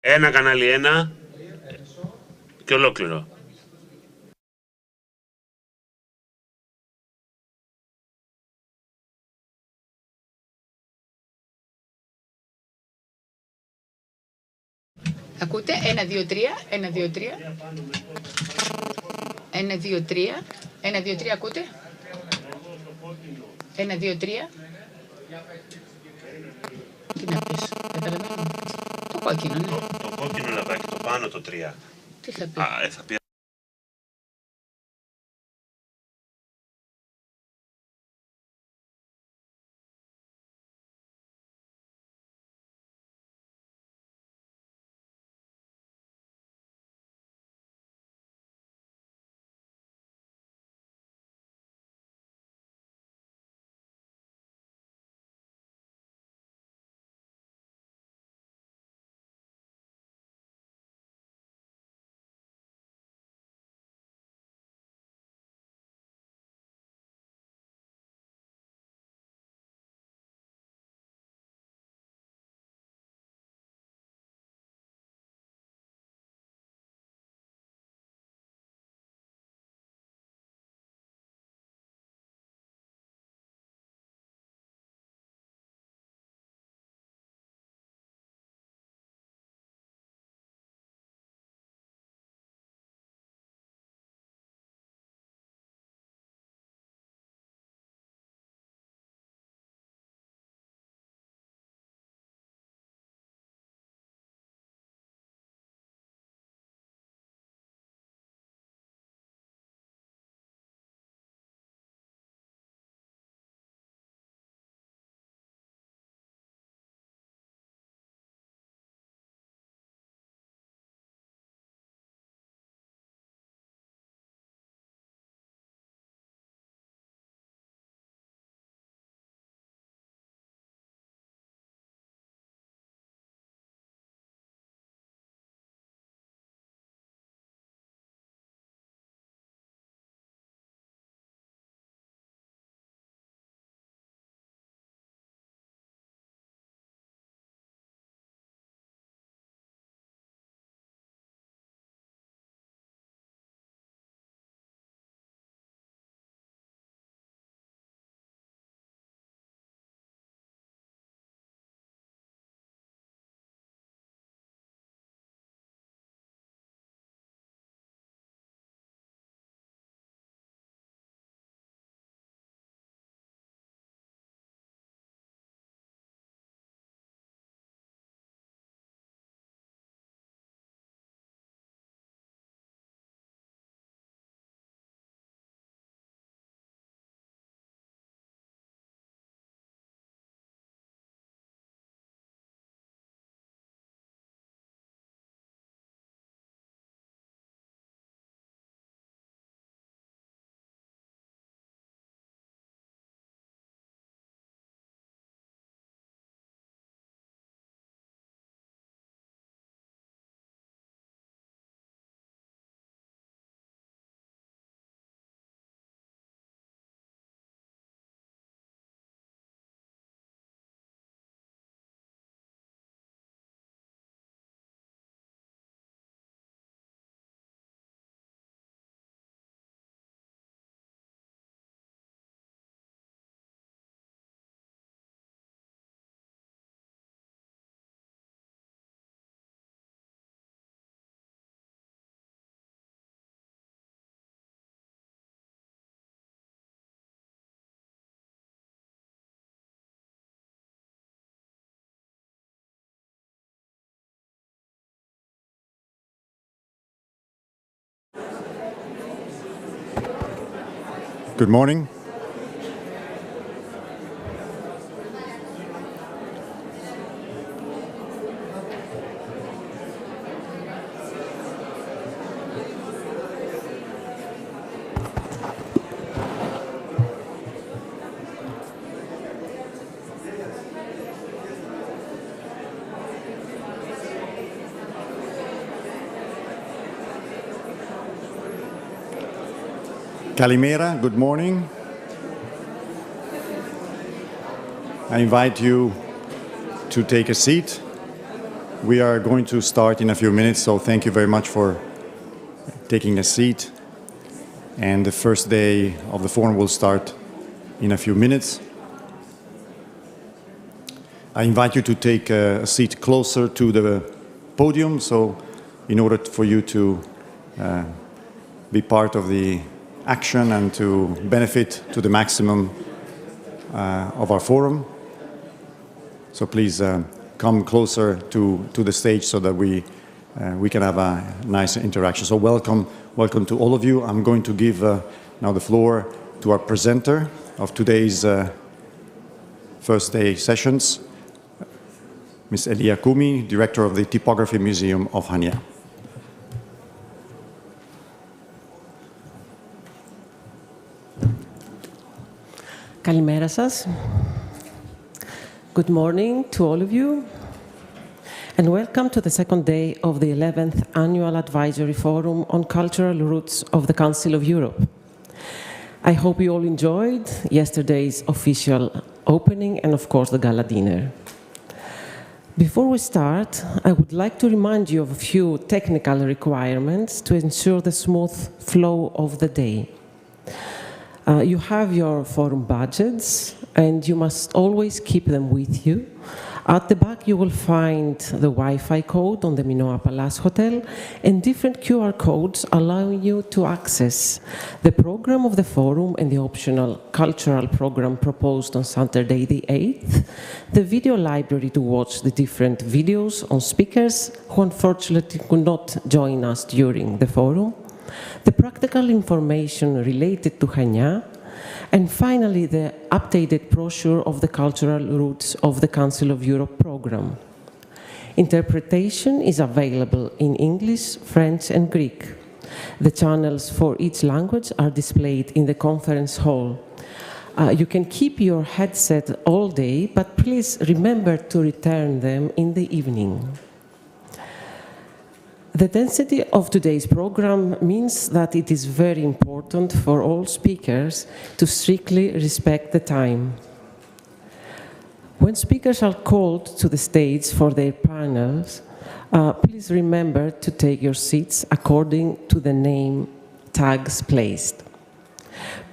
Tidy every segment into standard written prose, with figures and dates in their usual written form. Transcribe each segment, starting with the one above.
Ένα κανάλι, ένα και ολόκληρο. Ακούτε, 1, 2, 3, 1, 2, 3. 1, 2, 3. 1, 2, 3, ακούτε. 1, 2, 3. Τι να πεις, καταλαβαίνω. Το κόκκινο, ναι. Το κόκκινο λαδάκι, το πάνω το 3. Τι θα πει. Θα πει Good morning. Kalimera, good morning. I invite you to take a seat. We are going to start in a few minutes, so thank you very much for taking a seat. And the first day of the forum will start in a few minutes. I invite you to take a seat closer to the podium, so in order for you to be part of the action and to benefit to the maximum of our forum. So please come closer to the stage so that we can have a nice interaction. So welcome to all of you. I'm going to give now the floor to our presenter of today's first day sessions, Ms. Elia Kumi, Director of the Typography Museum of Hania. Kalimera σας. Good morning to all of you, and welcome to the second day of the 11th Annual Advisory Forum on Cultural Roots of the Council of Europe. I hope you all enjoyed yesterday's official opening and, of course, the gala dinner. Before we start, I would like to remind you of a few technical requirements to ensure the smooth flow of the day. You have your forum badges, and you must always keep them with you. At the back, you will find the Wi-Fi code on the Minoa Palace Hotel and different QR codes allowing you to access the program of the forum and the optional cultural program proposed on Saturday the 8th, the video library to watch the different videos on speakers who unfortunately could not join us during the forum, the practical information related to Hania, and finally, the updated brochure of the Cultural Roots of the Council of Europe program. Interpretation is available in English, French, and Greek. The channels for each language are displayed in the conference hall. You can keep your headset all day, but please remember to return them in the evening. The density of today's program means that it is very important for all speakers to strictly respect the time. When speakers are called to the stage for their panels, please remember to take your seats according to the name tags placed.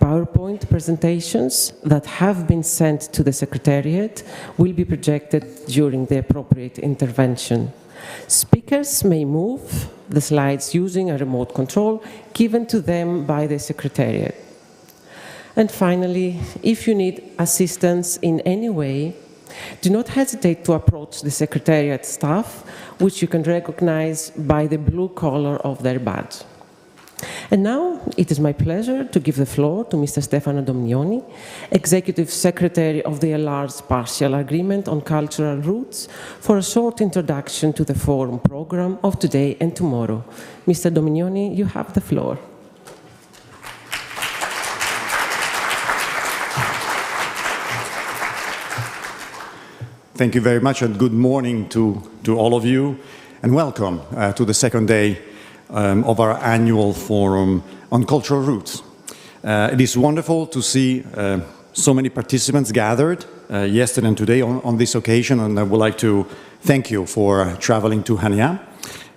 PowerPoint presentations that have been sent to the Secretariat will be projected during the appropriate intervention. Speakers may move the slides using a remote control given to them by the Secretariat. And finally, if you need assistance in any way, do not hesitate to approach the Secretariat staff, which you can recognize by the blue color of their badge. And now, it is my pleasure to give the floor to Mr. Stefano Domnioni, Executive Secretary of the Enlarged Partial Agreement on Cultural Roots, for a short introduction to the forum program of today and tomorrow. Mr. Domnioni, you have the floor. Thank you very much, and good morning to all of you, and welcome to the second day of our annual forum on cultural roots. It is wonderful to see so many participants gathered yesterday and today on this occasion, and I would like to thank you for traveling to Hania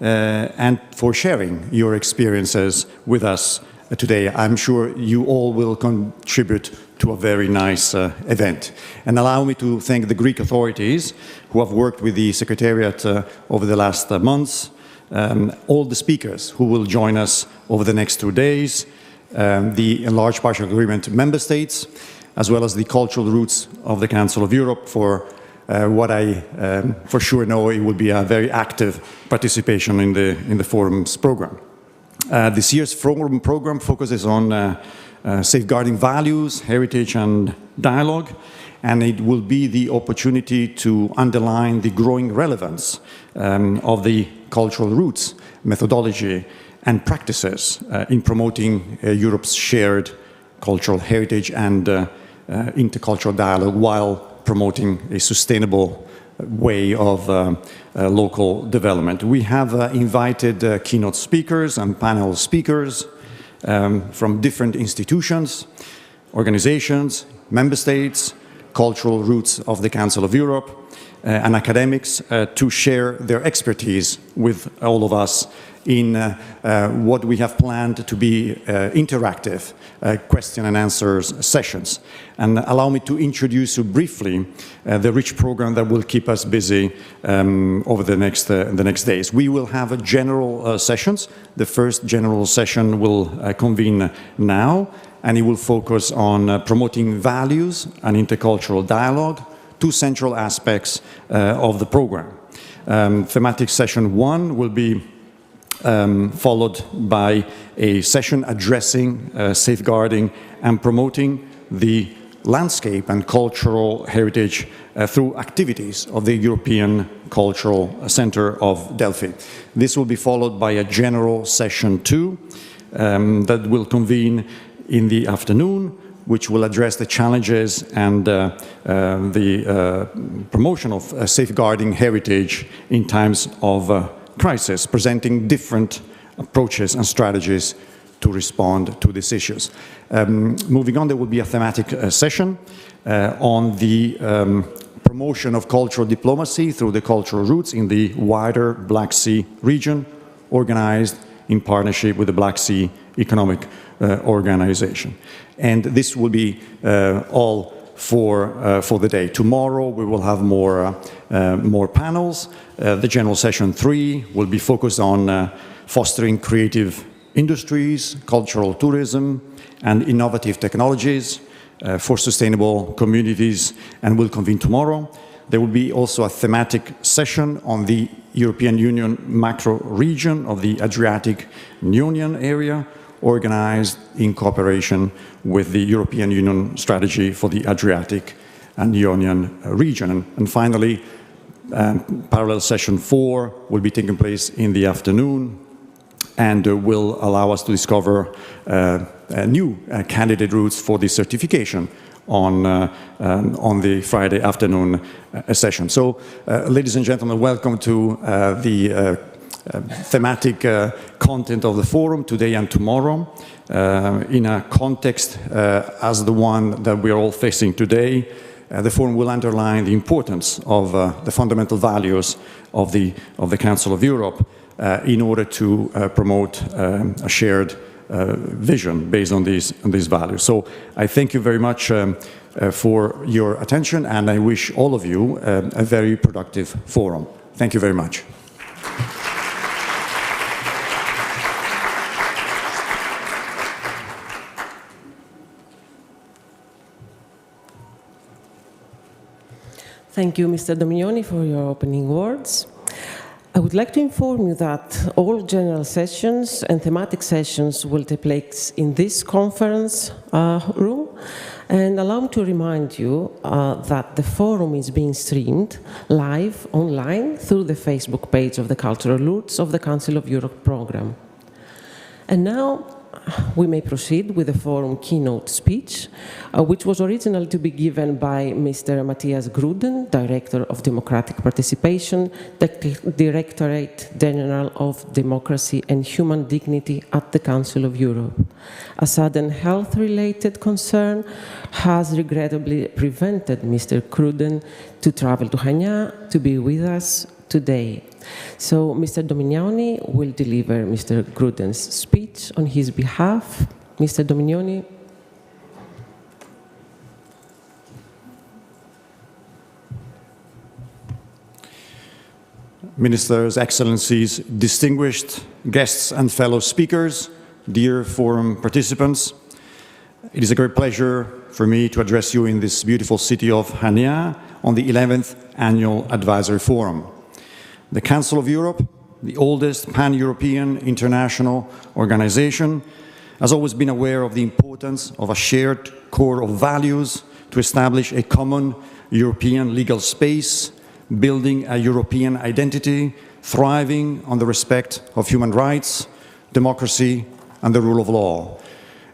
and for sharing your experiences with us today. I'm sure you all will contribute to a very nice event. And allow me to thank the Greek authorities who have worked with the Secretariat over the last months, all the speakers who will join us over the next 2 days, the Enlarged Partial Agreement member states, as well as the cultural roots of the Council of Europe for what I for sure know it will be a very active participation in the forum's program. This year's forum program focuses on safeguarding values, heritage and dialogue, and it will be the opportunity to underline the growing relevance of the cultural roots, methodology and practices in promoting Europe's shared cultural heritage and intercultural dialogue while promoting a sustainable way of local development. We have invited keynote speakers and panel speakers from different institutions, organizations, member states, cultural roots of the Council of Europe, and academics to share their expertise with all of us in what we have planned to be interactive question and answers sessions. And allow me to introduce you briefly the rich program that will keep us busy over the next days. We will have general sessions. The first general session will convene now, and it will focus on promoting values and intercultural dialogue, two central aspects of the program. Thematic session 1 will be followed by a session addressing safeguarding and promoting the landscape and cultural heritage through activities of the European Cultural Center of Delphi. This will be followed by a general session 2 that will convene in the afternoon, which will address the challenges and the promotion of safeguarding heritage in times of crisis, presenting different approaches and strategies to respond to these issues. Moving on, there will be a thematic session on the promotion of cultural diplomacy through the cultural routes in the wider Black Sea region, organized in partnership with the Black Sea Economic Organization. And this will be all for the day. Tomorrow we will have more panels. The general session 3 will be focused on fostering creative industries, cultural tourism, and innovative technologies for sustainable communities, and will convene tomorrow. There will be also a thematic session on the European Union macro region of the Adriatic Union area, organized in cooperation with the European Union strategy for the Adriatic and Ionian region. And finally, parallel session 4 will be taking place in the afternoon and will allow us to discover new candidate routes for the certification on the Friday afternoon session. So, ladies and gentlemen, welcome to the thematic content of the forum today and tomorrow. In a context as the one that we are all facing today, the forum will underline the importance of the fundamental values of the Council of Europe in order to promote a shared vision based on these values. So I thank you very much for your attention, and I wish all of you a very productive forum. Thank you very much. Thank you, Mr. Dominioni, for your opening words. I would like to inform you that all general sessions and thematic sessions will take place in this conference room. And allow me to remind you that the forum is being streamed live online through the Facebook page of the Cultural Roots of the Council of Europe program. And now we may proceed with the forum keynote speech, which was originally to be given by Mr. Matthias Gruden, Director of Democratic Participation, the Directorate General of Democracy and Human Dignity at the Council of Europe. A sudden health-related concern has regrettably prevented Mr. Gruden to travel to Hainan to be with us today. So Mr. Dominioni will deliver Mr. Gruden's speech on his behalf. Mr. Dominioni. Ministers, Excellencies, distinguished guests and fellow speakers, dear forum participants, it is a great pleasure for me to address you in this beautiful city of Hainan on the 11th Annual Advisory Forum. The Council of Europe, the oldest pan-European international organization, has always been aware of the importance of a shared core of values to establish a common European legal space, building a European identity, thriving on the respect of human rights, democracy, and the rule of law.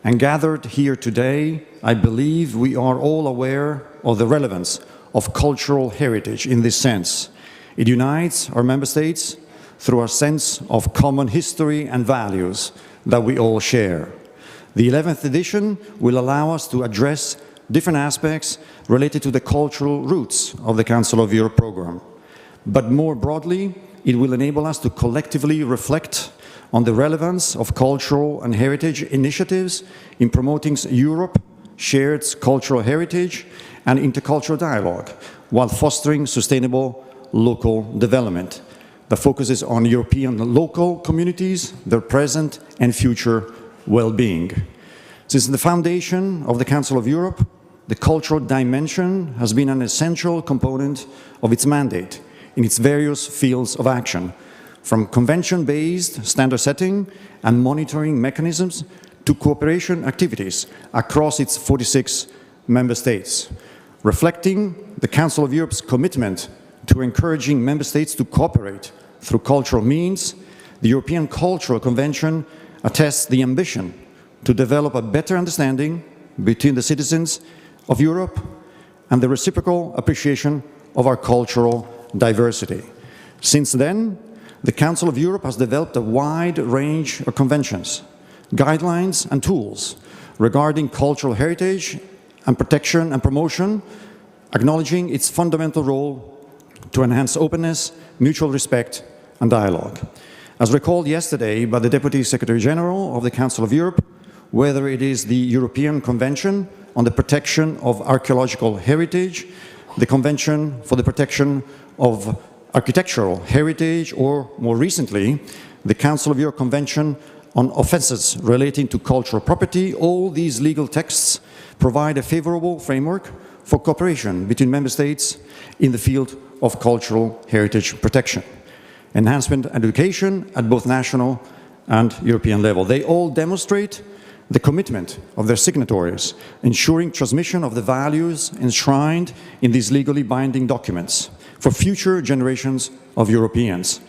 And gathered here today, I believe we are all aware of the relevance of cultural heritage in this sense. It unites our member states through our sense of common history and values that we all share. The 11th edition will allow us to address different aspects related to the cultural roots of the Council of Europe program. But more broadly, it will enable us to collectively reflect on the relevance of cultural and heritage initiatives in promoting Europe's shared cultural heritage and intercultural dialogue, while fostering sustainable local development that focuses on European local communities, their present and future well-being. Since the foundation of the Council of Europe, the cultural dimension has been an essential component of its mandate in its various fields of action, from convention-based standard setting and monitoring mechanisms to cooperation activities across its 46 member states, reflecting the Council of Europe's commitment to encouraging member states to cooperate through cultural means. The European Cultural Convention attests the ambition to develop a better understanding between the citizens of Europe and the reciprocal appreciation of our cultural diversity. Since then, the Council of Europe has developed a wide range of conventions, guidelines and tools regarding cultural heritage and protection and promotion, acknowledging its fundamental role to enhance openness, mutual respect and dialogue. As recalled yesterday by the Deputy Secretary General of the Council of Europe, whether it is the European Convention on the Protection of Archaeological Heritage, the Convention for the Protection of Architectural Heritage, or more recently, the Council of Europe Convention on Offences Relating to Cultural Property, all these legal texts provide a favorable framework for cooperation between member states in the field of cultural heritage protection, enhancement and education at both national and European level. They all demonstrate the commitment of their signatories, ensuring transmission of the values enshrined in these legally binding documents for future generations of Europeans.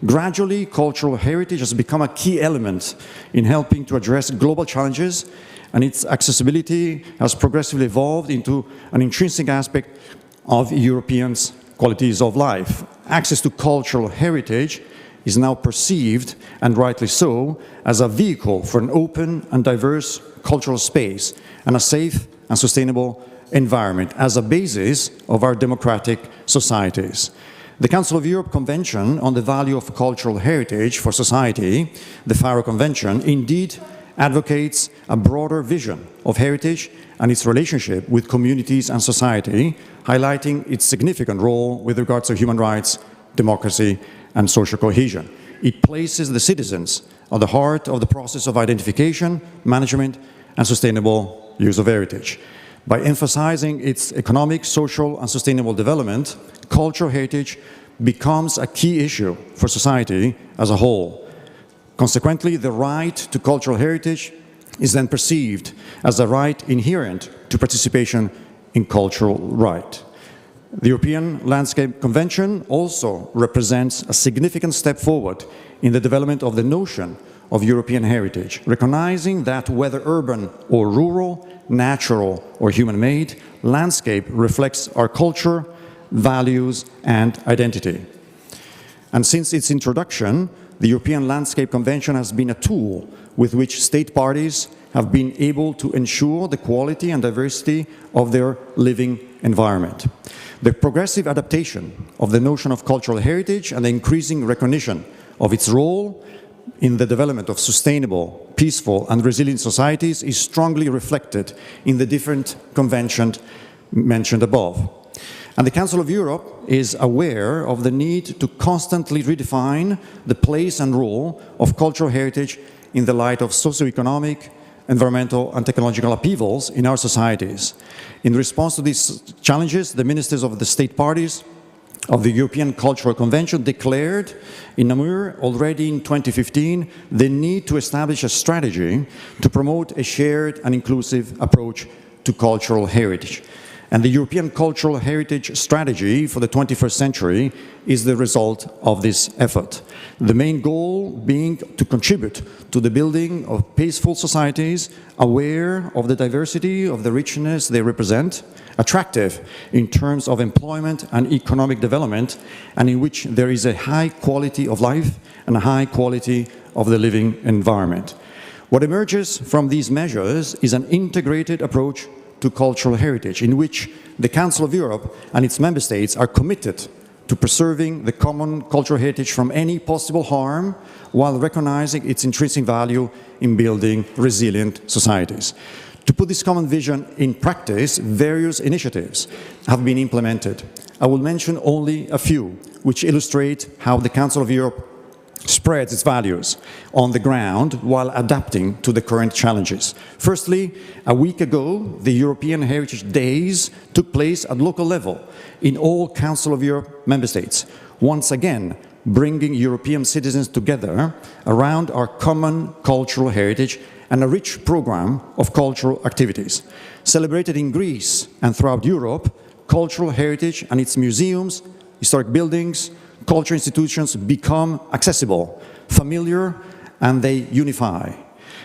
Gradually, cultural heritage has become a key element in helping to address global challenges, and its accessibility has progressively evolved into an intrinsic aspect of Europeans' qualities of life. Access to cultural heritage is now perceived, and rightly so, as a vehicle for an open and diverse cultural space and a safe and sustainable environment as a basis of our democratic societies. The Council of Europe Convention on the Value of Cultural Heritage for Society, the Faro Convention, indeed advocates a broader vision of heritage and its relationship with communities and society, highlighting its significant role with regards to human rights, democracy, and social cohesion. It places the citizens at the heart of the process of identification, management, and sustainable use of heritage. By emphasizing its economic, social, and sustainable development, cultural heritage becomes a key issue for society as a whole. Consequently, the right to cultural heritage is then perceived as a right inherent to participation in cultural right. The European Landscape Convention also represents a significant step forward in the development of the notion of European heritage, recognizing that whether urban or rural, natural or human-made, landscape reflects our culture, values and identity. And since its introduction, the European Landscape Convention has been a tool with which state parties have been able to ensure the quality and diversity of their living environment. The progressive adaptation of the notion of cultural heritage and the increasing recognition of its role in the development of sustainable, peaceful and resilient societies is strongly reflected in the different conventions mentioned above. And the Council of Europe is aware of the need to constantly redefine the place and role of cultural heritage in the light of socioeconomic, environmental and technological upheavals in our societies. In response to these challenges, the ministers of the state parties of the European Cultural Convention declared in Namur already in 2015 the need to establish a strategy to promote a shared and inclusive approach to cultural heritage. And the European Cultural Heritage Strategy for the 21st century is the result of this effort. The main goal being to contribute to the building of peaceful societies, aware of the diversity of the richness they represent, attractive in terms of employment and economic development, and in which there is a high quality of life and a high quality of the living environment. What emerges from these measures is an integrated approach to cultural heritage, in which the Council of Europe and its member states are committed to preserving the common cultural heritage from any possible harm, while recognizing its intrinsic value in building resilient societies. To put this common vision in practice, various initiatives have been implemented. I will mention only a few, which illustrate how the Council of Europe spreads its values on the ground while adapting to the current challenges. Firstly, a week ago, the European Heritage Days took place at local level in all Council of Europe member states, once again bringing European citizens together around our common cultural heritage and a rich program of cultural activities. Celebrated in Greece and throughout Europe, cultural heritage and its museums, historic buildings, cultural institutions become accessible, familiar, and they unify.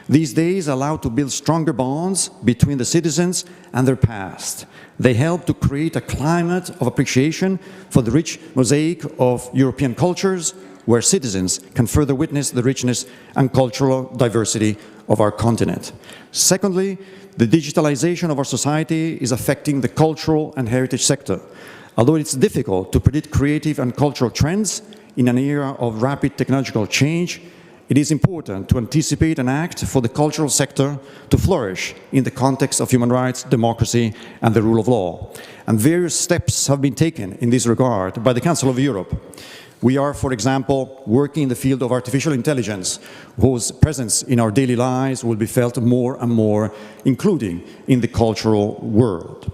These days allow to build stronger bonds between the citizens and their past. They help to create a climate of appreciation for the rich mosaic of European cultures, where citizens can further witness the richness and cultural diversity of our continent. Secondly, the digitalization of our society is affecting the cultural and heritage sector. Although it's difficult to predict creative and cultural trends in an era of rapid technological change, it is important to anticipate and act for the cultural sector to flourish in the context of human rights, democracy, and the rule of law. And various steps have been taken in this regard by the Council of Europe. We are, for example, working in the field of artificial intelligence, whose presence in our daily lives will be felt more and more, including in the cultural world.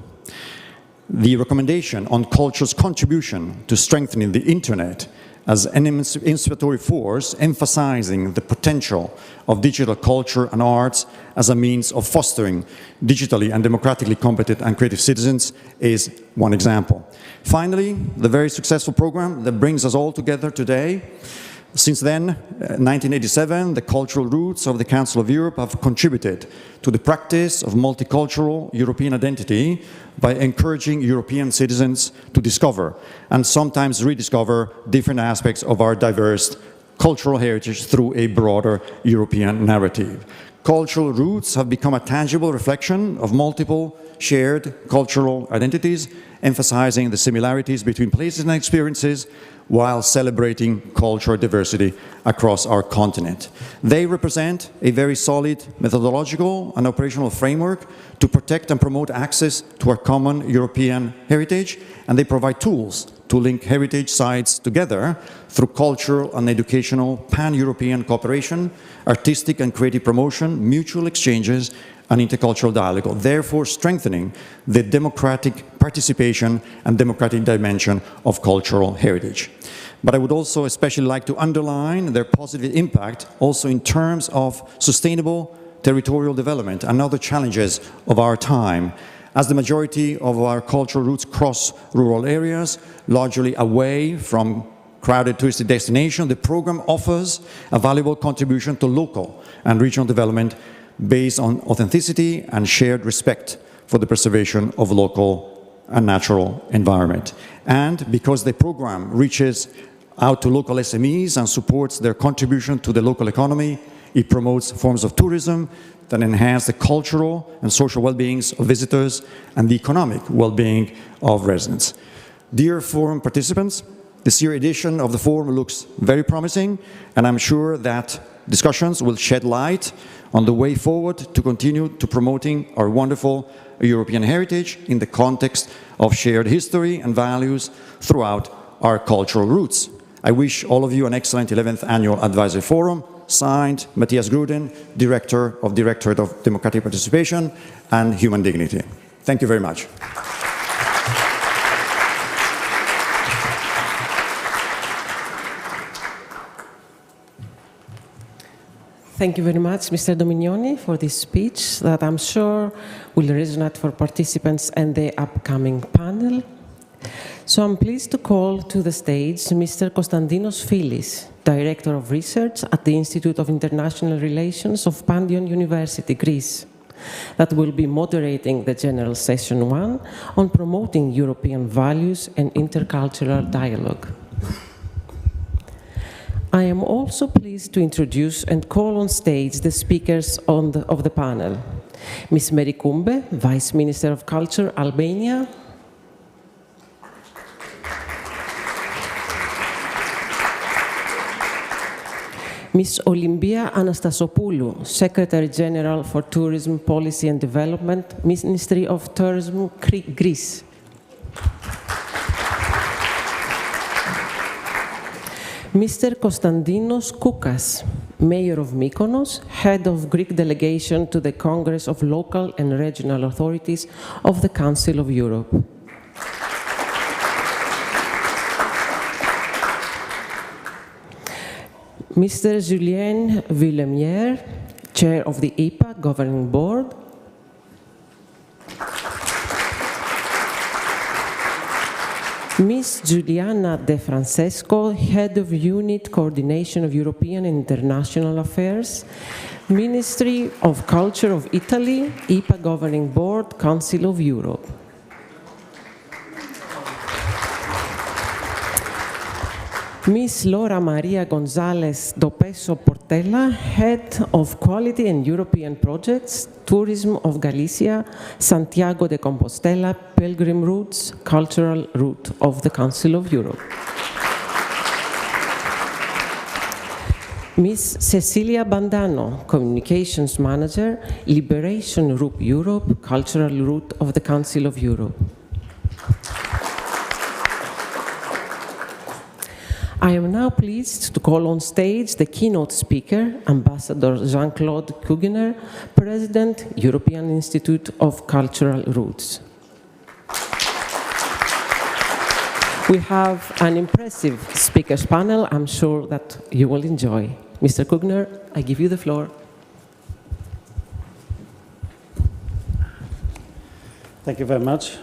The recommendation on culture's contribution to strengthening the Internet as an emancipatory force, emphasizing the potential of digital culture and arts as a means of fostering digitally and democratically competent and creative citizens, is one example. Finally, the very successful program that brings us all together today. Since then, 1987, the cultural roots of the Council of Europe have contributed to the practice of multicultural European identity by encouraging European citizens to discover and sometimes rediscover different aspects of our diverse cultural heritage through a broader European narrative. Cultural roots have become a tangible reflection of multiple shared cultural identities, emphasizing the similarities between places and experiences while celebrating cultural diversity across our continent. They represent a very solid methodological and operational framework to protect and promote access to our common European heritage, and they provide tools to link heritage sites together through cultural and educational pan-European cooperation, artistic and creative promotion, mutual exchanges, and intercultural dialogue, therefore strengthening the democratic participation and democratic dimension of cultural heritage. But I would also especially like to underline their positive impact also in terms of sustainable territorial development and other challenges of our time. As the majority of our cultural roots cross rural areas, largely away from crowded touristic destinations, the program offers a valuable contribution to local and regional development based on authenticity and shared respect for the preservation of local and natural environment. And because the program reaches out to local SMEs and supports their contribution to the local economy, it promotes forms of tourism that enhance the cultural and social well-being of visitors and the economic well-being of residents. Dear forum participants, this year's edition of the forum looks very promising, and I'm sure that discussions will shed light on the way forward to continue to promoting our wonderful European heritage in the context of shared history and values throughout our cultural roots. I wish all of you an excellent 11th Annual Advisory Forum. Signed, Matthias Gruden, Director of Directorate of Democratic Participation and Human Dignity. Thank you very much. Thank you very much, Mr. Dominioni, for this speech that I'm sure will resonate for participants and the upcoming panel. So I'm pleased to call to the stage Mr. Konstantinos Filis, Director of Research at the Institute of International Relations of Pandion University, Greece, that will be moderating the General Session 1 on promoting European values and intercultural dialogue. I am also pleased to introduce and call on stage the speakers of the panel. Ms. Meri Kumbe, Vice Minister of Culture, Albania. Ms. Olimpia Anastasopoulou, Secretary General for Tourism Policy and Development, Ministry of Tourism, Greece. Mr. Konstantinos Koukas, Mayor of Mykonos, Head of Greek Delegation to the Congress of Local and Regional Authorities of the Council of Europe. Mr. Julien Villemierre, Chair of the IPA Governing Board. Ms. Giuliana De Francesco, Head of Unit Coordination of European and International Affairs, Ministry of Culture of Italy, IPA Governing Board, Council of Europe. Ms. Laura Maria González Dopeso Portela, Head of Quality and European Projects, Tourism of Galicia, Santiago de Compostela, Pilgrim Routes, Cultural Route of the Council of Europe. Ms. Cecilia Bandano, Communications Manager, Liberation Route Europe, Cultural Route of the Council of Europe. I am now pleased to call on stage the keynote speaker, Ambassador Jean-Claude Kugener, President, European Institute of Cultural Roots. We have an impressive speakers panel I'm sure that you will enjoy. Mr. Kugener, I give you the floor. Thank you very much.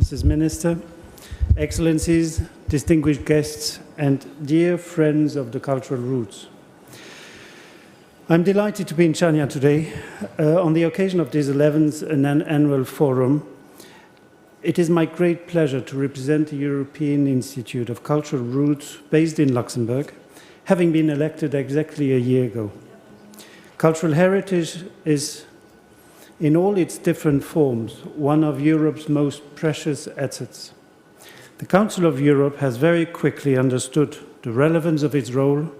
Mrs. Minister, Excellencies, distinguished guests, and dear friends of the cultural roots. I'm delighted to be in Chania today on the occasion of this 11th annual forum. It is my great pleasure to represent the European Institute of Cultural Roots based in Luxembourg, having been elected exactly a year ago. Cultural heritage is, in all its different forms, one of Europe's most precious assets. The Council of Europe has very quickly understood the relevance of its role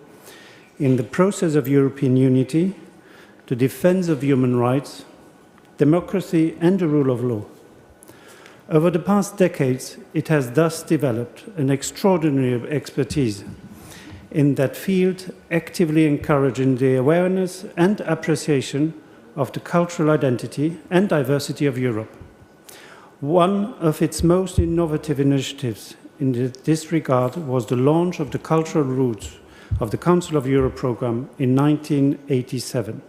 in the process of European unity, the defense of human rights, democracy, and the rule of law. Over the past decades, it has thus developed an extraordinary expertise in that field, actively encouraging the awareness and appreciation of the cultural identity and diversity of Europe. One of its most innovative initiatives in this regard was the launch of the Cultural Roots of the Council of Europe program in 1987.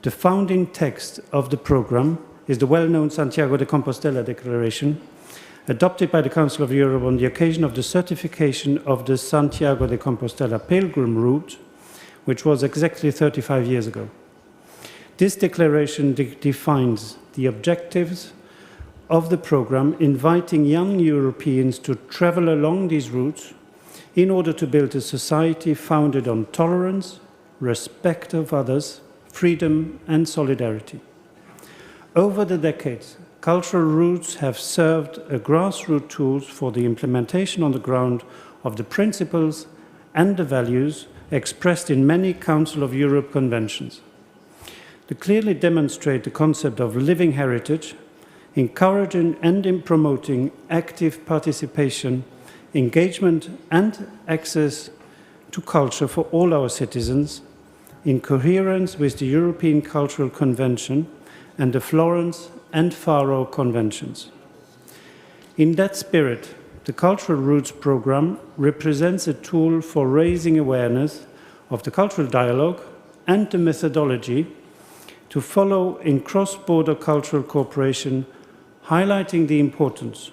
The founding text of the program is the well-known Santiago de Compostela Declaration, adopted by the Council of Europe on the occasion of the certification of the Santiago de Compostela Pilgrim Route, which was exactly 35 years ago. This declaration defines the objectives of the program, inviting young Europeans to travel along these routes in order to build a society founded on tolerance, respect of others, freedom, and solidarity. Over the decades, cultural routes have served as grassroots tools for the implementation on the ground of the principles and the values expressed in many Council of Europe conventions. They clearly demonstrate the concept of living heritage, encouraging and in promoting active participation, engagement, and access to culture for all our citizens, in coherence with the European Cultural Convention and the Florence and Faro Conventions. In that spirit, the Cultural Roots program represents a tool for raising awareness of the cultural dialogue and the methodology to follow in cross-border cultural cooperation, highlighting the importance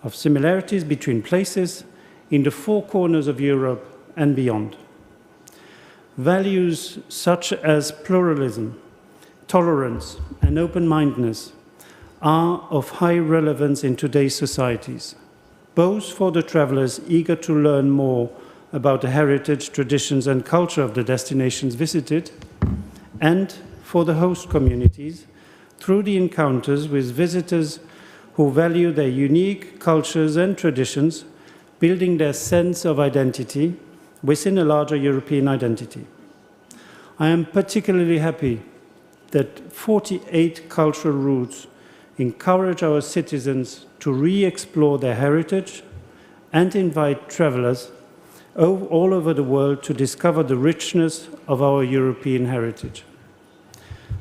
of similarities between places in the four corners of Europe and beyond. Values such as pluralism, tolerance, and open-mindedness are of high relevance in today's societies, both for the travelers eager to learn more about the heritage, traditions, and culture of the destinations visited, and for the host communities through the encounters with visitors who value their unique cultures and traditions, building their sense of identity within a larger European identity. I am particularly happy that 48 cultural routes encourage our citizens to re-explore their heritage and invite travelers all over the world to discover the richness of our European heritage.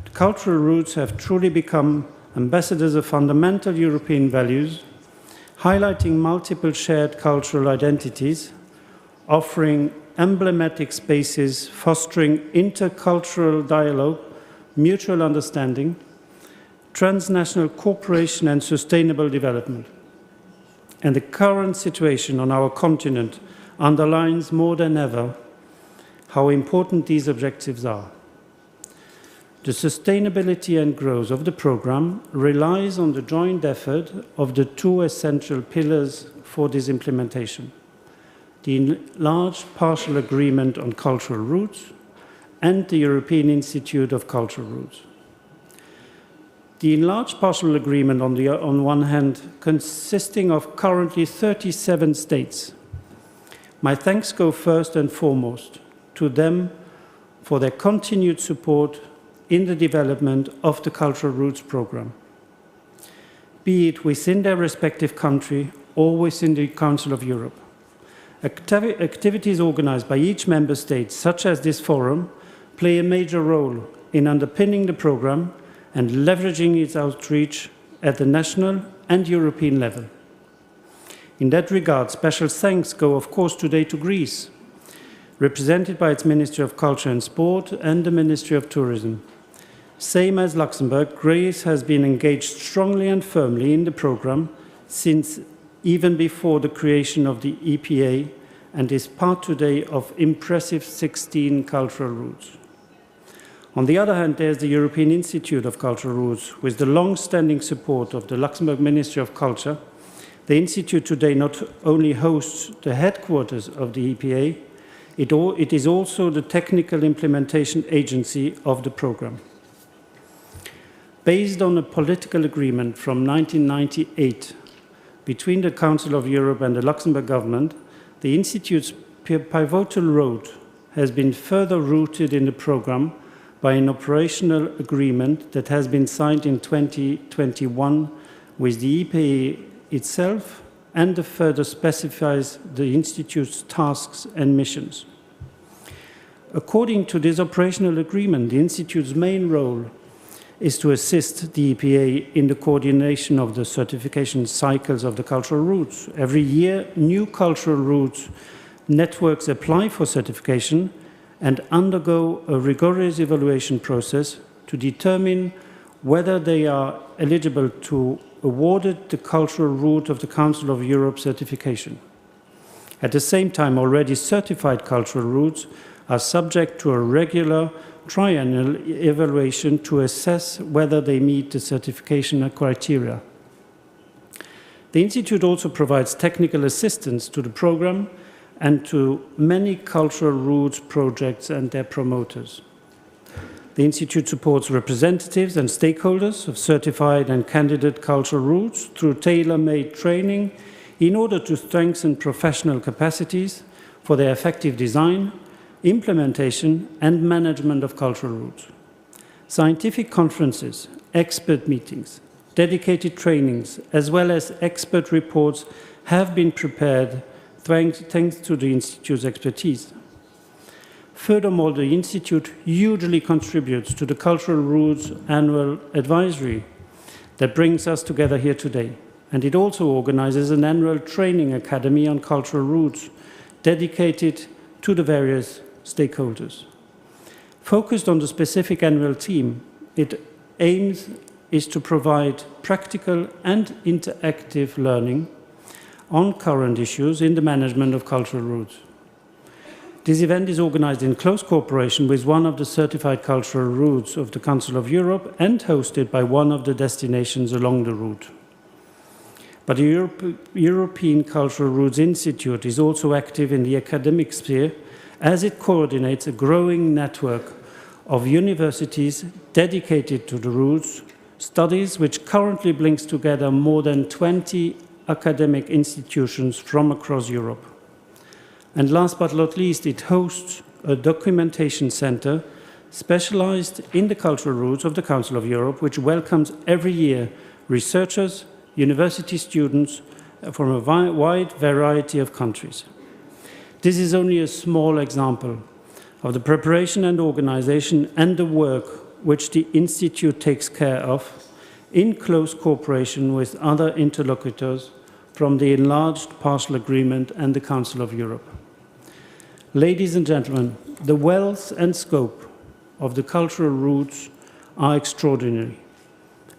The cultural routes have truly become ambassadors of fundamental European values, highlighting multiple shared cultural identities, offering emblematic spaces, fostering intercultural dialogue, mutual understanding, transnational cooperation and sustainable development. And the current situation on our continent underlines more than ever how important these objectives are. The sustainability and growth of the programme relies on the joint effort of the two essential pillars for this implementation: the enlarged partial agreement on cultural routes and the European Institute of Cultural Routes. The enlarged partial agreement, on one hand, consisting of currently 37 states. My thanks go first and foremost to them for their continued support in the development of the Cultural Routes programme, be it within their respective country or within the Council of Europe. Activities organised by each member state, such as this forum, play a major role in underpinning the programme and leveraging its outreach at the national and European level. In that regard, special thanks go, of course, today to Greece, represented by its Ministry of Culture and Sport and the Ministry of Tourism. Same as Luxembourg, Greece has been engaged strongly and firmly in the programme since even before the creation of the EPA, and is part today of impressive 16 cultural routes. On the other hand, there's the European Institute of Cultural Routes. With the long-standing support of the Luxembourg Ministry of Culture, the Institute today not only hosts the headquarters of the EPA, it is also the technical implementation agency of the programme. Based on a political agreement from 1998 between the Council of Europe and the Luxembourg government, the Institute's pivotal role has been further rooted in the programme by an operational agreement that has been signed in 2021 with the EPA itself and further specifies the Institute's tasks and missions. According to this operational agreement, the Institute's main role is to assist the EPA in the coordination of the certification cycles of the cultural routes. Every year, new cultural routes networks apply for certification and undergo a rigorous evaluation process to determine whether they are eligible to awarded the cultural route of the Council of Europe certification. At the same time, already certified cultural routes are subject to a regular triennial evaluation to assess whether they meet the certification criteria. The Institute also provides technical assistance to the programme and to many cultural routes projects and their promoters. The Institute supports representatives and stakeholders of certified and candidate cultural routes through tailor-made training in order to strengthen professional capacities for their effective design, implementation and management of cultural routes. Scientific conferences, expert meetings, dedicated trainings, as well as expert reports have been prepared thanks to the Institute's expertise. Furthermore, the Institute hugely contributes to the Cultural Routes Annual Advisory that brings us together here today. And it also organizes an annual training academy on cultural routes dedicated to the various stakeholders. Focused on the specific annual theme, its aim is to provide practical and interactive learning on current issues in the management of cultural routes. This event is organized in close cooperation with one of the certified cultural routes of the Council of Europe and hosted by one of the destinations along the route. But the European Cultural Routes Institute is also active in the academic sphere as it coordinates a growing network of universities dedicated to the roots studies, which currently brings together more than 20 academic institutions from across Europe. And last but not least, it hosts a documentation center specialized in the cultural roots of the Council of Europe, which welcomes every year researchers, university students from a wide variety of countries. This is only a small example of the preparation and organization and the work which the Institute takes care of in close cooperation with other interlocutors from the enlarged partial agreement and the Council of Europe. Ladies and gentlemen, the wealth and scope of the cultural roots are extraordinary.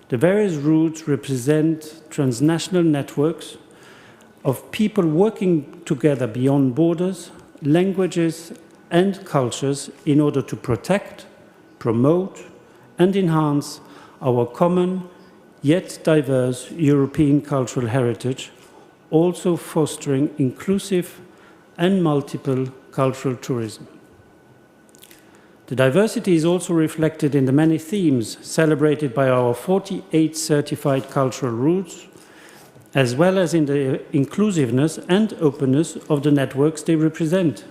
The various roots represent transnational networks of people working together beyond borders, languages, and cultures in order to protect, promote, and enhance our common yet diverse European cultural heritage, also fostering inclusive and multiple cultural tourism. The diversity is also reflected in the many themes celebrated by our 48 certified cultural roots, as well as in the inclusiveness and openness of the networks they represent,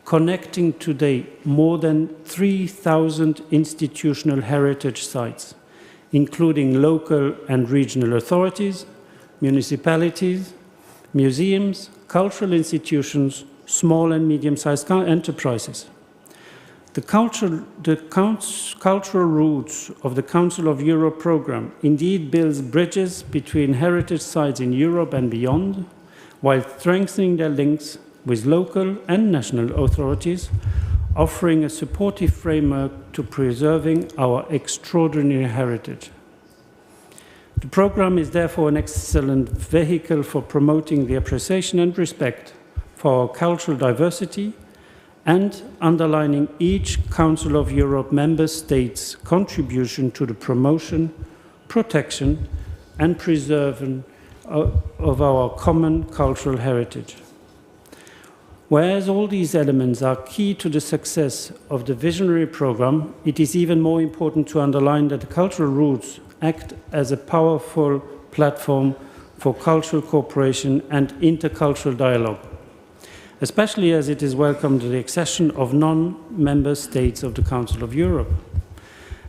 connecting today more than 3,000 institutional heritage sites, including local and regional authorities, municipalities, museums, cultural institutions, small and medium-sized enterprises. The cultural roots of the Council of Europe program indeed builds bridges between heritage sites in Europe and beyond, while strengthening their links with local and national authorities, offering a supportive framework to preserving our extraordinary heritage. The program is therefore an excellent vehicle for promoting the appreciation and respect for our cultural diversity and underlining each Council of Europe member states' contribution to the promotion, protection, and preservation of our common cultural heritage. Whereas all these elements are key to the success of the visionary program, it is even more important to underline that the cultural roots act as a powerful platform for cultural cooperation and intercultural dialogue, especially as it is welcomed the accession of non-member states of the Council of Europe.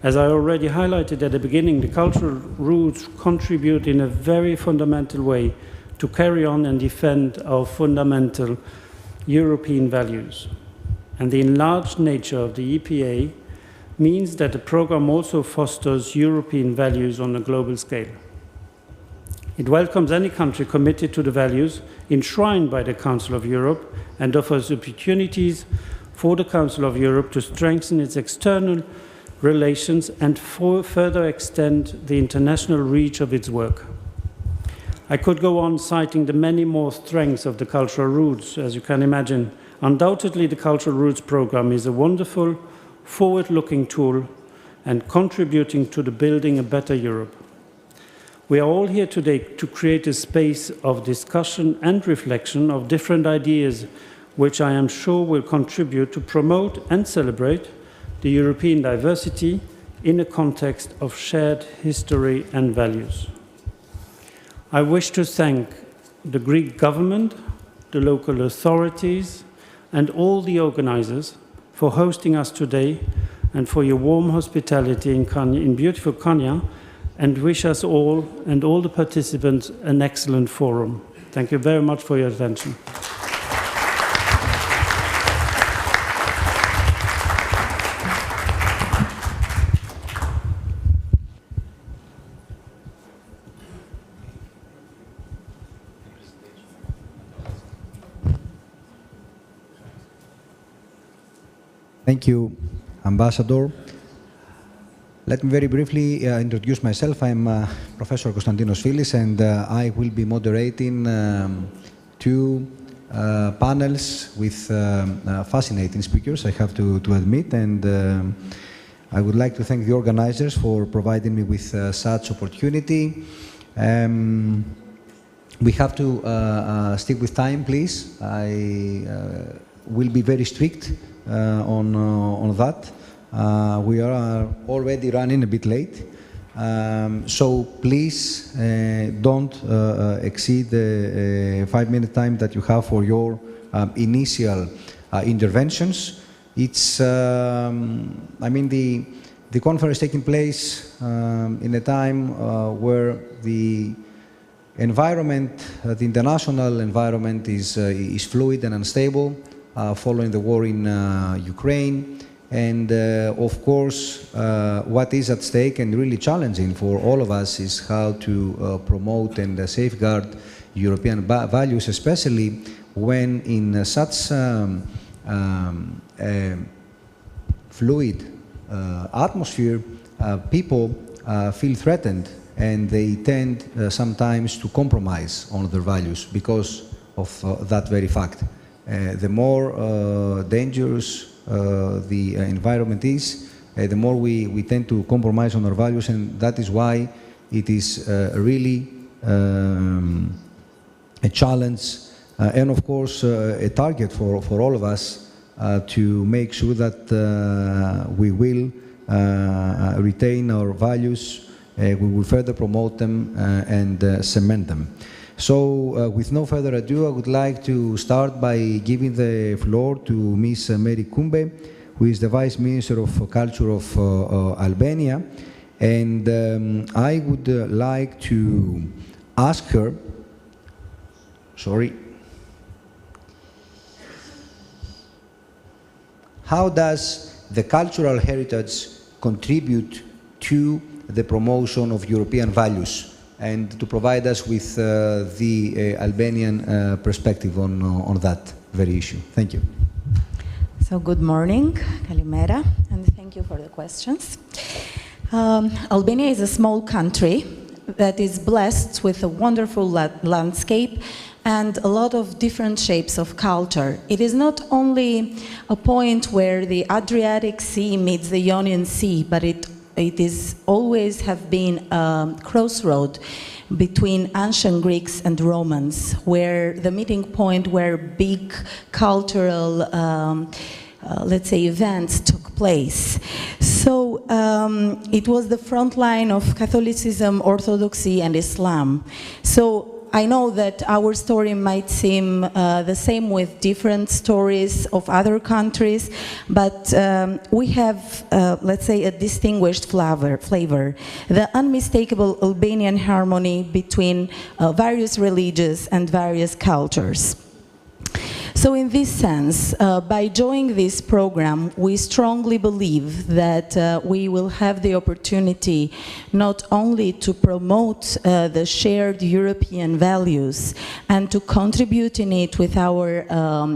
As I already highlighted at the beginning, the cultural roots contribute in a very fundamental way to carry on and defend our fundamental European values. And the enlarged nature of the EPA means that the program also fosters European values on a global scale. It welcomes any country committed to the values enshrined by the Council of Europe and offers opportunities for the Council of Europe to strengthen its external relations and further extend the international reach of its work. I could go on citing the many more strengths of the cultural roots, as you can imagine. Undoubtedly, the Cultural Roots program is a wonderful, forward-looking tool and contributing to the building a better Europe. We are all here today to create a space of discussion and reflection of different ideas, which I am sure will contribute to promote and celebrate the European diversity in a context of shared history and values. I wish to thank the Greek government, the local authorities, and all the organizers for hosting us today and for your warm hospitality in beautiful Konya, and wish us all and all the participants an excellent forum. Thank you very much for your attention. Thank you, Ambassador. Let me very briefly introduce myself. I'm Professor Konstantinos Filis, and I will be moderating two panels with fascinating speakers, I have to admit, and I would like to thank the organizers for providing me with such opportunity. We have to stick with time, please. I will be very strict on that. We are already running a bit late. So please don't exceed the 5-minute time that you have for your initial interventions. It's, I mean, the conference taking place in a time where the environment, the international environment is fluid and unstable following the war in Ukraine. And of course, what is at stake and really challenging for all of us is how to promote and safeguard European values, especially when in such fluid atmosphere, people feel threatened and they tend sometimes to compromise on their values because of that very fact. The more dangerous the environment is, the more we tend to compromise on our values, and that is why it is really a challenge and of course a target for all of us to make sure that we will retain our values, we will further promote them and cement them. So with no further ado, I would like to start by giving the floor to Ms. Meri Koumbe, who is the Vice Minister of Culture of Albania. And I would like to ask her, how does the cultural heritage contribute to the promotion of European values, and to provide us with the Albanian perspective on that very issue. Thank you. So good morning, Kalimera, and thank you for the questions. Albania is a small country that is blessed with a wonderful landscape and a lot of different shapes of culture. It is not only a point where the Adriatic Sea meets the Ionian Sea, but it is always have been a crossroad between ancient Greeks and Romans, where the meeting point where big cultural, let's say, events took place. So it was the front line of Catholicism, Orthodoxy, and Islam. So I know that our story might seem the same with different stories of other countries, but we have, let's say, a distinguished flavor. The unmistakable Albanian harmony between various religions and various cultures. So in this sense, by joining this program, we strongly believe that we will have the opportunity not only to promote the shared European values and to contribute in it with our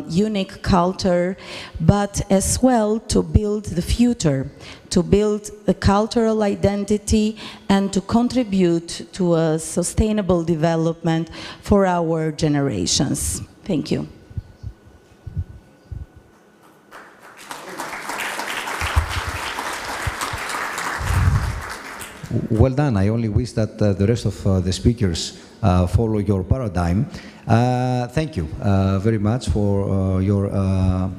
unique culture, but as well to build the future, to build a cultural identity and to contribute to a sustainable development for our generations. Thank you. Well done. I only wish that the rest of the speakers follow your paradigm. Thank you very much for your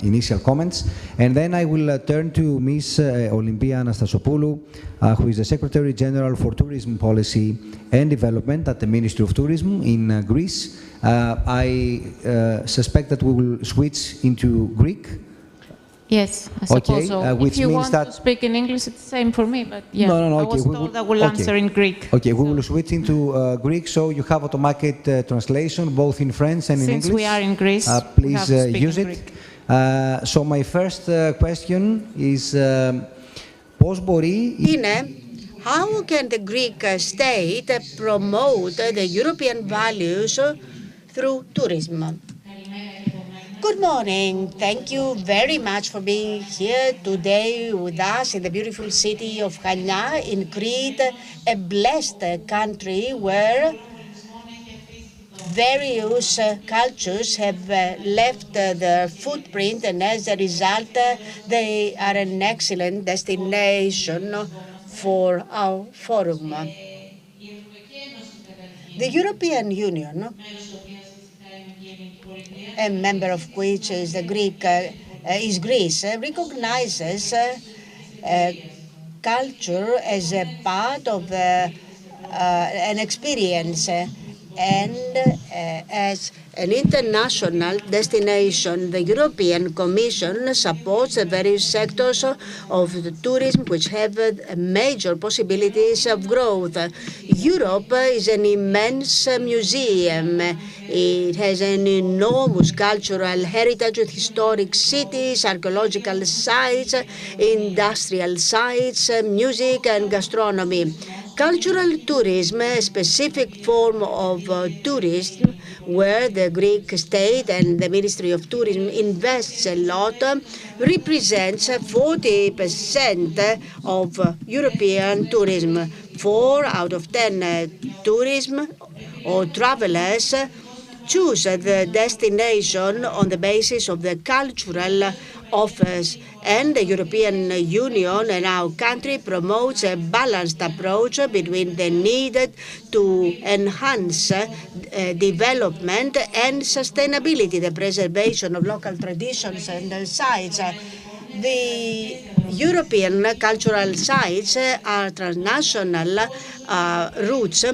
initial comments. And then I will turn to Ms. Olympia Anastasopoulou, who is the Secretary General for Tourism Policy and Development at the Ministry of Tourism in Greece. I suspect that we will switch into Greek. Yes, I suppose so. Which if you means want that to speak in English, it's the same for me, but yeah, no, I was told I will answer in Greek. Okay, we will switch into Greek, so you have automatic translation, both in French and in English. Since we are in Greece, please we have to speak use in it. Greek. So my first question is, πώς μπορεί... How can the Greek state promote the European values through tourism? Good morning. Thank you very much for being here today with us in the beautiful city of Chania in Crete, a blessed country where various cultures have left their footprint, and as a result, they are an excellent destination for our forum. The European Union, a member of which is Greece, recognizes culture as a part of an experience and as an international destination. The European Commission supports the various sectors of the tourism which have major possibilities of growth. Europe is an immense museum. It has an enormous cultural heritage with historic cities, archaeological sites, industrial sites, music and gastronomy. Cultural tourism, a specific form of tourism where the Greek state and the Ministry of Tourism invests a lot, represents 40% of European tourism. 4 out of 10 tourism or travelers choose the destination on the basis of the cultural offers, and the European Union and our country promotes a balanced approach between the need to enhance development and sustainability, the preservation of local traditions and sites. The European cultural sites are transnational routes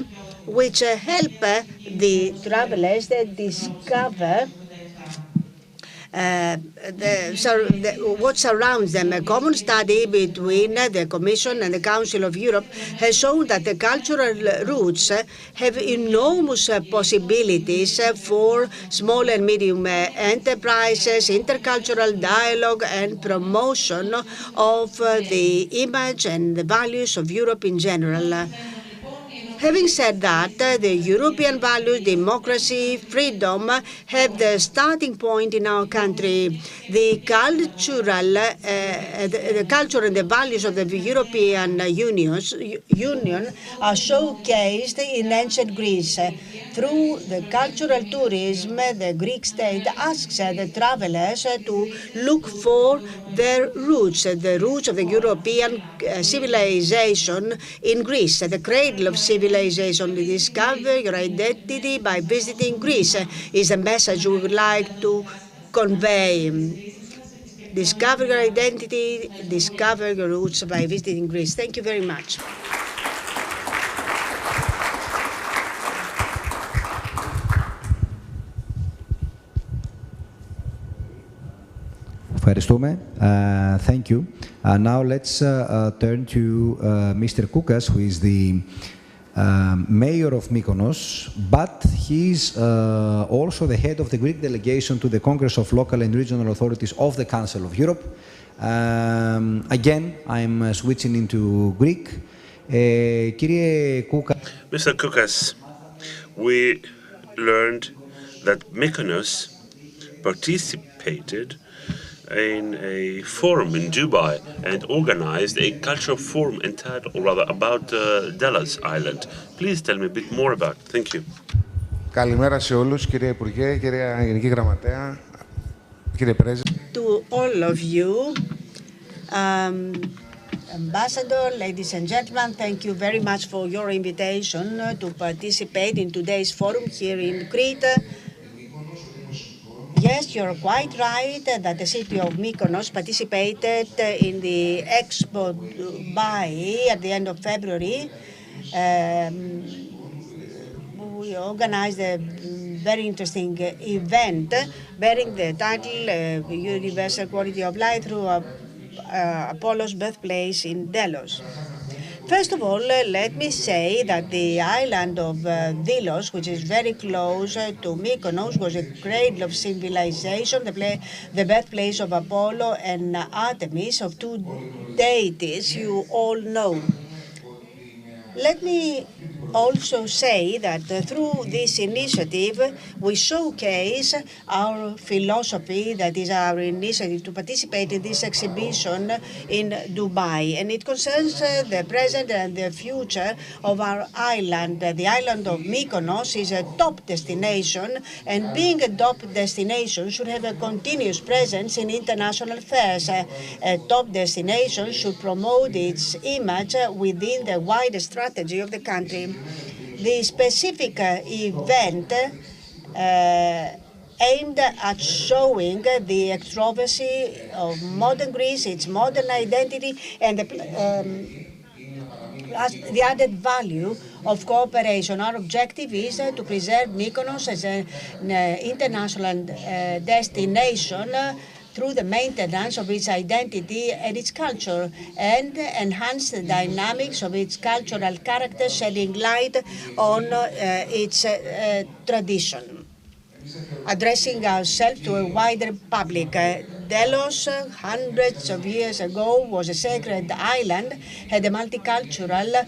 which help the travelers discover what surrounds them. A common study between the Commission and the Council of Europe has shown that the cultural routes have enormous possibilities for small and medium enterprises, intercultural dialogue and promotion of the image and the values of Europe in general. Having said that, the European values, democracy, freedom, have the starting point in our country. The culture and the values of the European Union are showcased in ancient Greece. Through the cultural tourism, the Greek state asks the travelers to look for their roots, the roots of the European civilization in Greece, the cradle of civilization. Discover your identity by visiting Greece is a message we would like to convey. Discover your identity, discover your roots by visiting Greece. Thank you very much. Thank you. Now let's turn to Mr. Koukas, who is the mayor of Mykonos, but he's also the head of the Greek delegation to the Congress of Local and Regional Authorities of the Council of Europe. Again, I'm switching into Greek. Mr. Koukas, we learned that Mykonos participated in a forum in Dubai and organized a cultural forum entitled, or rather about Delos Island. Please tell me a bit more about it. Thank you. Καλημέρα σε όλους, κύριε Υπουργέ, κυρία Γενική Γραμματέα, κύριε Πρέσβη. To all of you, Ambassador, ladies and gentlemen, thank you very much for your invitation to participate in today's forum here in Crete. Yes, you're quite right that the city of Mykonos participated in the Expo Dubai at the end of February. We organized a very interesting event bearing the title Universal Quality of Life through Apollo's birthplace in Delos. First of all, let me say that the island of Delos, which is very close to Mykonos, was a cradle of civilization, the birthplace of Apollo and Artemis, of two deities you all know. Let me also say that through this initiative, we showcase our philosophy, that is our initiative to participate in this exhibition in Dubai. And it concerns the present and the future of our island. The island of Mykonos is a top destination, and being a top destination should have a continuous presence in international affairs. A top destination should promote its image within the wider strategy of the country. The specific event aimed at showing the extraversi of modern Greece, its modern identity, and the added value of cooperation. Our objective is to preserve Mykonos as an international destination through the maintenance of its identity and its culture, and enhance the dynamics of its cultural character, shedding light on its tradition. Addressing ourselves to a wider public. Delos, hundreds of years ago, was a sacred island, had a multicultural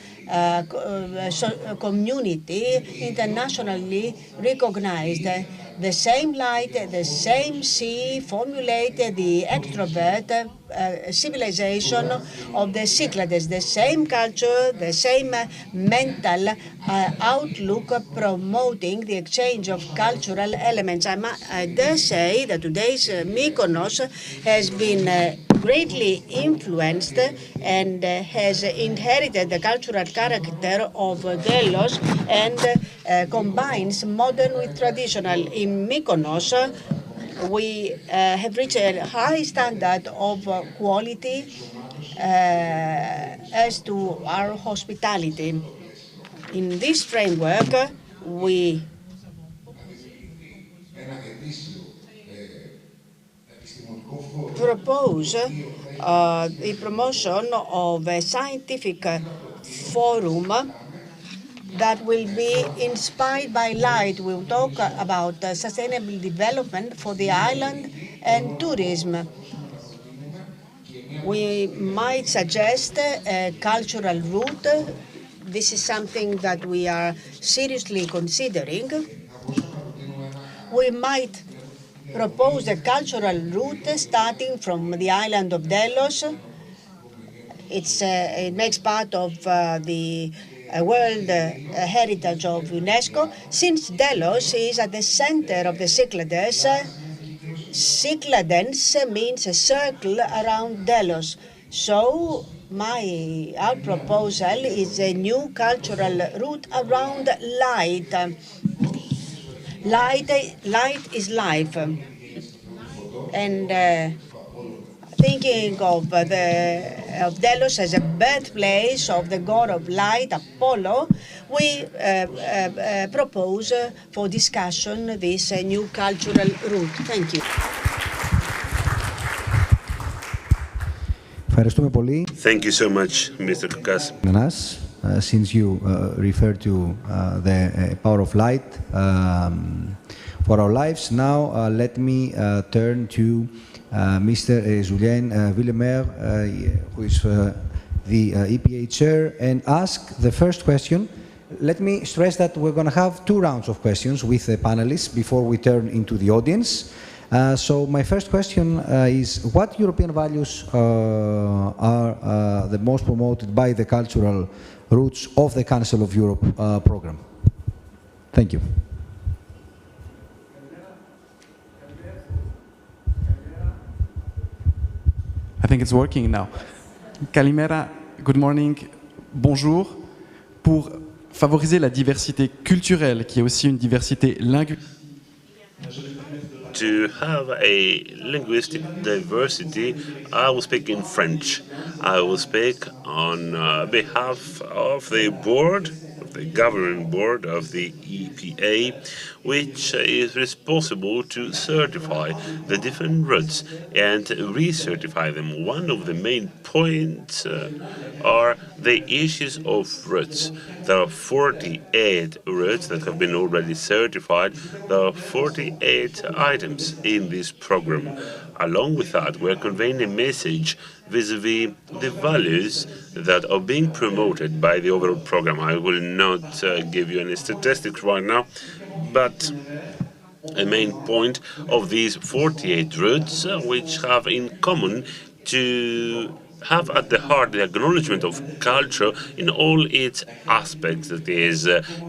community internationally recognized. The same light, the same sea formulated the extrovert civilization of the Cyclades, the same culture, the same mental outlook, promoting the exchange of cultural elements. I dare say that today's Mykonos has been greatly influenced and has inherited the cultural character of Delos and combines modern with traditional. In Mykonos, we have reached a high standard of quality as to our hospitality. In this framework, we propose the promotion of a scientific forum that will be inspired by light. We'll talk about sustainable development for the island and tourism. We might suggest a cultural route. This is something that we are seriously considering. We might propose a cultural route starting from the island of Delos. It makes part of the World Heritage of UNESCO. Since Delos is at the center of the Cyclades, Cycladens means a circle around Delos. So our proposal is a new cultural route around light. Light is life. And thinking of Delos as a birthplace of the god of light, Apollo, we propose for discussion this new cultural route. Thank you. Thank you so much, Mr. Koukas. Since you referred to the power of light for our lives, now let me turn to Mr. Julien Willemer, who is the EPA chair, and ask the first question. Let me stress that we're going to have 2 rounds of questions with the panelists before we turn into the audience. So my first question is, what European values are the most promoted by the cultural roots of the Council of Europe program? Thank you. I think it's working now. Kalimera, good morning, bonjour. Pour favoriser la diversité culturelle, qui est aussi une diversité linguistique, to have a linguistic diversity, I will speak in French. I will speak on behalf of the board, the governing board of the EPA, which is responsible to certify the different routes and recertify them. One of the main points are the issues of routes. There are 48 routes that have been already certified. There are 48 items in this program. Along with that, we're conveying a message vis-à-vis the values that are being promoted by the overall program. I will not give you any statistics right now, but a main point of these 48 routes which have in common to have at the heart the acknowledgement of culture in all its aspects, that is,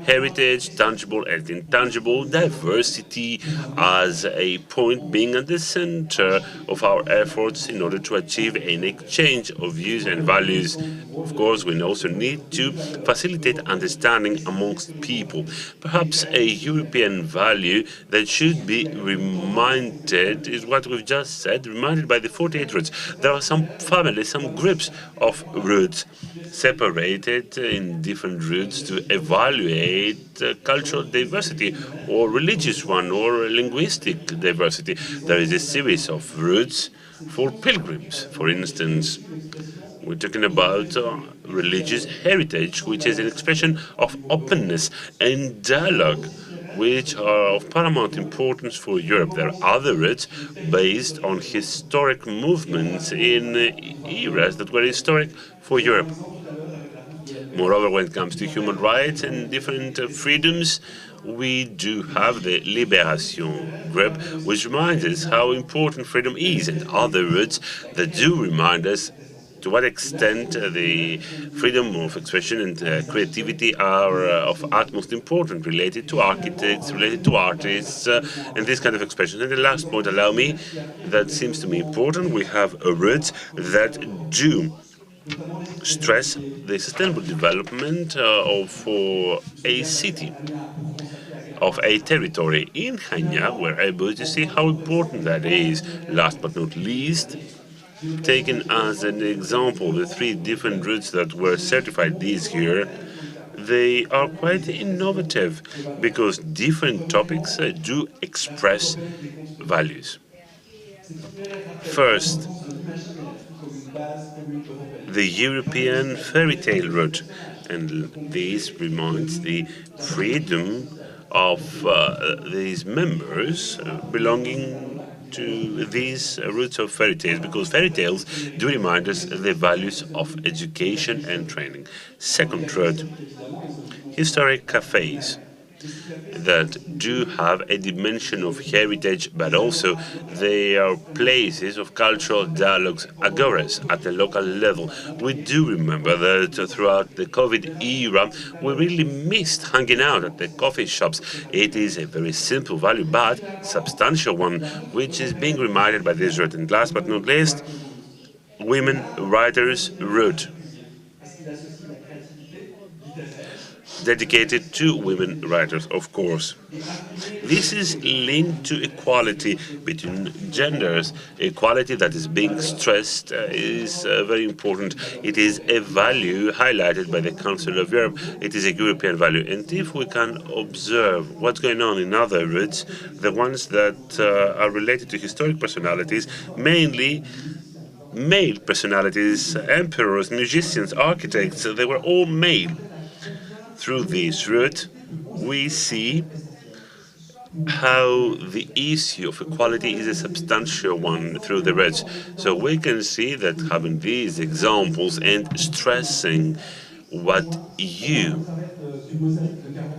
heritage, tangible and intangible, diversity as a point being at the center of our efforts in order to achieve an exchange of views and values. Of course, we also need to facilitate understanding amongst people. Perhaps a European value that should be reminded is what we've just said, reminded by the 48 roots. There are some families, some groups of roots separated in different roots to evaluate cultural diversity or religious one or linguistic diversity. There is a series of roots for pilgrims, for instance. We're talking about religious heritage, which is an expression of openness and dialogue, which are of paramount importance for Europe. There are other roots based on historic movements in eras that were historic for Europe. Moreover, when it comes to human rights and different freedoms, we do have the Libération group, which reminds us how important freedom is, and other roots that do remind us to what extent the freedom of expression and creativity are of utmost importance, related to architects, related to artists, and this kind of expression. And the last point, allow me, that seems to me important, we have roots that do stress the sustainable development for a city, of a territory. In Chania, we're able to see how important that is. Last but not least, taken as an example, the 3 different routes that were certified this year, they are quite innovative because different topics do express values. First, the European fairy tale route, and this reminds the freedom of these members belonging to these roots of fairy tales, because fairy tales do remind us the values of education and training. Second route, historic cafes that do have a dimension of heritage, but also they are places of cultural dialogues, agoras at the local level. We do remember that throughout the COVID era, we really missed hanging out at the coffee shops. It is a very simple value, but substantial one, which is being reminded by this route. And last but not least, women writers route, dedicated to women writers, of course. This is linked to equality between genders. Equality that is being stressed is very important. It is a value highlighted by the Council of Europe. It is a European value. And if we can observe what's going on in other routes, the ones that are related to historic personalities, mainly male personalities, emperors, musicians, architects, they were all male. Through this route, we see how the issue of equality is a substantial one through the routes. So we can see that having these examples and stressing what you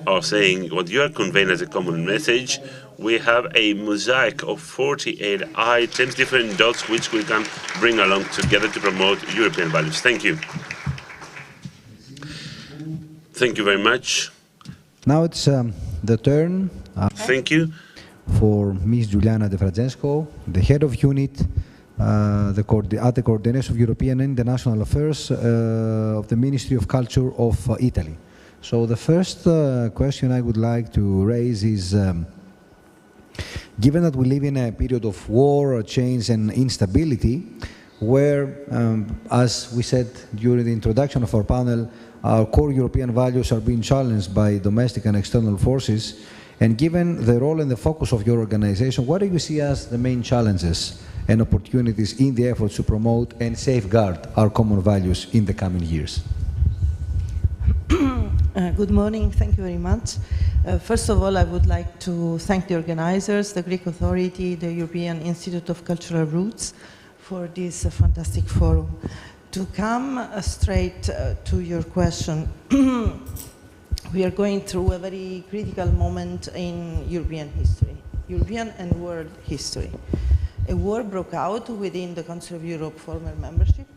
are saying, what you are conveying as a common message, we have a mosaic of 48 items, different dots, which we can bring along together to promote European values. Thank you. Thank you very much. Now it's the turn Thank you. for Ms. Giuliana De Francesco, the head of unit at the Coordination of European and International Affairs of the Ministry of Culture of Italy. So the first question I would like to raise is, given that we live in a period of war, change and instability, where, as we said during the introduction of our panel, our core European values are being challenged by domestic and external forces, and given the role and the focus of your organization, what do you see as the main challenges and opportunities in the efforts to promote and safeguard our common values in the coming years? Good morning. Thank you very much. First of all, I would like to thank the organizers, the Greek Authority, the European Institute of Cultural Roots, for this fantastic forum. To come straight to your question, we are going through a very critical moment in European history, European and world history. A war broke out within the Council of Europe former membership,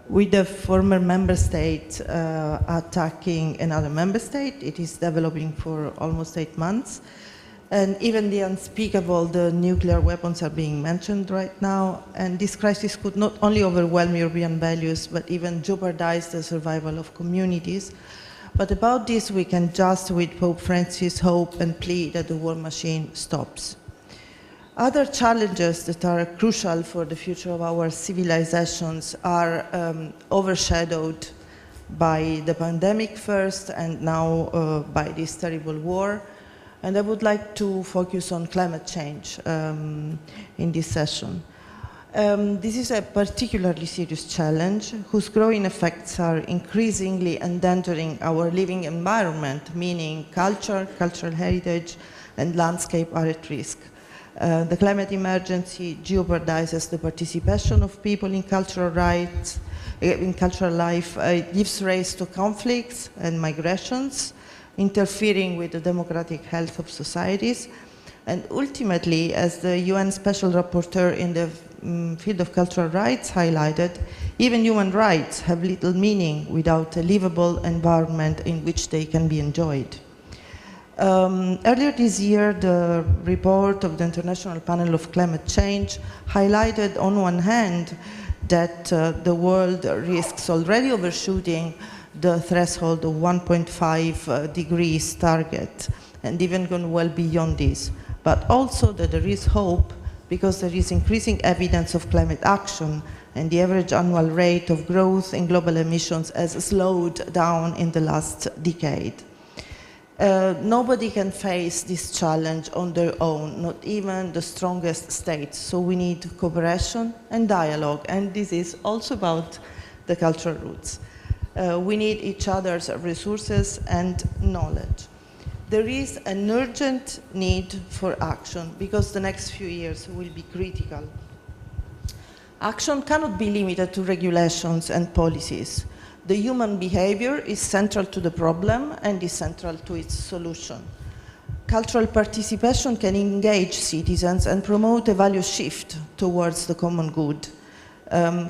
with a former member state attacking another member state. It is developing for almost 8 months. And even the unspeakable, the nuclear weapons are being mentioned right now. And this crisis could not only overwhelm European values, but even jeopardize the survival of communities. But about this, we can just, with Pope Francis, hope and plead that the war machine stops. Other challenges that are crucial for the future of our civilizations are overshadowed by the pandemic first, and now by this terrible war. And I would like to focus on climate change in this session. This is a particularly serious challenge whose growing effects are increasingly endangering our living environment, meaning culture, cultural heritage, and landscape are at risk. The climate emergency jeopardizes the participation of people in cultural rights, in cultural life. It gives rise to conflicts and migrations, interfering with the democratic health of societies. And ultimately, as the UN Special Rapporteur in the field of cultural rights highlighted, even human rights have little meaning without a livable environment in which they can be enjoyed. Earlier this year, the report of the International Panel of Climate Change highlighted, on one hand, that the world risks already overshooting the threshold of 1.5 degrees target, and even gone well beyond this. But also that there is hope, because there is increasing evidence of climate action, and the average annual rate of growth in global emissions has slowed down in the last decade. Nobody can face this challenge on their own, not even the strongest states. So we need cooperation and dialogue, and this is also about the cultural roots. We need each other's resources and knowledge. There is an urgent need for action because the next few years will be critical. Action cannot be limited to regulations and policies. The human behavior is central to the problem and is central to its solution. Cultural participation can engage citizens and promote a value shift towards the common good.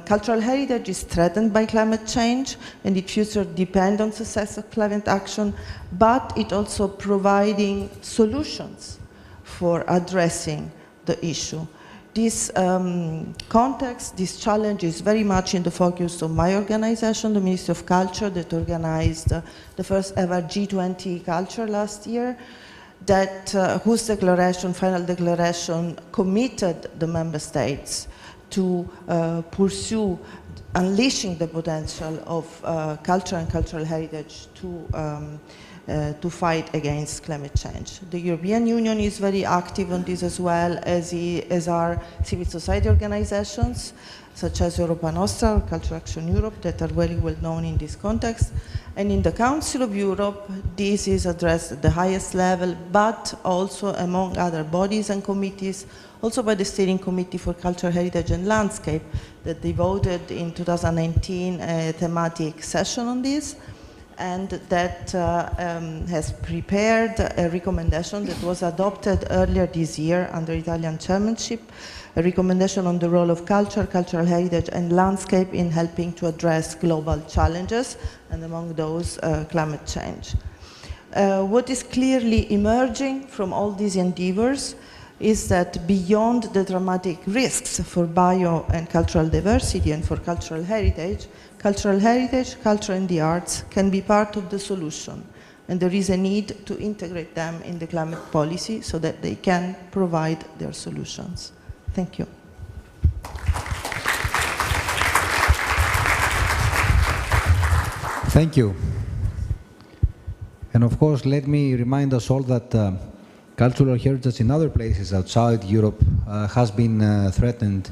Cultural heritage is threatened by climate change, and its future depends on success of climate action, but it also providing solutions for addressing the issue. This context, this challenge is very much in the focus of my organization, the Ministry of Culture, that organized the first ever G20 Culture last year, that whose declaration, final declaration, committed the member states to pursue unleashing the potential of culture and cultural heritage to fight against climate change. The European Union is very active on this, as well as our civil society organizations, such as Europa Nostra or Cultural Action Europe, that are very well known in this context. And in the Council of Europe, this is addressed at the highest level, but also among other bodies and committees, also by the Steering Committee for Cultural Heritage and Landscape, that devoted in 2019 a thematic session on this, and that has prepared a recommendation that was adopted earlier this year under Italian chairmanship, a recommendation on the role of culture, cultural heritage and landscape in helping to address global challenges, and among those climate change. What is clearly emerging from all these endeavors is that beyond the dramatic risks for bio and cultural diversity and for cultural heritage, culture and the arts can be part of the solution. And there is a need to integrate them in the climate policy so that they can provide their solutions. Thank you. Thank you. And of course, let me remind us all that cultural heritage in other places outside Europe has been threatened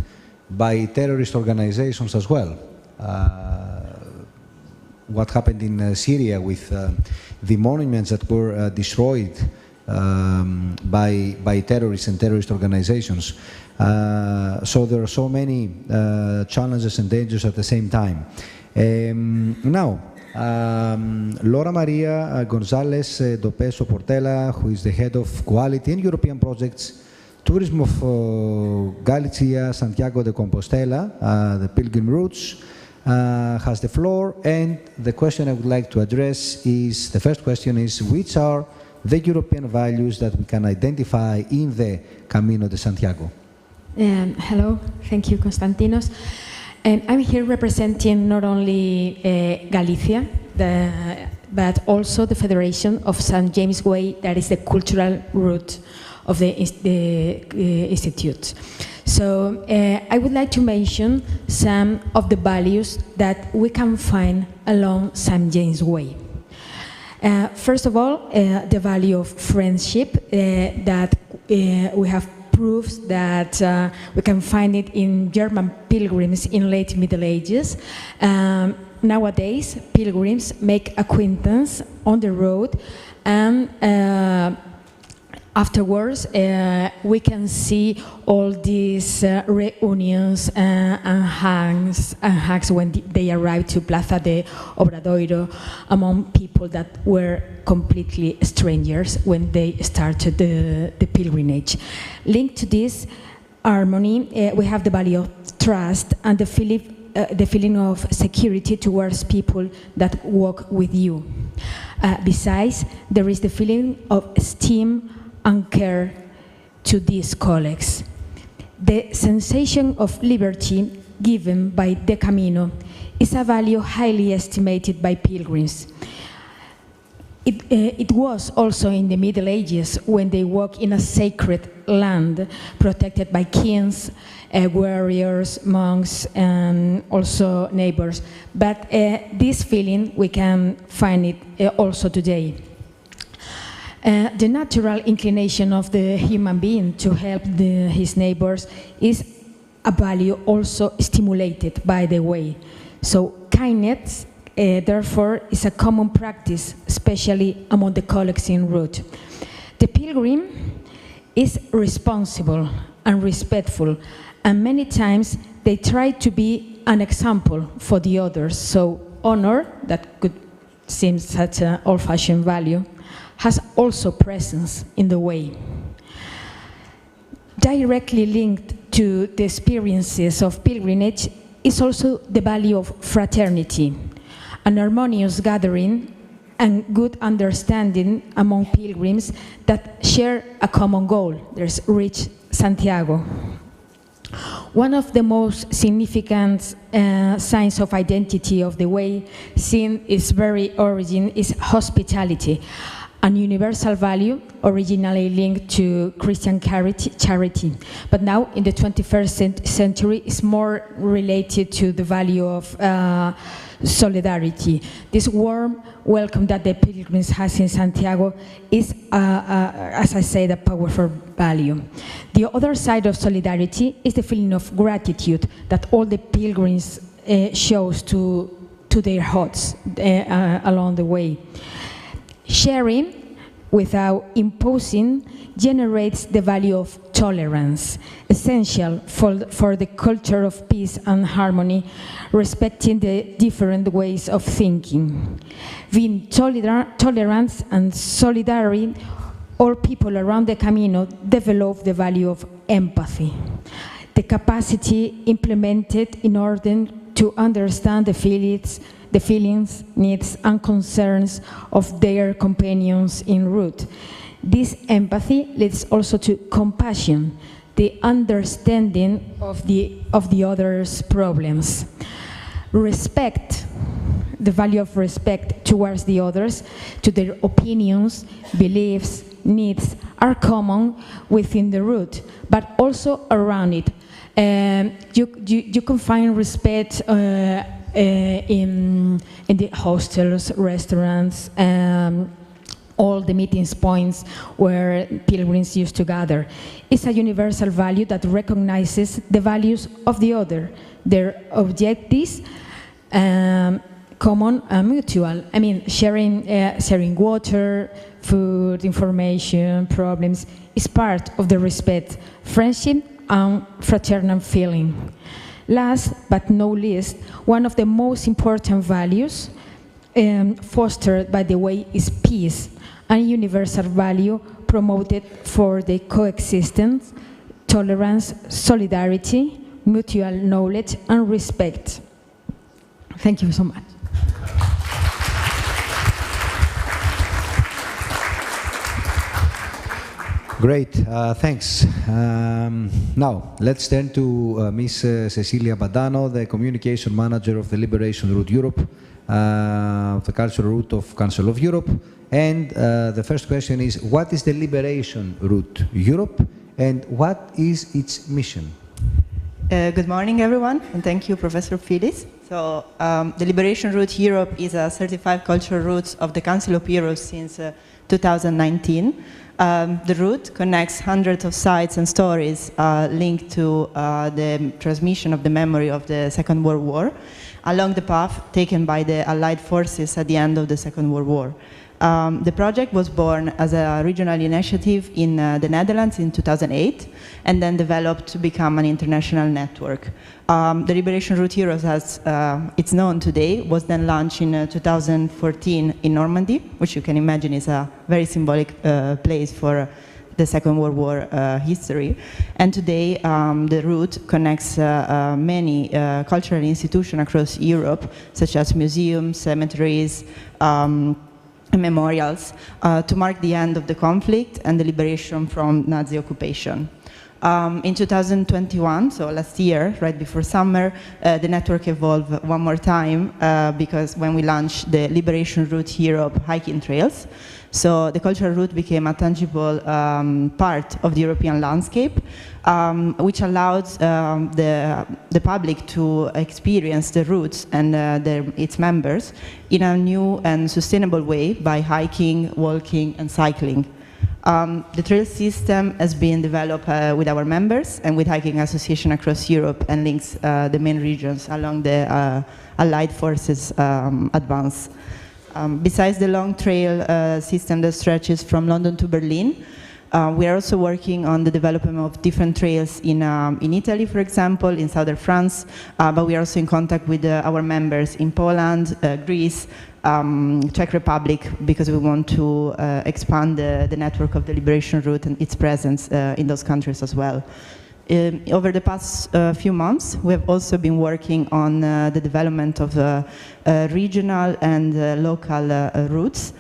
by terrorist organizations as well. What happened in Syria with the monuments that were destroyed by terrorists and terrorist organizations. So there are so many challenges and dangers at the same time. Now, Laura Maria Gonzalez Dopeso Portela, who is the head of Quality and European Projects, Tourism of Galicia, Santiago de Compostela, the Pilgrim Routes, has the floor, and the question I would like to address is, the first question is, which are the European values that we can identify in the Camino de Santiago? Hello, thank you, Konstantinos. I'm here representing not only Galicia, but also the Federation of St. James Way, that is the cultural root of the Institute. So I would like to mention some of the values that we can find along St. James Way. First of all, the value of friendship, that we have proofs that we can find it in German pilgrims in late Middle Ages. Nowadays, pilgrims make acquaintance on the road, and afterwards we can see all these reunions and hugs when they arrive to Plaza de Obradoiro among people that were completely strangers when they started the pilgrimage. Linked to this harmony, we have the value of trust and the feeling of security towards people that walk with you. Besides, there is the feeling of esteem and care to these colleagues. The sensation of liberty given by the Camino is a value highly estimated by pilgrims. It was also in the Middle Ages when they walked in a sacred land protected by kings, warriors, monks, and also neighbors. But this feeling, we can find it also today. The natural inclination of the human being to help his neighbors is a value also stimulated by the way. So kindness, therefore, is a common practice, especially among the colleagues en route. The pilgrim is responsible and respectful, and many times they try to be an example for the others. So honor, that could seem such an old-fashioned value, has also presence in the way. Directly linked to the experiences of pilgrimage is also the value of fraternity, an harmonious gathering and good understanding among pilgrims that share a common goal. There's reach Santiago. One of the most significant signs of identity of the way, since its very origin, is hospitality, an universal value originally linked to Christian charity, but now in the 21st century is more related to the value of solidarity. This warm welcome that the pilgrims has in Santiago is, as I said, a powerful value. The other side of solidarity is the feeling of gratitude that all the pilgrims shows to their huts along the way. Sharing without imposing generates the value of tolerance, essential for the culture of peace and harmony, respecting the different ways of thinking. Being tolerant and solidarity, all people around the Camino develop the value of empathy, the capacity implemented in order to understand the feelings, needs, and concerns of their companions en route. This empathy leads also to compassion, the understanding of the other's problems. Respect, the value of respect towards the others, to their opinions, beliefs, needs, are common within the route, but also around it. You can find respect in the hostels, restaurants, all the meeting points where pilgrims used to gather. It's a universal value that recognizes the values of the other, their objectives, common and mutual. I mean, sharing water, food, information, problems is part of the respect, friendship, and fraternal feeling. Last but not least, one of the most important values fostered by the way is peace, a universal value promoted for the coexistence, tolerance, solidarity, mutual knowledge, and respect. Thank you so much. Great, thanks. Now, let's turn to Ms. Cecilia Badano, the Communication Manager of the Liberation Route Europe, of the Cultural Route of Council of Europe. And the first question is, what is the Liberation Route Europe, and what is its mission? Good morning, everyone, and thank you, Professor Phyllis. So, the Liberation Route Europe is a certified cultural route of the Council of Europe since 2019. The route connects hundreds of sites and stories linked to the transmission of the memory of the Second World War along the path taken by the Allied forces at the end of the Second World War. The project was born as a regional initiative in the Netherlands in 2008 and then developed to become an international network. The Liberation Route Europe, as it's known today, was then launched in 2014 in Normandy, which you can imagine is a very symbolic place for the Second World War history. And today, the route connects many cultural institutions across Europe, such as museums, cemeteries, memorials, to mark the end of the conflict and the liberation from Nazi occupation. In 2021, so last year, right before summer, the network evolved one more time because when we launched the Liberation Route Europe hiking trails, so the cultural route became a tangible part of the European landscape, which allowed the public to experience the routes and its members in a new and sustainable way by hiking, walking, and cycling. The trail system has been developed with our members and with hiking associations across Europe and links the main regions along the Allied forces advance. Besides the long trail system that stretches from London to Berlin, we are also working on the development of different trails in Italy, for example, in southern France, but we are also in contact with our members in Poland, Greece, Czech Republic, because we want to expand the network of the Liberation Route and its presence in those countries as well. Over the past few months, we have also been working on the development of regional and local routes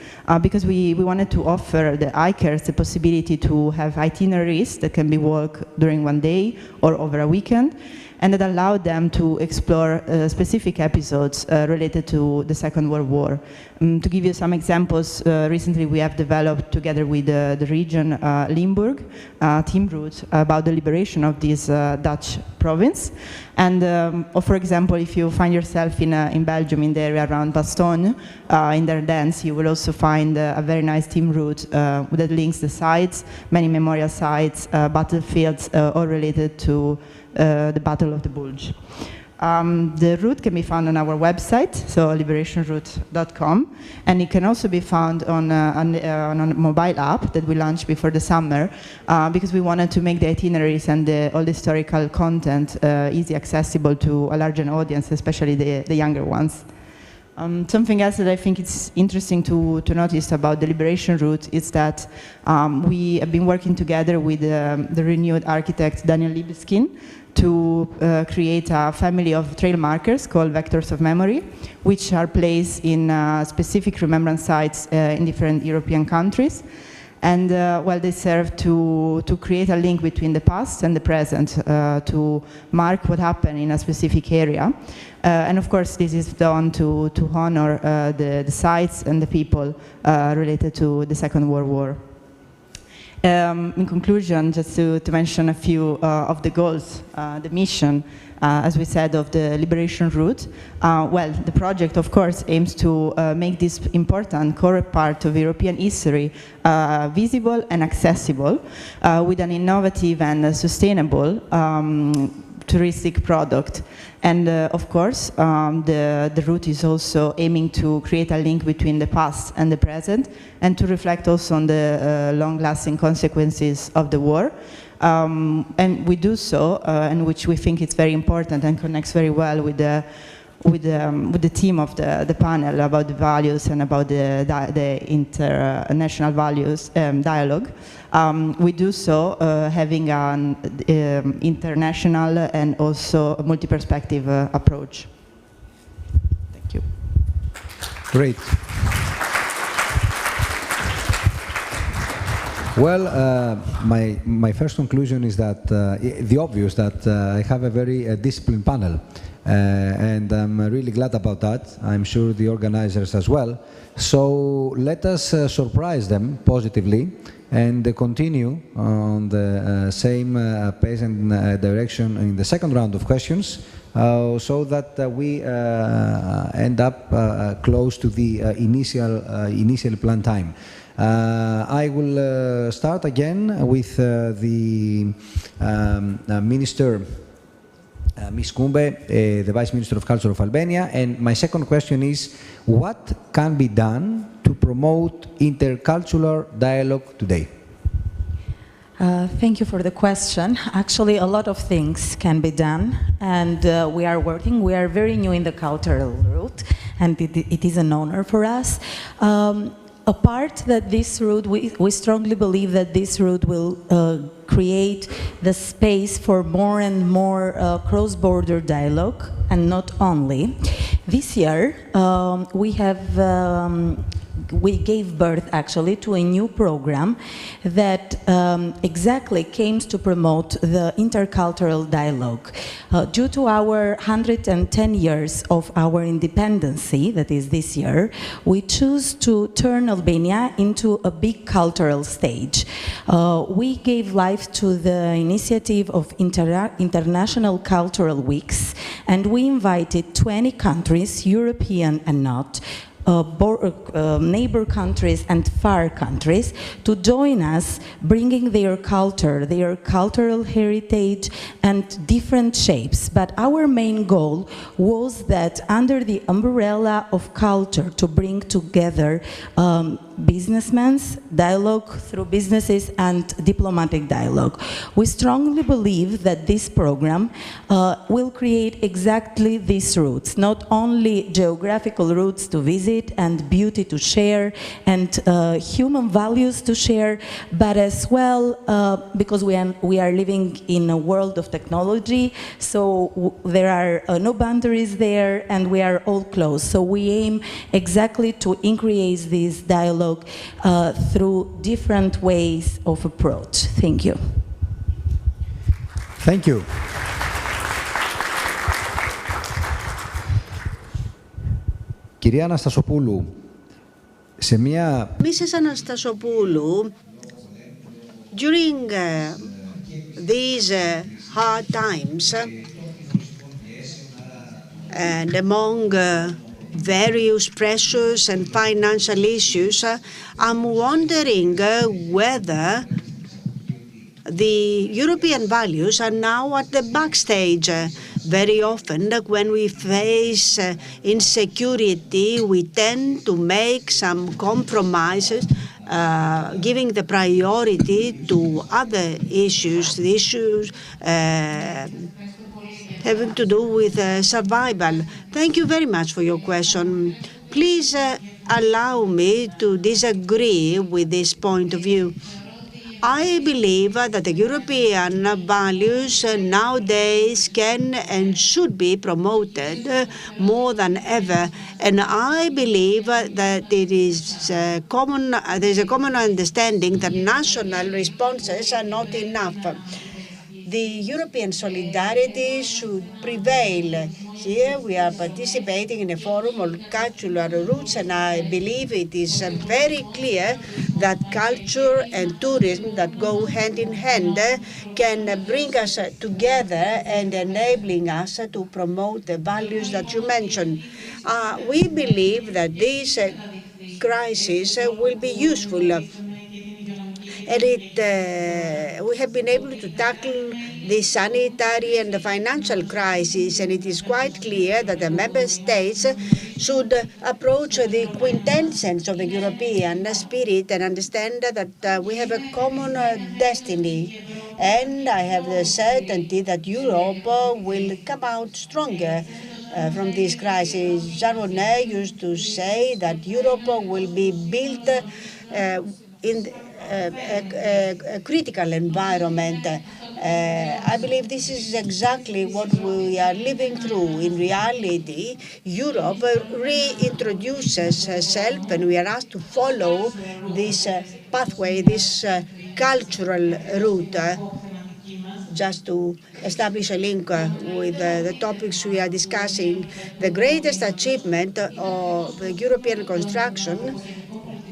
because we wanted to offer the hikers the possibility to have itineraries that can be walked during one day or over a weekend, and that allowed them to explore specific episodes related to the Second World War. To give you some examples, recently we have developed together with the region Limburg team route about the liberation of this Dutch province. And for example, if you find yourself in Belgium, in the area around Bastogne, in Ardennes, you will also find a very nice team route that links the sites, many memorial sites, battlefields, all related to the Battle of the Bulge. The route can be found on our website, so liberationroute.com, and it can also be found on a mobile app that we launched before the summer because we wanted to make the itineraries and all the historical content easy accessible to a larger audience, especially the younger ones. Something else that I think it's interesting to notice about the Liberation Route is that we have been working together with the renewed architect Daniel Libeskind to create a family of trail markers called Vectors of Memory, which are placed in specific remembrance sites in different European countries. And well, they serve to create a link between the past and the present, to mark what happened in a specific area. And of course, this is done to honor the sites and the people related to the Second World War. In conclusion, just to mention a few of the goals, the mission, as we said, of the Liberation Route. Well, the project, of course, aims to make this important core part of European history visible and accessible with an innovative and sustainable touristic product. And of course, the route is also aiming to create a link between the past and the present, and to reflect also on the long-lasting consequences of the war. And we do so, and which we think is very important and connects very well with the theme of the panel about the values and about the international values dialogue. We do so having an international and also a multi-perspective approach. Great. Well, my first conclusion is that the obvious that I have a very disciplined panel, and I'm really glad about that. I'm sure the organizers as well. So let us surprise them positively and continue on the same pace and direction in the second round of questions, so that we end up close to the initial planned time. I will start again with the Minister, Ms. Koumbe, the Vice Minister of Culture of Albania, and my second question is, what can be done to promote intercultural dialogue today? Thank you for the question. Actually, a lot of things can be done, and we are working. We are very new in the cultural route, and it is an honor for us. Apart that this route, we strongly believe that this route will create the space for more and more cross-border dialogue, and not only. This year, we gave birth actually to a new program that exactly came to promote the intercultural dialogue. Due to our 110 years of our independency, that is this year, we choose to turn Albania into a big cultural stage. We gave life to the initiative of International Cultural Weeks, and we invited 20 countries, European and not, neighbor countries and far countries to join us, bringing their culture, their cultural heritage and different shapes. But our main goal was that under the umbrella of culture to bring together businessmen's dialogue through businesses and diplomatic dialogue. We strongly believe that this program will create exactly these routes, not only geographical routes to visit and beauty to share and human values to share, but as well because we are living in a world of technology, so there are no boundaries there and we are all close. So we aim exactly to increase this dialogue through different ways of approach. Thank you. Thank you. Κυρία Αναστασοπούλου, σε μία... Mrs. Anastasopoulou, during these hard times and among various pressures and financial issues, I'm wondering whether the European values are now at the backstage. Very often, when we face insecurity, we tend to make some compromises, giving the priority to other issues, the issues having to do with survival. Thank you very much for your question. Please allow me to disagree with this point of view. I believe that the European values nowadays can and should be promoted more than ever, and I believe that there's a common understanding that national responses are not enough. The European solidarity should prevail. Here we are participating in a forum on cultural roots, and I believe it is very clear that culture and tourism that go hand in hand can bring us together and enabling us to promote the values that you mentioned. We believe that this crisis will be useful. And we have been able to tackle the sanitary and the financial crisis, and it is quite clear that the member states should approach the quintessence of the European spirit and understand that we have a common destiny. And I have the certainty that Europe will come out stronger from this crisis. Jean Monnet used to say that Europe will be built a critical environment. I believe this is exactly what we are living through. In reality, Europe reintroduces herself, and we are asked to follow this pathway, this cultural route. Just to establish a link with the topics we are discussing, the greatest achievement of the European construction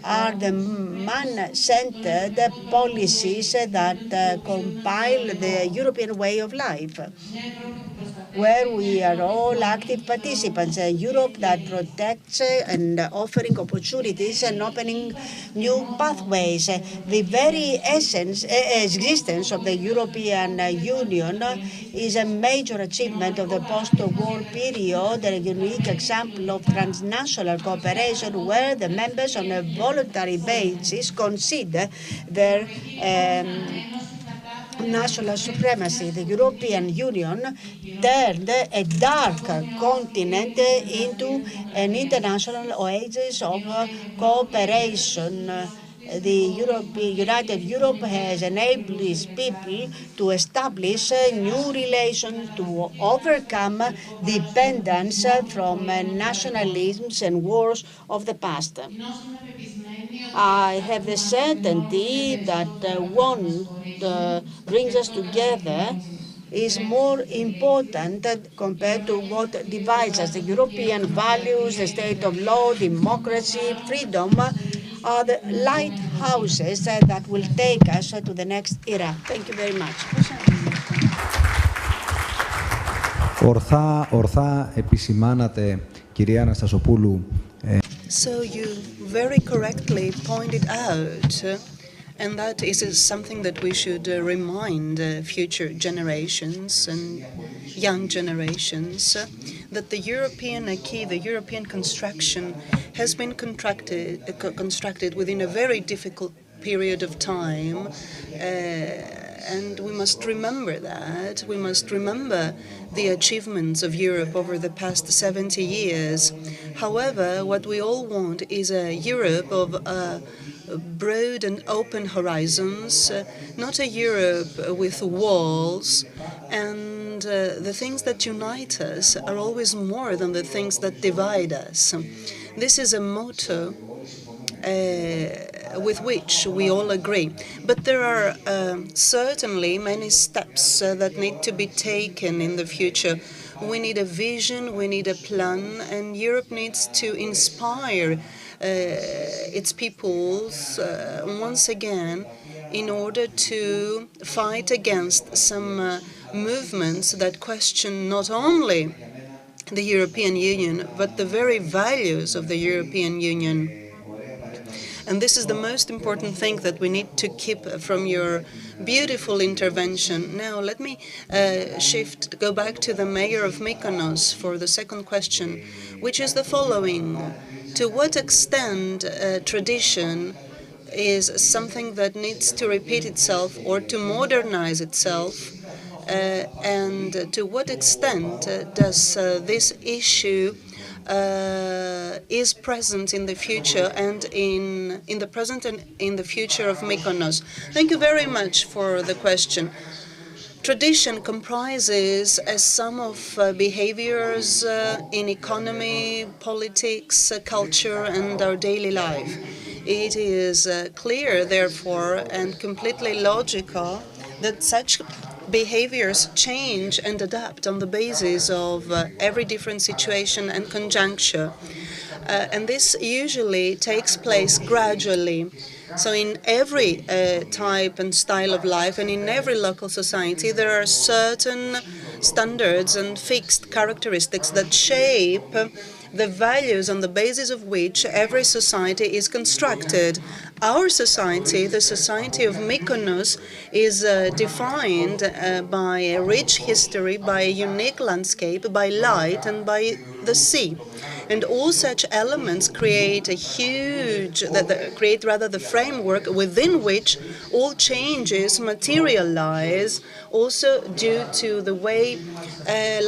are the man-centered policies that compile the European way of life, where we are all active participants. A Europe that protects and offering opportunities and opening new pathways. The very existence of the European Union is a major achievement of the post-war period, a unique example of transnational cooperation where the members on a voluntary basis concede their national supremacy. The European Union turned a dark continent into an international oasis of cooperation. The United Europe has enabled its people to establish new relations, to overcome dependence from nationalisms and wars of the past. I have the certainty that what brings us together is more important compared to what divides us. The European values, the state of law, democracy, freedom are the lighthouses that will take us to the next era. Thank you very much. Ορθά επισημάνατε, κυρία Αναστασοπούλου. So you very correctly pointed out, and that is something that we should remind future generations and young generations, that the European acquis, the European construction, has been constructed within a very difficult period of time. And we must remember that. We must remember the achievements of Europe over the past 70 years. However, what we all want is a Europe of broad and open horizons, not a Europe with walls. And the things that unite us are always more than the things that divide us. This is a motto with which we all agree. But there are certainly many steps that need to be taken in the future. We need a vision, we need a plan, and Europe needs to inspire its peoples once again in order to fight against some movements that question not only the European Union, but the very values of the European Union. And this is the most important thing that we need to keep from your beautiful intervention. Now, let me go back to the mayor of Mykonos for the second question, which is the following. To what extent tradition is something that needs to repeat itself or to modernize itself? And to what extent does this issue is present in the future and in the present and in the future of Mykonos? Thank you very much for the question. Tradition comprises a sum of behaviors in economy, politics, culture, and our daily life. It is clear, therefore, and completely logical that such behaviors change and adapt on the basis of every different situation and conjuncture. And this usually takes place gradually. So in every type and style of life and in every local society, there are certain standards and fixed characteristics that shape the values on the basis of which every society is constructed. Our society, the society of Mykonos, is defined by a rich history, by a unique landscape, by light and by the sea. And all such elements create a huge, create rather the framework within which all changes materialize, also due to the way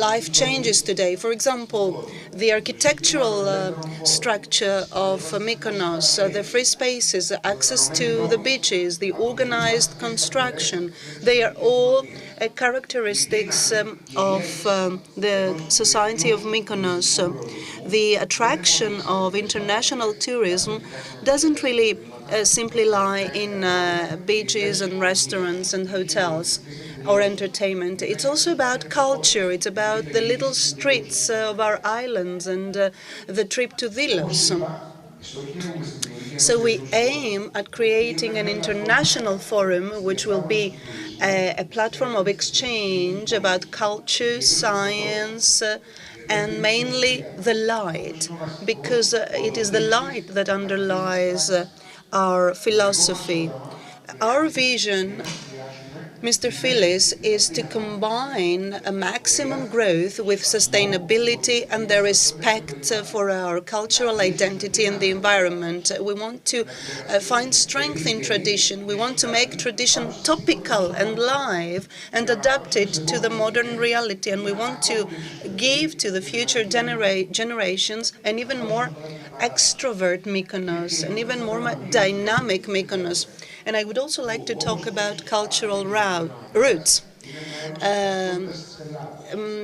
life changes today. For example, the architectural structure of Mykonos, the free spaces, access to the beaches, the organized construction, they are all characteristics of the society of Mykonos. The attraction of international tourism doesn't really simply lie in beaches and restaurants and hotels or entertainment. It's also about culture. It's about the little streets of our islands and the trip to Vilos. So we aim at creating an international forum which will be a platform of exchange about culture, science, and mainly the light, because it is the light that underlies our philosophy. Our vision, Mr. Philis, is to combine a maximum growth with sustainability and the respect for our cultural identity and the environment. We want to find strength in tradition. We want to make tradition topical and live and adapt it to the modern reality. And we want to give to the future generations an even more extrovert Mykonos, an even more dynamic Mykonos. And I would also like to talk about cultural roots.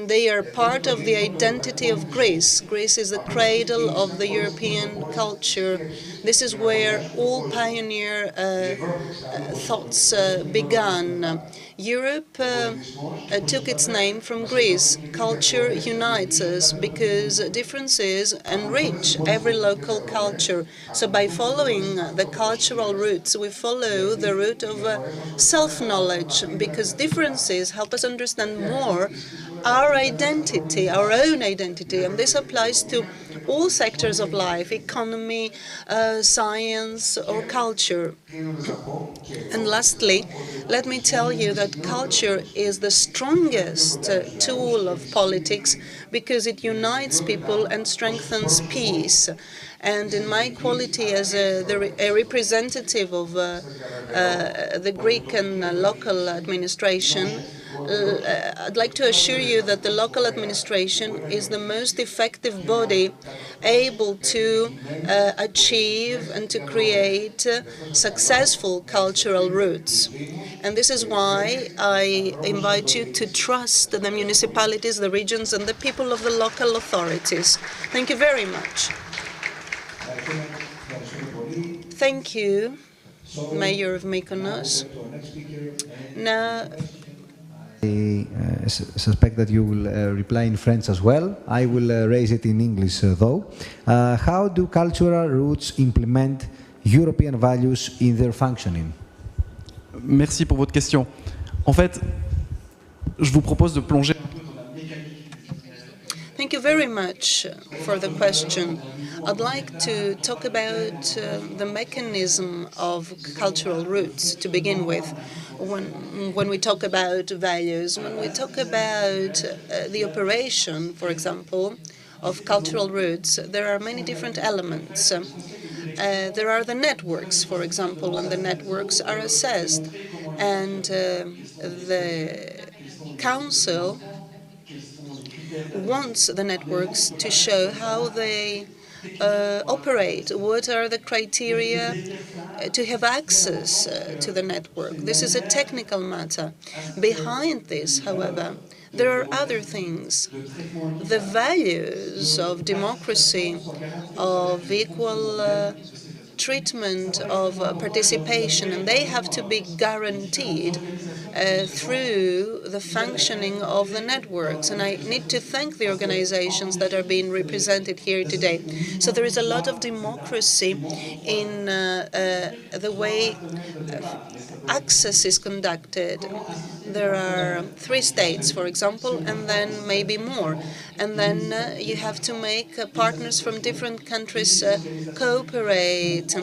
They are part of the identity of Greece. Greece is the cradle of the European culture. This is where all pioneer thoughts began. Europe took its name from Greece. Culture unites us because differences enrich every local culture. So by following the cultural roots, we follow the route of self-knowledge, because differences help us understand more our identity, our own identity, and this applies to all sectors of life: economy, science, or culture. And lastly, let me tell you that culture is the strongest tool of politics because it unites people and strengthens peace. And in my quality as a representative of the Greek and local administration, I'd like to assure you that the local administration is the most effective body able to achieve and to create successful cultural roots. And this is why I invite you to trust the municipalities, the regions, and the people of the local authorities. Thank you very much. Thank you, Mayor of Mykonos. Now, I suspect that you will reply in French as well. I will raise it in English, though. How do cultural roots implement European values in their functioning? Merci pour votre question. En fait, je vous propose de plonger. Thank you very much for the question. I'd like to talk about the mechanism of cultural roots to begin with. When we talk about values, when we talk about the operation, for example, of cultural roots, there are many different elements. There are the networks, for example, and the networks are assessed. And the Council wants the networks to show how they operate, what are the criteria to have access to the network. This is a technical matter. Behind this, however, there are other things. The values of democracy, of equal treatment, of participation, and they have to be guaranteed through the functioning of the networks. And I need to thank the organizations that are being represented here today. So there is a lot of democracy in the way access is conducted. There are 3 states, for example, and then maybe more. And then you have to make partners from different countries cooperate.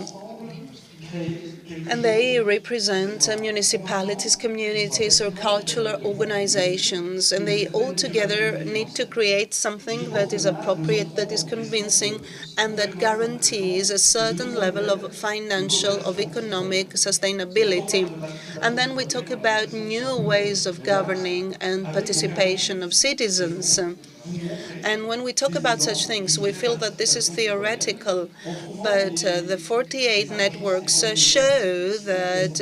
And they represent municipalities, communities, or cultural organizations, and they all together need to create something that is appropriate, that is convincing, and that guarantees a certain level of financial, of economic sustainability. And then we talk about new ways of governing and participation of citizens. And when we talk about such things, we feel that this is theoretical, but the 48 networks show that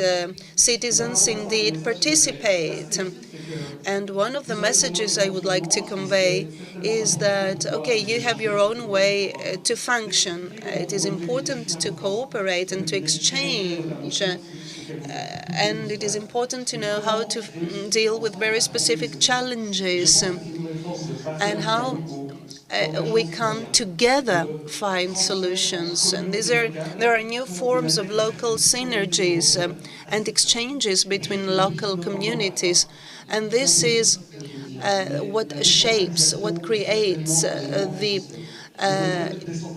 citizens indeed participate. And one of the messages I would like to convey is that, okay, you have your own way to function. It is important to cooperate and to exchange. And it is important to know how to deal with very specific challenges and how we can together find solutions. And there are new forms of local synergies and exchanges between local communities. And this is what shapes, what creates a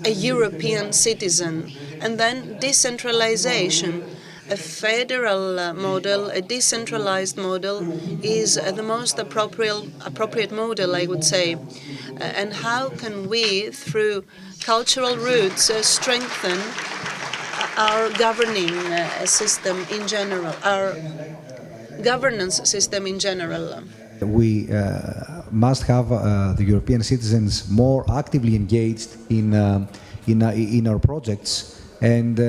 European citizen. And then decentralization. A federal model, a decentralized model, is the most appropriate model, I would say. And how can we, through cultural roots, strengthen our governing system in general, our governance system in general? We must have the European citizens more actively engaged in our projects, and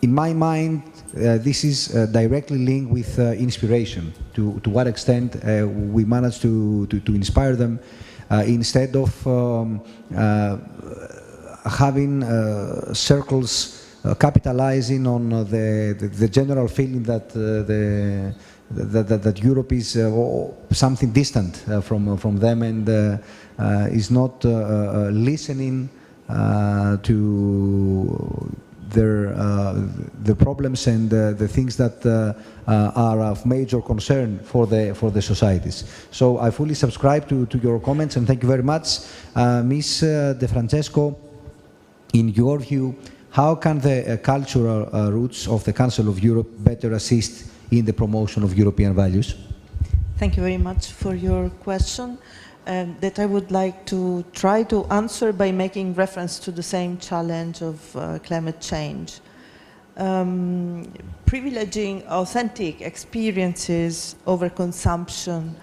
in my mind, this is directly linked with inspiration. To what extent we manage to inspire them instead of having circles capitalizing on the general feeling that that Europe is something distant from them and is not listening to the problems and the things that are of major concern for the societies. So I fully subscribe to your comments, and thank you very much. Ms. De Francesco, in your view, how can the cultural roots of the Council of Europe better assist in the promotion of European values? Thank you very much for your question. That I would like to try to answer by making reference to the same challenge of climate change. Privileging authentic experiences over consumption,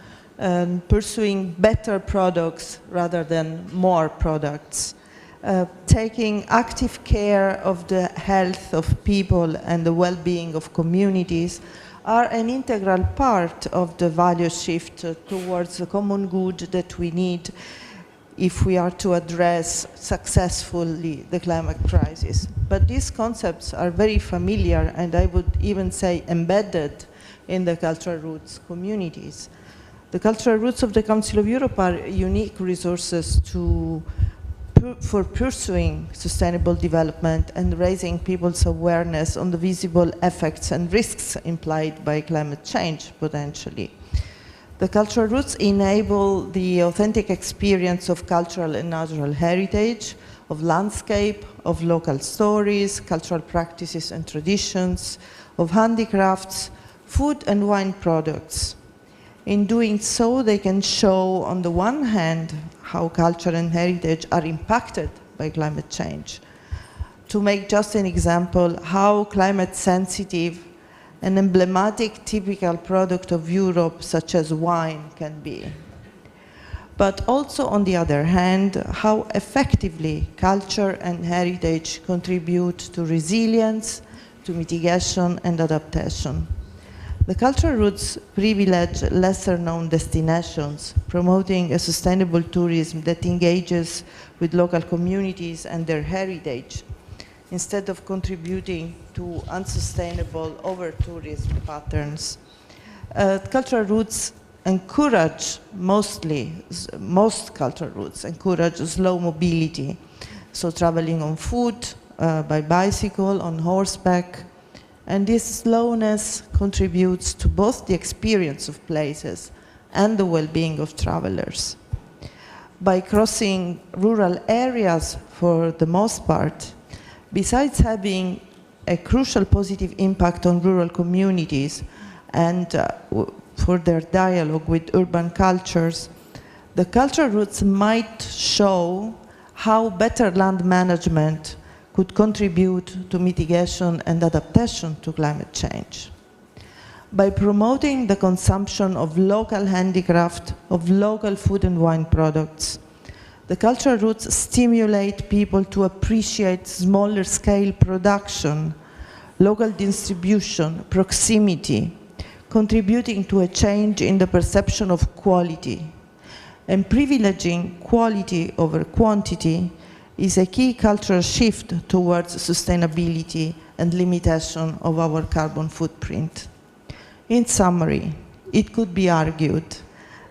pursuing better products rather than more products, taking active care of the health of people and the well-being of communities are an integral part of the value shift towards the common good that we need if we are to address successfully the climate crisis. But these concepts are very familiar, and I would even say embedded in the cultural roots communities. The cultural roots of the Council of Europe are unique resources for pursuing sustainable development and raising people's awareness on the visible effects and risks implied by climate change, potentially. The cultural roots enable the authentic experience of cultural and natural heritage, of landscape, of local stories, cultural practices and traditions, of handicrafts, food and wine products. In doing so, they can show, on the one hand, how culture and heritage are impacted by climate change. To make just an example, how climate sensitive an emblematic typical product of Europe, such as wine, can be. But also, on the other hand, how effectively culture and heritage contribute to resilience, to mitigation and adaptation. The cultural roots privilege lesser-known destinations, promoting a sustainable tourism that engages with local communities and their heritage, instead of contributing to unsustainable over-tourism patterns. Cultural roots encourage, most cultural roots encourage slow mobility, so traveling on foot, by bicycle, on horseback, and this slowness contributes to both the experience of places and the well-being of travelers. By crossing rural areas, for the most part, besides having a crucial positive impact on rural communities and for their dialogue with urban cultures, the cultural routes might show how better land management could contribute to mitigation and adaptation to climate change. By promoting the consumption of local handicraft, of local food and wine products, the cultural routes stimulate people to appreciate smaller scale production, local distribution, proximity, contributing to a change in the perception of quality. And privileging quality over quantity is a key cultural shift towards sustainability and limitation of our carbon footprint. In summary, it could be argued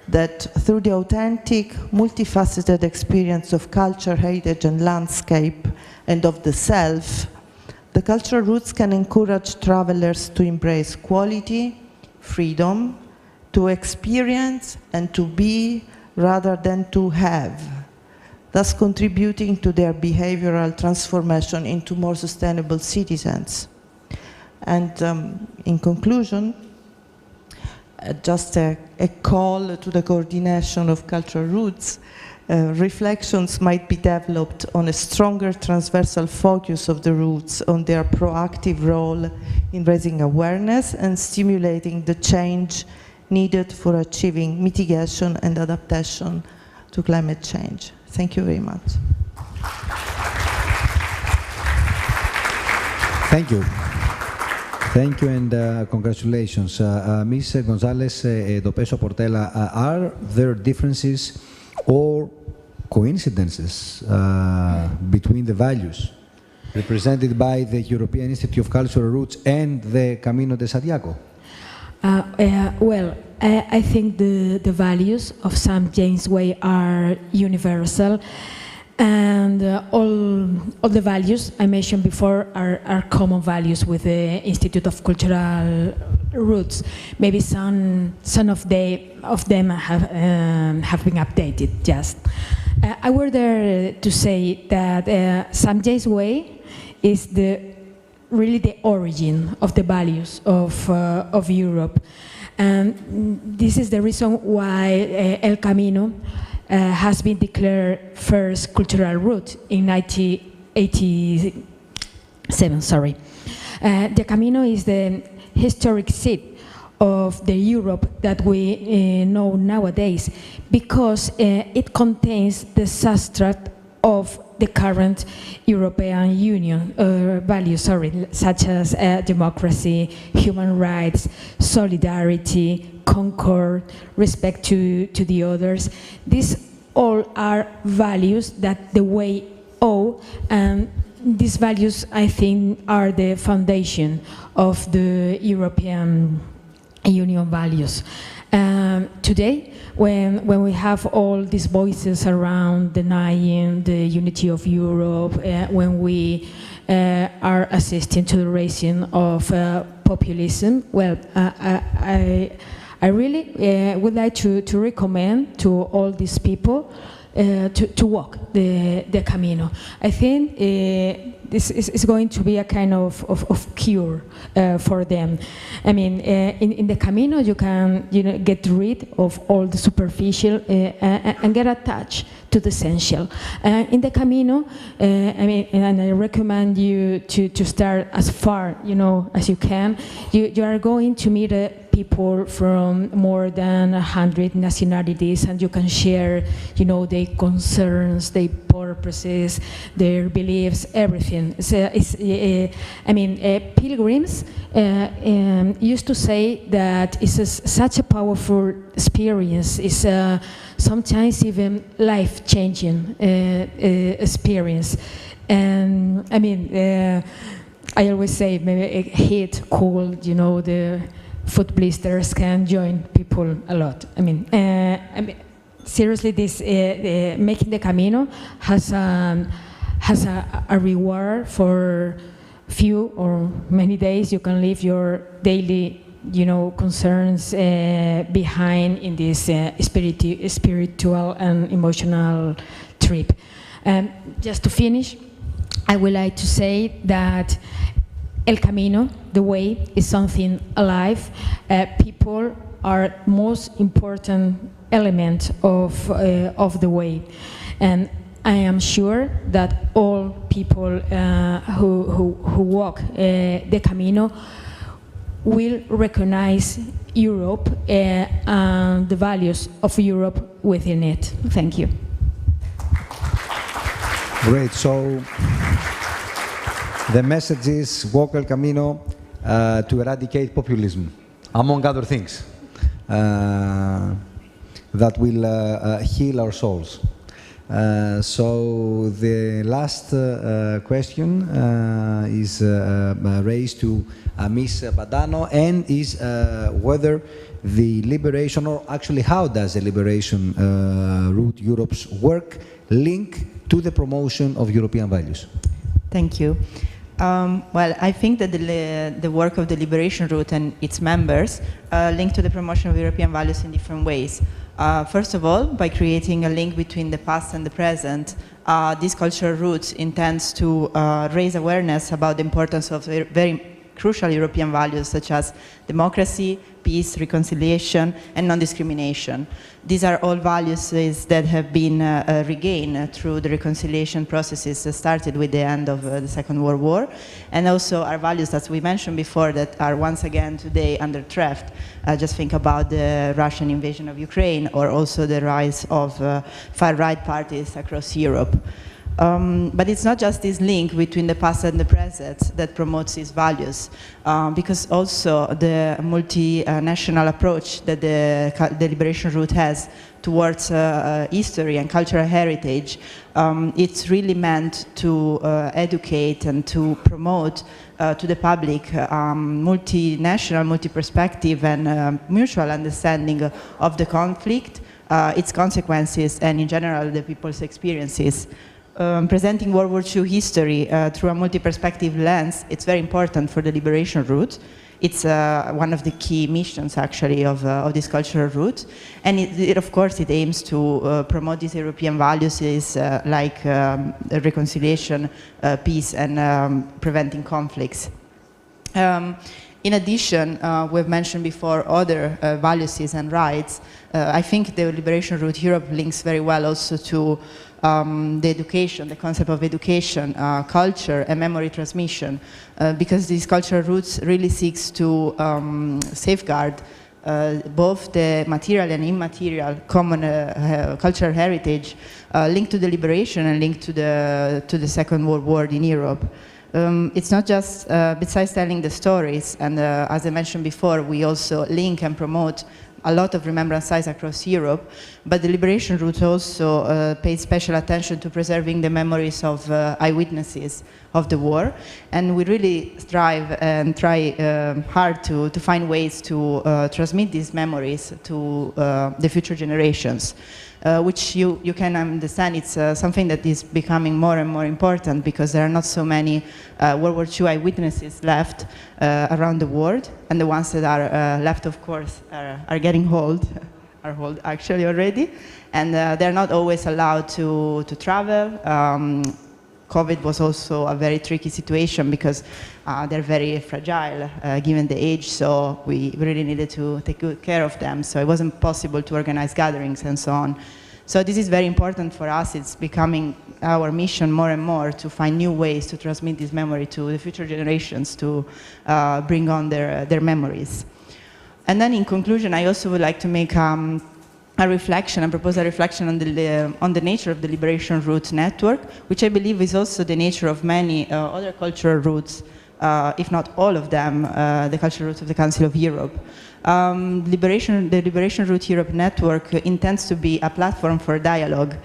that through the authentic, multifaceted experience of culture, heritage, and landscape, and of the self, the cultural routes can encourage travelers to embrace quality, freedom, to experience and to be rather than to have, thus contributing to their behavioral transformation into more sustainable citizens. And in conclusion, just a call to the coordination of cultural routes. Reflections might be developed on a stronger transversal focus of the routes, on their proactive role in raising awareness and stimulating the change needed for achieving mitigation and adaptation to climate change. Thank you very much. Thank you. Thank you and congratulations. Ms. González Dopeso-Portela, are there differences or coincidences between the values represented by the European Institute of Cultural Roots and the Camino de Santiago? Well, I think the values of St. James Way are universal, and all the values I mentioned before are common values with the Institute of Cultural Roots. Maybe some of them have been updated. Just I were there to say that St. James Way is really the origin of the values of Europe, and this is the reason why El Camino has been declared first cultural route in 1987. Sorry, the Camino is the historic seat of the Europe that we know nowadays, because it contains the substrate of the current European Union values, such as democracy, human rights, solidarity, concord, respect to the others. These all are values that the way owe, and these values, I think, are the foundation of the European Union values. Today, when we have all these voices around denying the unity of Europe, when we are assisting to the raising of populism, well, I really would like to recommend to all these people to walk the Camino. I think this is going to be a kind of cure for them. I mean, in the Camino you can get rid of all the superficial and get attached to the essential. In the Camino, I mean, and I recommend you to start as far as you can. You are going to meet people from more than 100 nationalities, and you can share, their concerns, their purposes, their beliefs, everything. So I mean, pilgrims used to say that it's such a powerful experience. It's sometimes even life-changing experience. And I mean, I always say maybe a heat, cold, the foot blisters can join people a lot. I mean, seriously, this making the Camino has a reward for few or many days. You can leave your daily, concerns behind in this spiritual and emotional trip. Just to finish, I would like to say that El Camino, the way, is something alive. People are most important element of the way, and I am sure that all people who walk the Camino will recognize Europe and the values of Europe within it. Thank you. Great. So the message is walk El Camino to eradicate populism, among other things, that will heal our souls. So the last question is raised to Ms. Badano, and is whether the liberation, or actually how does the Liberation Route Europe's work link to the promotion of European values? Thank you. Well, I think that the work of the Liberation Route and its members link to the promotion of European values in different ways. First of all, by creating a link between the past and the present, this cultural route intends to raise awareness about the importance of very crucial European values such as democracy, peace, reconciliation, and non-discrimination. These are all values that have been regained through the reconciliation processes that started with the end of the Second World War, and also are values, as we mentioned before, that are once again today under threat. Just think about the Russian invasion of Ukraine, or also the rise of far-right parties across Europe. But it's not just this link between the past and the present that promotes these values, because also the multinational approach that the Liberation Route has towards history and cultural heritage, it's really meant to educate and to promote to the public multinational, multi-perspective and mutual understanding of the conflict, its consequences, and in general the people's experiences. Presenting World War II history through a multi-perspective lens, it's very important for the Liberation Route. It's one of the key missions, actually, of this cultural route. And of course, it aims to promote these European values like reconciliation, peace, and preventing conflicts. In addition, we've mentioned before other values and rights. I think the Liberation Route Europe links very well also to the education, the concept of education, culture, and memory transmission, because these cultural routes really seeks to safeguard both the material and immaterial common cultural heritage linked to the liberation and linked to the Second World War in Europe. It's not just, besides telling the stories, and as I mentioned before, we also link and promote a lot of remembrance sites across Europe, but the Liberation Route also paid special attention to preserving the memories of eyewitnesses of the war, and we really strive and try hard to find ways to transmit these memories to the future generations. Which you can understand, it's something that is becoming more and more important, because there are not so many World War II eyewitnesses left around the world, and the ones that are left, of course, are getting old, are old actually already, and they're not always allowed to travel. COVID was also a very tricky situation, because they're very fragile given the age, so we really needed to take good care of them. So it wasn't possible to organize gatherings and so on. So this is very important for us. It's becoming our mission more and more to find new ways to transmit this memory to the future generations, to bring on their memories. And then in conclusion, I also would like to make a reflection and propose a reflection on the nature of the Liberation Route network, which I believe is also the nature of many other cultural routes, if not all of them, the cultural routes of the Council of Europe. The Liberation Route Europe network intends to be a platform for dialogue,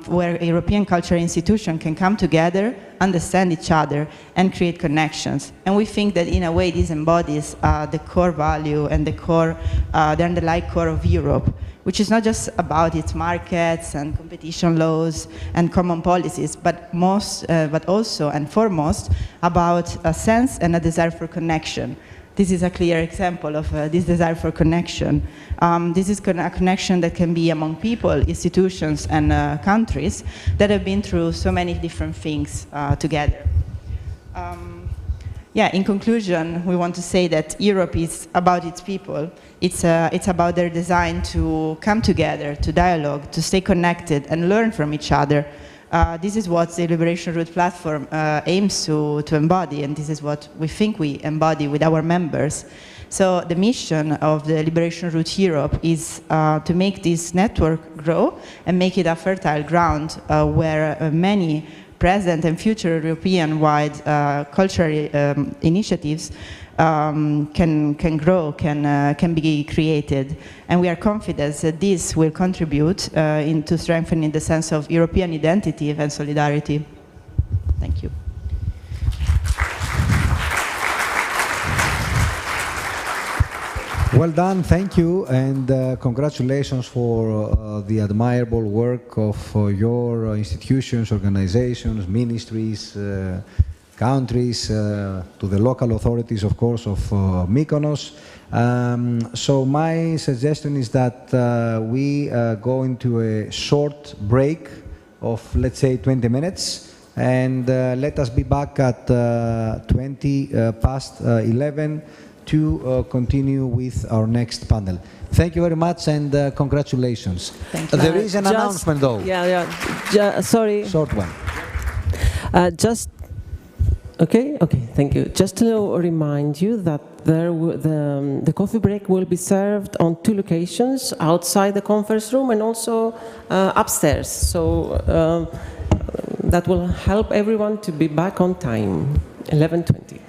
where European cultural institutions can come together, understand each other, and create connections. And we think that in a way this embodies the core value and the underlying core of Europe, which is not just about its markets and competition laws and common policies, but also and foremost about a sense and a desire for connection. This is a clear example of this desire for connection. This is a connection that can be among people, institutions, and countries that have been through so many different things together. yeah, in conclusion, we want to say that Europe is about its people. It's about their design to come together, to dialogue, to stay connected and learn from each other. This is what the Liberation Route platform aims to embody, and this is what we think we embody with our members. So the mission of the Liberation Route Europe is to make this network grow and make it a fertile ground where many present and future European-wide cultural initiatives can grow, can be created. And we are confident that this will contribute into strengthening the sense of European identity and solidarity. Thank you. Well done, thank you, and congratulations for the admirable work of your institutions, organizations, ministries, countries, to the local authorities, of course, of Mykonos. So my suggestion is that we go into a short break of, let's say, 20 minutes, and let us be back at 20 past 11 to continue with our next panel. Thank you very much, and congratulations. Thank you. There is an announcement, though. Sorry. Short one. Okay, thank you. Just to remind you that the coffee break will be served on 2 locations, outside the conference room and also upstairs. So that will help everyone to be back on time, 11:20.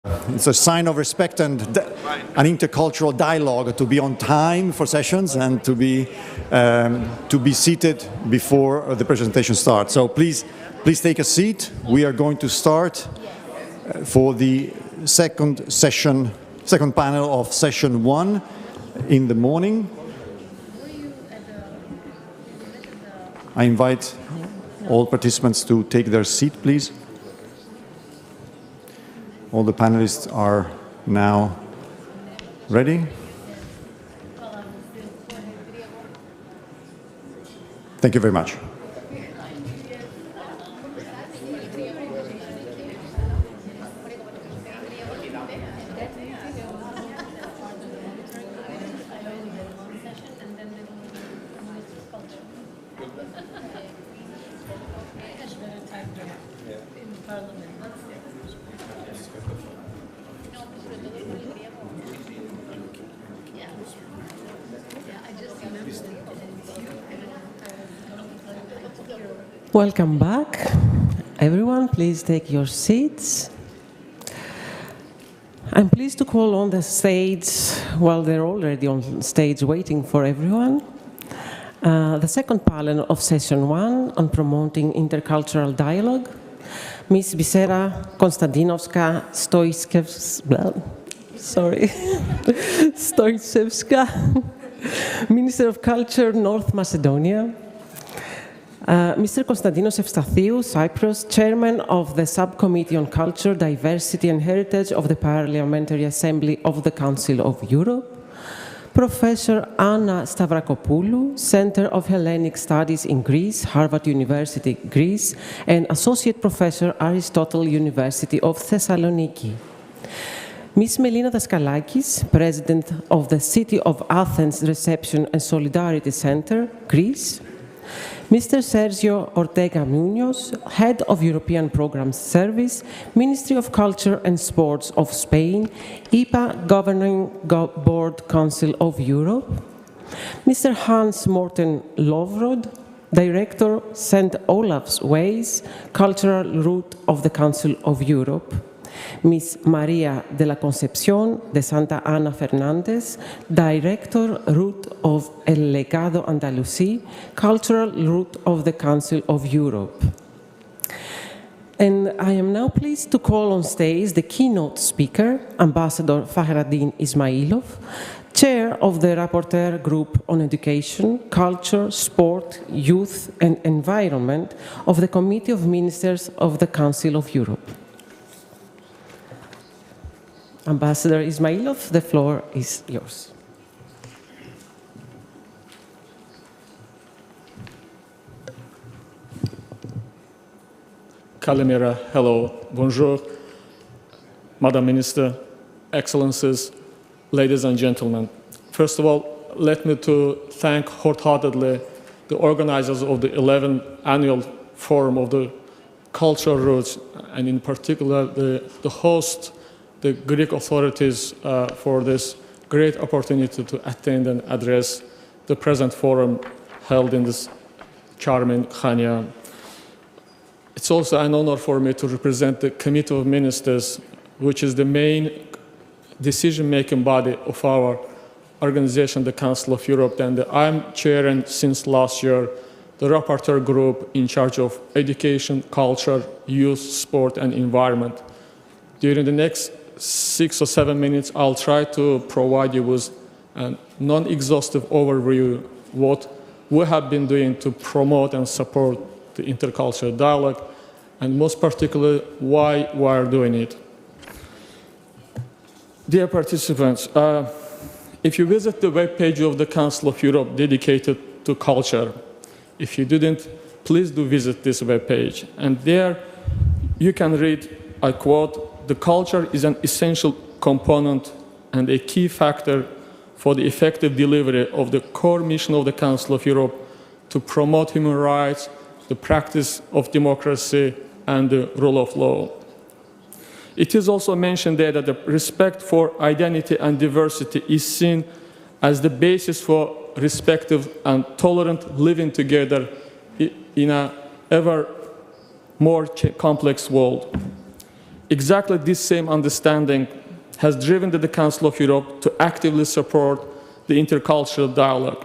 It's a sign of respect and an intercultural dialogue to be on time for sessions and to be seated before the presentation starts. So please take a seat. We are going to start for the second panel of session 1 in the morning. I invite all participants to take their seat, please. All the panelists are now ready. Thank you very much. Welcome back. Everyone, please take your seats. I'm pleased to call on the stage, while they're already on stage waiting for everyone, the second panel of session 1 on promoting intercultural dialogue. Ms. Bisera Konstantinovska Stoichevska, Minister of Culture, North Macedonia. Mr. Konstantinos Evstathiou, Cyprus, Chairman of the Subcommittee on Culture, Diversity and Heritage of the Parliamentary Assembly of the Council of Europe. Professor Anna Stavrakopoulou, Center of Hellenic Studies in Greece, Harvard University, Greece, and Associate Professor, Aristotle University of Thessaloniki. Ms. Melina Daskalakis, President of the City of Athens Reception and Solidarity Center, Greece. Mr. Sergio Ortega Munoz, Head of European Programs Service, Ministry of Culture and Sports of Spain, IPA Governing Board Council of Europe. Mr. Hans Morten Lovrod, Director, St. Olaf's Ways, Cultural Route of the Council of Europe. Ms. Maria de la Concepción de Santa Ana Fernández, Director, Route of El Legado Andalusí, Cultural Route of the Council of Europe. And I am now pleased to call on stage the keynote speaker, Ambassador Fakhreddin Ismailov, Chair of the Rapporteur Group on Education, Culture, Sport, Youth and Environment of the Committee of Ministers of the Council of Europe. Ambassador Ismailov, the floor is yours. Kalimera, hello, bonjour, Madam Minister, Excellencies, ladies and gentlemen. First of all, let me to thank wholeheartedly the organizers of the 11th Annual Forum of the Cultural Roots, and in particular the host, the Greek authorities, for this great opportunity to attend and address the present forum held in this charming Chania. It's also an honor for me to represent the Committee of Ministers, which is the main decision-making body of our organization, the Council of Europe, and I'm chairing since last year the Rapporteur Group in charge of education, culture, youth, sport, and environment. During the next 6 or 7 minutes, I'll try to provide you with a non-exhaustive overview of what we have been doing to promote and support the intercultural dialogue, and most particularly, why we are doing it. Dear participants, if you visit the webpage of the Council of Europe dedicated to culture, if you didn't, please do visit this webpage. And there you can read, I quote, "The culture is an essential component and a key factor for the effective delivery of the core mission of the Council of Europe to promote human rights, the practice of democracy, and the rule of law." It is also mentioned there that the respect for identity and diversity is seen as the basis for respectful and tolerant living together in an ever more complex world. Exactly this same understanding has driven the Council of Europe to actively support the intercultural dialogue.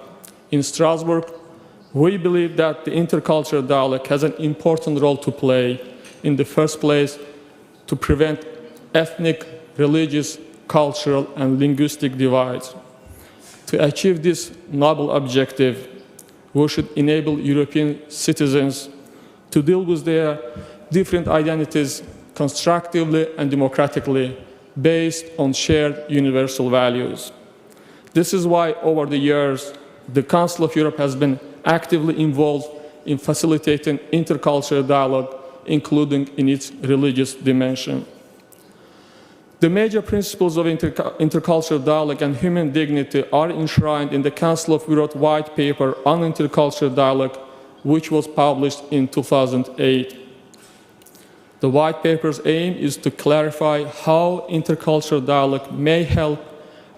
In Strasbourg, we believe that the intercultural dialogue has an important role to play, in the first place, to prevent ethnic, religious, cultural, and linguistic divides. To achieve this noble objective, we should enable European citizens to deal with their different identities constructively and democratically, based on shared universal values. This is why, over the years, the Council of Europe has been actively involved in facilitating intercultural dialogue, including in its religious dimension. The major principles of intercultural dialogue and human dignity are enshrined in the Council of Europe White Paper on Intercultural Dialogue, which was published in 2008. The White Paper's aim is to clarify how intercultural dialogue may help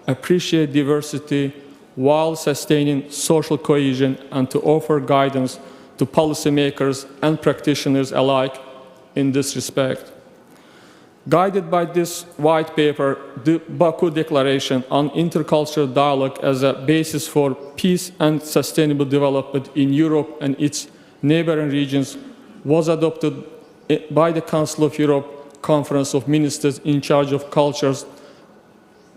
appreciate diversity while sustaining social cohesion, and to offer guidance to policymakers and practitioners alike in this respect. Guided by this White Paper, the Baku Declaration on Intercultural Dialogue as a basis for peace and sustainable development in Europe and its neighboring regions was adopted by the Council of Europe Conference of Ministers in charge of cultures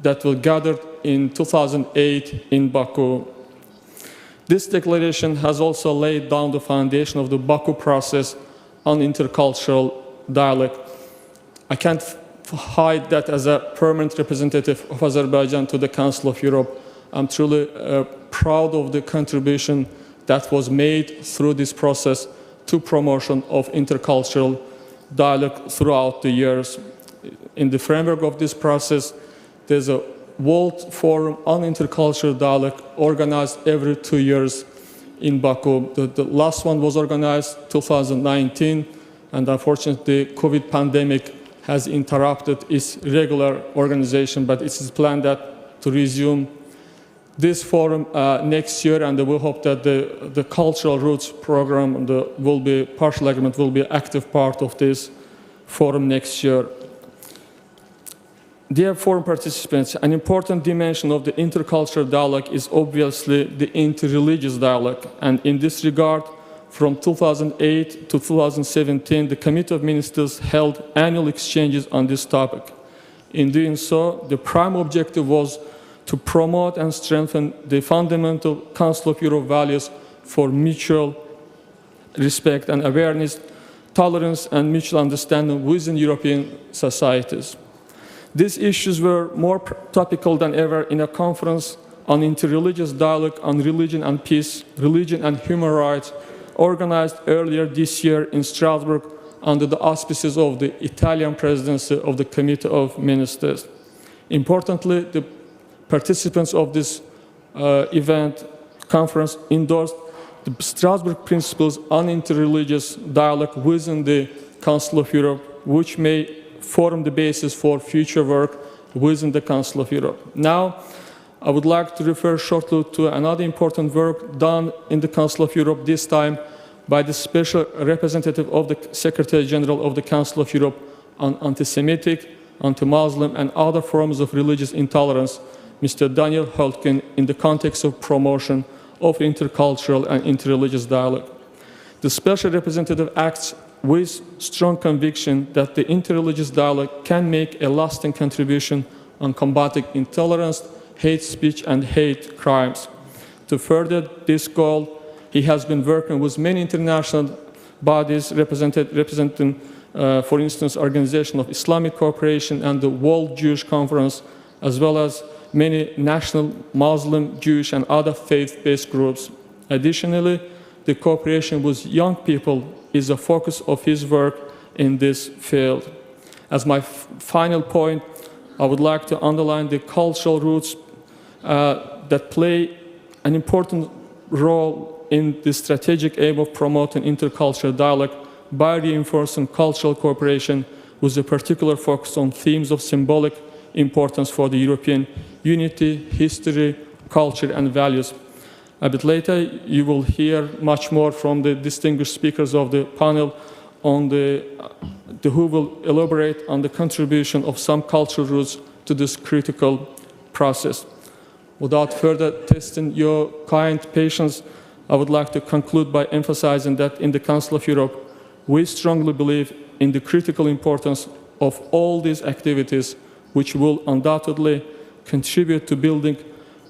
that will gather in 2008 in Baku. This declaration has also laid down the foundation of the Baku process on intercultural dialogue. I can't hide that as a permanent representative of Azerbaijan to the Council of Europe. I'm truly proud of the contribution that was made through this process to promotion of intercultural dialogue throughout the years. In the framework of this process, there's a World Forum on Intercultural Dialogue organized every 2 years in Baku. The last one was organized 2019, and unfortunately the COVID pandemic has interrupted its regular organization, but it is planned that to resume this forum next year, and we hope that the Cultural Roots program, partial agreement will be an active part of this forum next year. Dear forum participants, an important dimension of the intercultural dialogue is obviously the interreligious dialogue, and in this regard, from 2008 to 2017, the Committee of Ministers held annual exchanges on this topic. In doing so, the prime objective was to promote and strengthen the fundamental Council of Europe values for mutual respect and awareness, tolerance and mutual understanding within European societies. These issues were more topical than ever in a conference on interreligious dialogue on religion and peace, religion and human rights, organized earlier this year in Strasbourg under the auspices of the Italian presidency of the Committee of Ministers. Importantly, the participants of this conference endorsed the Strasbourg principles on interreligious dialogue within the Council of Europe, which may form the basis for future work within the Council of Europe. Now, I would like to refer shortly to another important work done in the Council of Europe, this time by the Special Representative of the Secretary General of the Council of Europe on anti-Semitic, anti-Muslim, and other forms of religious intolerance, Mr. Daniel Hultgen, in the context of promotion of intercultural and interreligious dialogue. The Special Representative acts with strong conviction that the interreligious dialogue can make a lasting contribution on combating intolerance, hate speech, and hate crimes. To further this goal, he has been working with many international bodies representing, for instance, Organization of Islamic Cooperation and the World Jewish Conference, as well as many national Muslim, Jewish, and other faith-based groups. Additionally, the cooperation with young people is a focus of his work in this field. As my final point, I would like to underline the cultural roots that play an important role in the strategic aim of promoting intercultural dialogue by reinforcing cultural cooperation with a particular focus on themes of symbolic importance for the European unity, history, culture, and values. A bit later, you will hear much more from the distinguished speakers of the panel on the who will elaborate on the contribution of some cultural roots to this critical process. Without further testing your kind patience, I would like to conclude by emphasizing that in the Council of Europe, we strongly believe in the critical importance of all these activities, which will undoubtedly contribute to building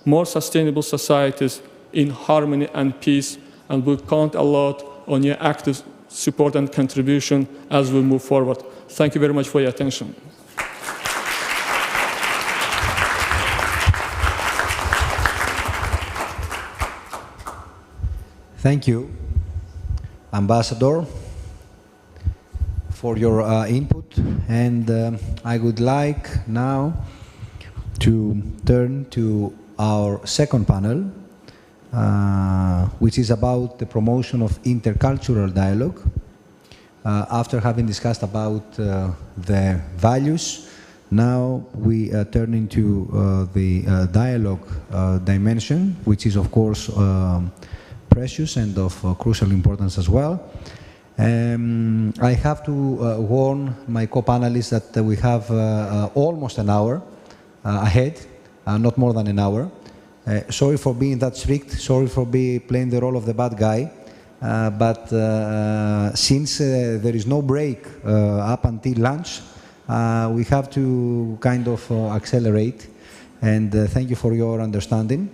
more sustainable societies in harmony and peace, and we count a lot on your active support and contribution as we move forward. Thank you very much for your attention. Thank you, Ambassador, for your input. And I would like now to turn to our second panel, which is about the promotion of intercultural dialogue. After having discussed about the values, now we turn into the dialogue dimension, which is of course precious and of crucial importance as well. I have to warn my co-panelists that we have almost an hour ahead, not more than an hour. Sorry for being that strict, sorry for playing the role of the bad guy, but since there is no break up until lunch, we have to kind of accelerate, and thank you for your understanding.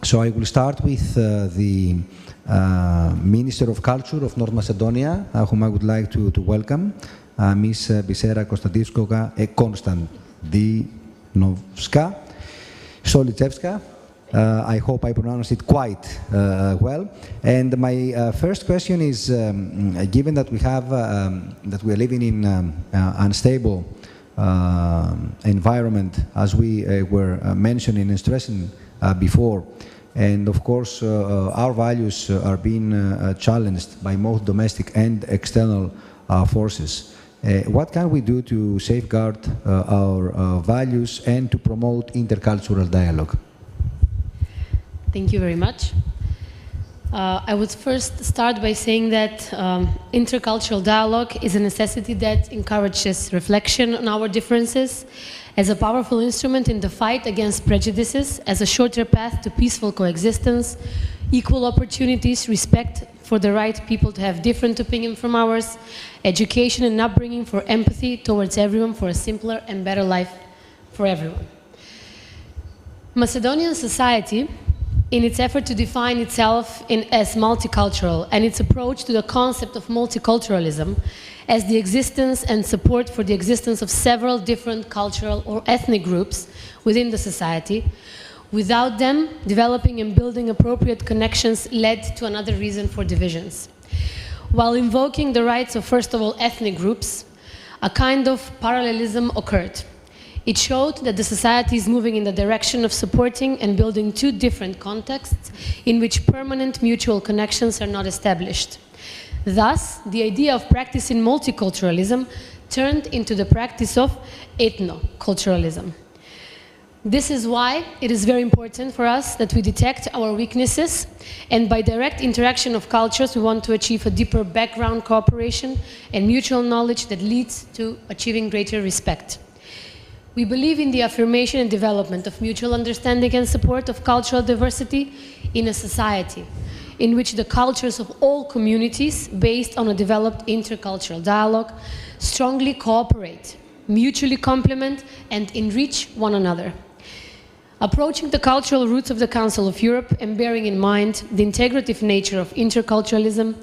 So I will start with the Minister of Culture of North Macedonia, whom I would like to welcome, Ms. Bisera Konstantinovska Solichevska. I hope I pronounced it quite well. And my first question is, given that we have that we are living in unstable environment, as we were mentioning and stressing before, and of course our values are being challenged by both domestic and external forces. What can we do to safeguard our values and to promote intercultural dialogue? Thank you very much. I would first start by saying that intercultural dialogue is a necessity that encourages reflection on our differences as a powerful instrument in the fight against prejudices, as a shorter path to peaceful coexistence, equal opportunities, respect for the right people to have different opinion from ours, education and upbringing for empathy towards everyone, for a simpler and better life for everyone. Macedonian society, in its effort to define itself as multicultural and its approach to the concept of multiculturalism as the existence and support for the existence of several different cultural or ethnic groups within the society, without them developing and building appropriate connections led to another reason for divisions. While invoking the rights of, first of all, ethnic groups, a kind of parallelism occurred. It showed that the society is moving in the direction of supporting and building two different contexts in which permanent mutual connections are not established. Thus, the idea of practicing multiculturalism turned into the practice of ethnoculturalism. This is why it is very important for us that we detect our weaknesses, and by direct interaction of cultures we want to achieve a deeper background cooperation and mutual knowledge that leads to achieving greater respect. We believe in the affirmation and development of mutual understanding and support of cultural diversity in a society in which the cultures of all communities, based on a developed intercultural dialogue, strongly cooperate, mutually complement and enrich one another. Approaching the cultural roots of the Council of Europe and bearing in mind the integrative nature of interculturalism,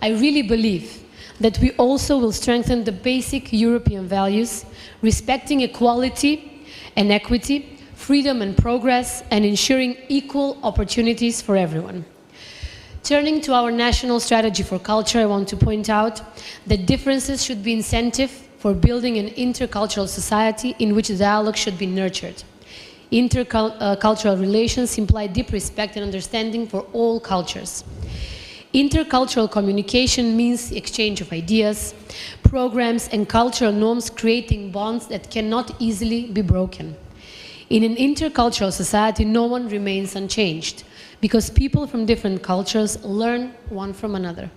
I really believe that we also will strengthen the basic European values, respecting equality and equity, freedom and progress, and ensuring equal opportunities for everyone. Turning to our national strategy for culture, I want to point out that differences should be incentive for building an intercultural society in which dialogue should be nurtured. Intercultural relations imply deep respect and understanding for all cultures. Intercultural communication means the exchange of ideas, programs, and cultural norms, creating bonds that cannot easily be broken. In an intercultural society, no one remains unchanged, because people from different cultures learn one from another.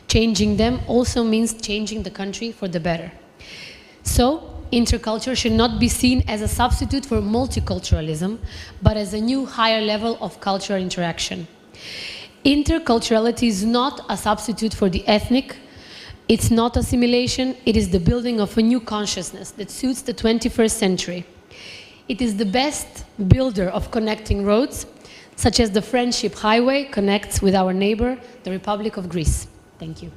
Changing them also means changing the country for the better. So, interculture should not be seen as a substitute for multiculturalism, but as a new higher level of cultural interaction. Interculturality is not a substitute for the ethnic, it's not assimilation, it is the building of a new consciousness that suits the 21st century. It is the best builder of connecting roads, such as the Friendship Highway connects with our neighbor, the Republic of Greece. Thank you.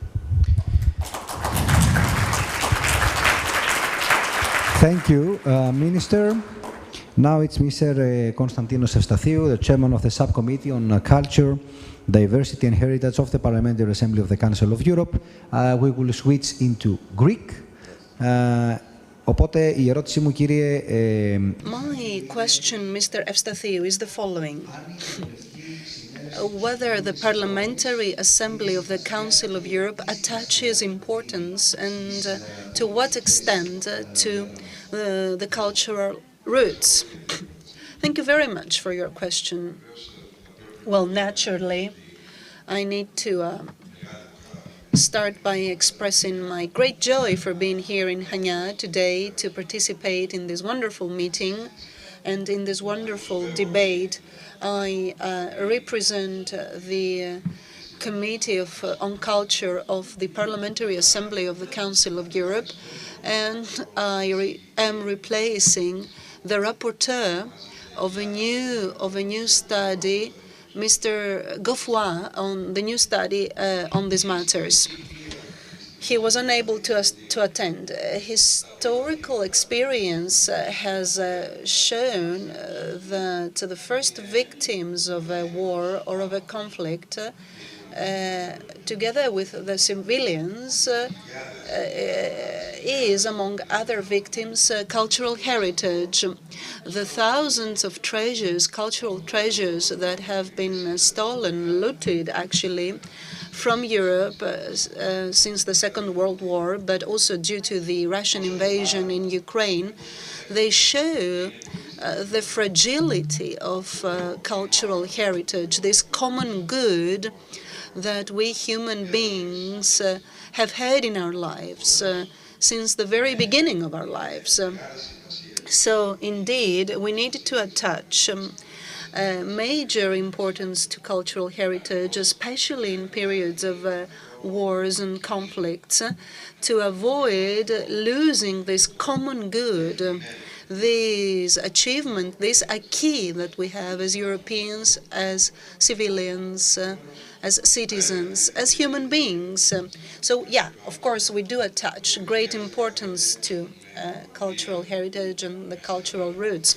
Thank you, Minister. Now it's Mr. Konstantinos Evstathiou, the Chairman of the Subcommittee on Culture, Diversity and Heritage of the Parliamentary Assembly of the Council of Europe. We will switch into Greek. Οπότε η ερώτησή μου, κύριε... My question, Mr. Evstathiou, is the following. Whether the Parliamentary Assembly of the Council of Europe attaches importance and to what extent to the cultural roots. Thank you very much for your question. Well, naturally, I need to start by expressing my great joy for being here in Chania today to participate in this wonderful meeting and in this wonderful debate. I represent the Committee on Culture of the Parliamentary Assembly of the Council of Europe, and I am replacing the rapporteur of a new study, Mr. Godefroy, on the new study on these matters. He was unable to attend. Historical experience has shown that the first victims of a war or of a conflict, together with the civilians, is, among other victims, cultural heritage. The thousands of treasures, cultural treasures that have been stolen, looted actually, from Europe since the Second World War, but also due to the Russian invasion in Ukraine, they show the fragility of cultural heritage, this common good that we human beings have had in our lives since the very beginning of our lives. So indeed, we need to attach major importance to cultural heritage, especially in periods of wars and conflicts, to avoid losing this common good, this achievement, this acquis that we have as Europeans, as civilians, as citizens, as human beings. So yeah, of course, we do attach great importance to cultural heritage and the cultural roots.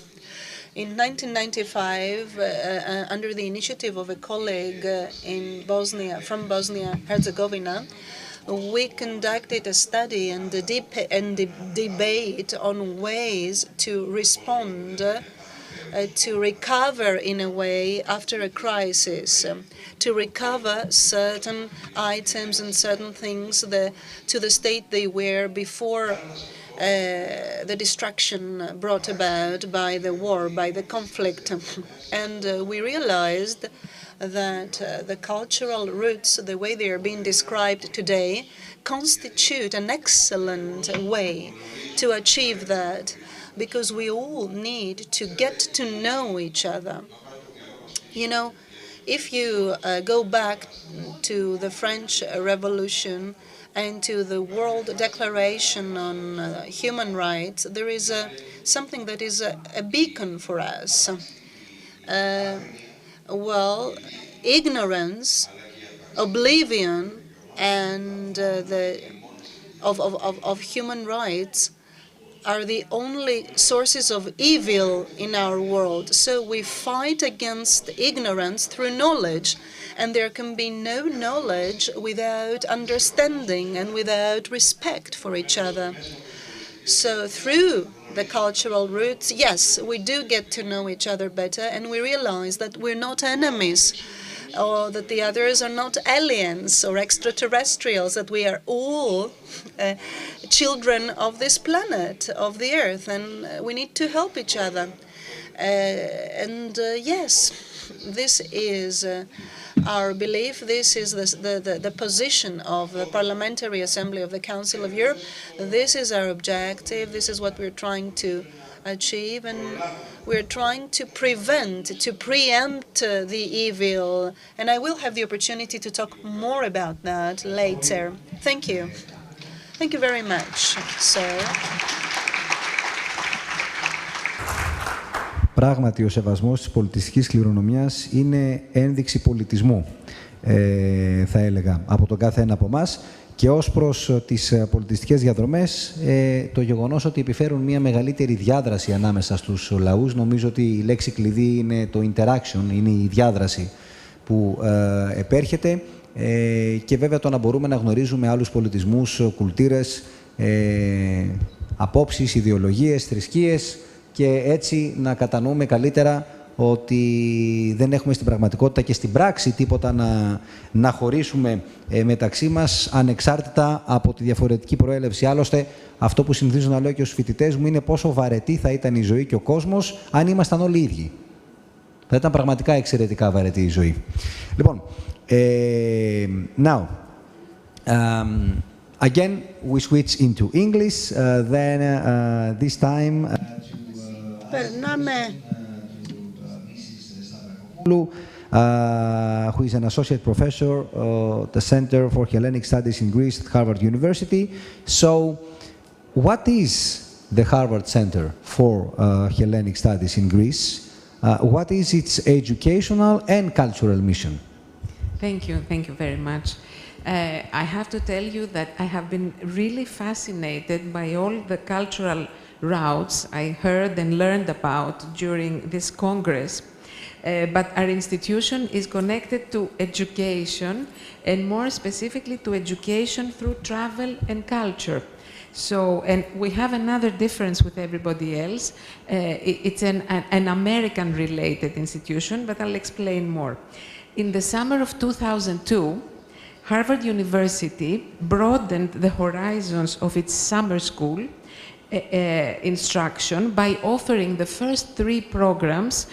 In 1995, under the initiative of a colleague from Bosnia-Herzegovina, we conducted a study and a debate on ways to respond, to recover in a way after a crisis, to recover certain items and certain things to the state they were before the destruction brought about by the war, by the conflict. And we realized that the cultural roots, the way they are being described today, constitute an excellent way to achieve that, because we all need to get to know each other. You know, if you go back to the French Revolution and to the World Declaration on Human Rights, there is something that is a beacon for us. Well, ignorance, oblivion, and of human rights are the only sources of evil in our world. So we fight against ignorance through knowledge, and there can be no knowledge without understanding and without respect for each other. So through the cultural roots, yes, we do get to know each other better, and we realize that we're not enemies, or that the others are not aliens or extraterrestrials, that we are all children of this planet, of the Earth, and we need to help each other. Yes, this is our belief. This is the position of the Parliamentary Assembly of the Council of Europe. This is our objective. This is what we're trying to achieve, and we're trying to preempt the evil. And I will have the opportunity to talk more about that later. Thank you. Thank you very much, sir. Πράγματι, ο σεβασμός της πολιτιστικής κληρονομιάς είναι ένδειξη πολιτισμού, θα έλεγα, από τον κάθε ένα από εμάς. Και ως προς τις πολιτιστικές διαδρομές, το γεγονός ότι επιφέρουν μια μεγαλύτερη διάδραση ανάμεσα στους λαούς, νομίζω ότι η λέξη κλειδί είναι το interaction, είναι η διάδραση που επέρχεται, και βέβαια το να μπορούμε να γνωρίζουμε άλλους πολιτισμούς, κουλτούρες, απόψεις, ιδεολογίες, θρησκείες, και έτσι να κατανοούμε καλύτερα ότι δεν έχουμε στην πραγματικότητα και στην πράξη τίποτα να χωρίσουμε μεταξύ μας, ανεξάρτητα από τη διαφορετική προέλευση. Άλλωστε, αυτό που συνηθίζω να λέω και στους φοιτητές μου είναι πόσο βαρετή θα ήταν η ζωή και ο κόσμος αν ήμασταν όλοι ίδιοι. Θα ήταν πραγματικά εξαιρετικά βαρετή η ζωή. Λοιπόν, now, again, we switch into English, then this time... Περνάμε. Who is an associate professor at the Center for Hellenic Studies in Greece at Harvard University. So, what is the Harvard Center for Hellenic Studies in Greece? What is its educational and cultural mission? Thank you very much. I have to tell you that I have been really fascinated by all the cultural routes I heard and learned about during this Congress. But our institution is connected to education, and more specifically to education through travel and culture. So, and we have another difference with everybody else. It's an American-related institution, but I'll explain more. In the summer of 2002, Harvard University broadened the horizons of its summer school instruction by offering the first 3 programs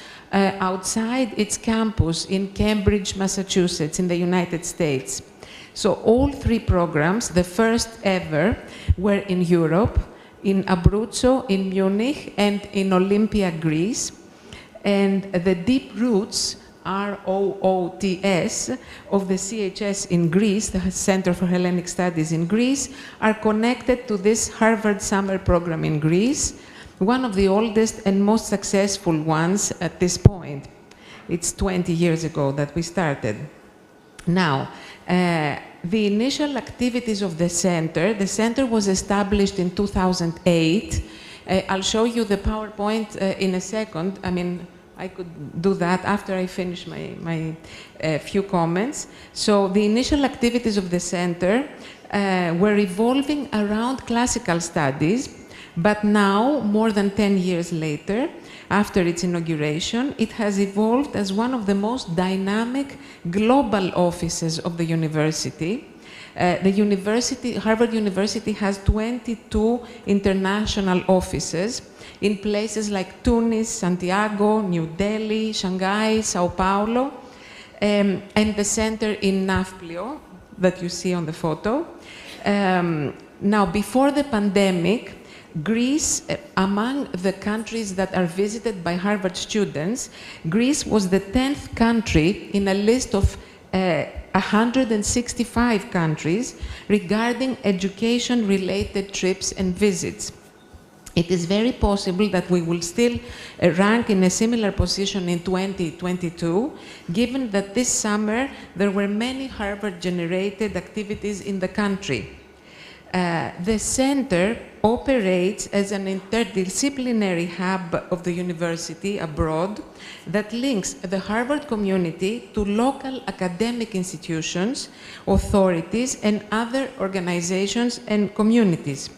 outside its campus in Cambridge, Massachusetts, in the United States. So all 3 programs, the first ever, were in Europe, in Abruzzo, in Munich, and in Olympia, Greece. And the deep roots, ROOTS, of the CHS in Greece, the Center for Hellenic Studies in Greece, are connected to this Harvard summer program in Greece, one of the oldest and most successful ones at this point. It's 20 years ago that we started. Now, the initial activities of the center was established in 2008. I'll show you the PowerPoint in a second. I mean, I could do that after I finish my few comments. So the initial activities of the center were revolving around classical studies, but now, more than 10 years later, after its inauguration, it has evolved as one of the most dynamic global offices of the university. Harvard University has 22 international offices in places like Tunis, Santiago, New Delhi, Shanghai, Sao Paulo, and the center in Nafplio that you see on the photo. Now, before the pandemic, Greece, among the countries that are visited by Harvard students, Greece was the 10th country in a list of 165 countries regarding education-related trips and visits. It is very possible that we will still rank in a similar position in 2022, given that this summer there were many Harvard-generated activities in the country. The center operates as an interdisciplinary hub of the university abroad that links the Harvard community to local academic institutions, authorities, and other organizations and communities.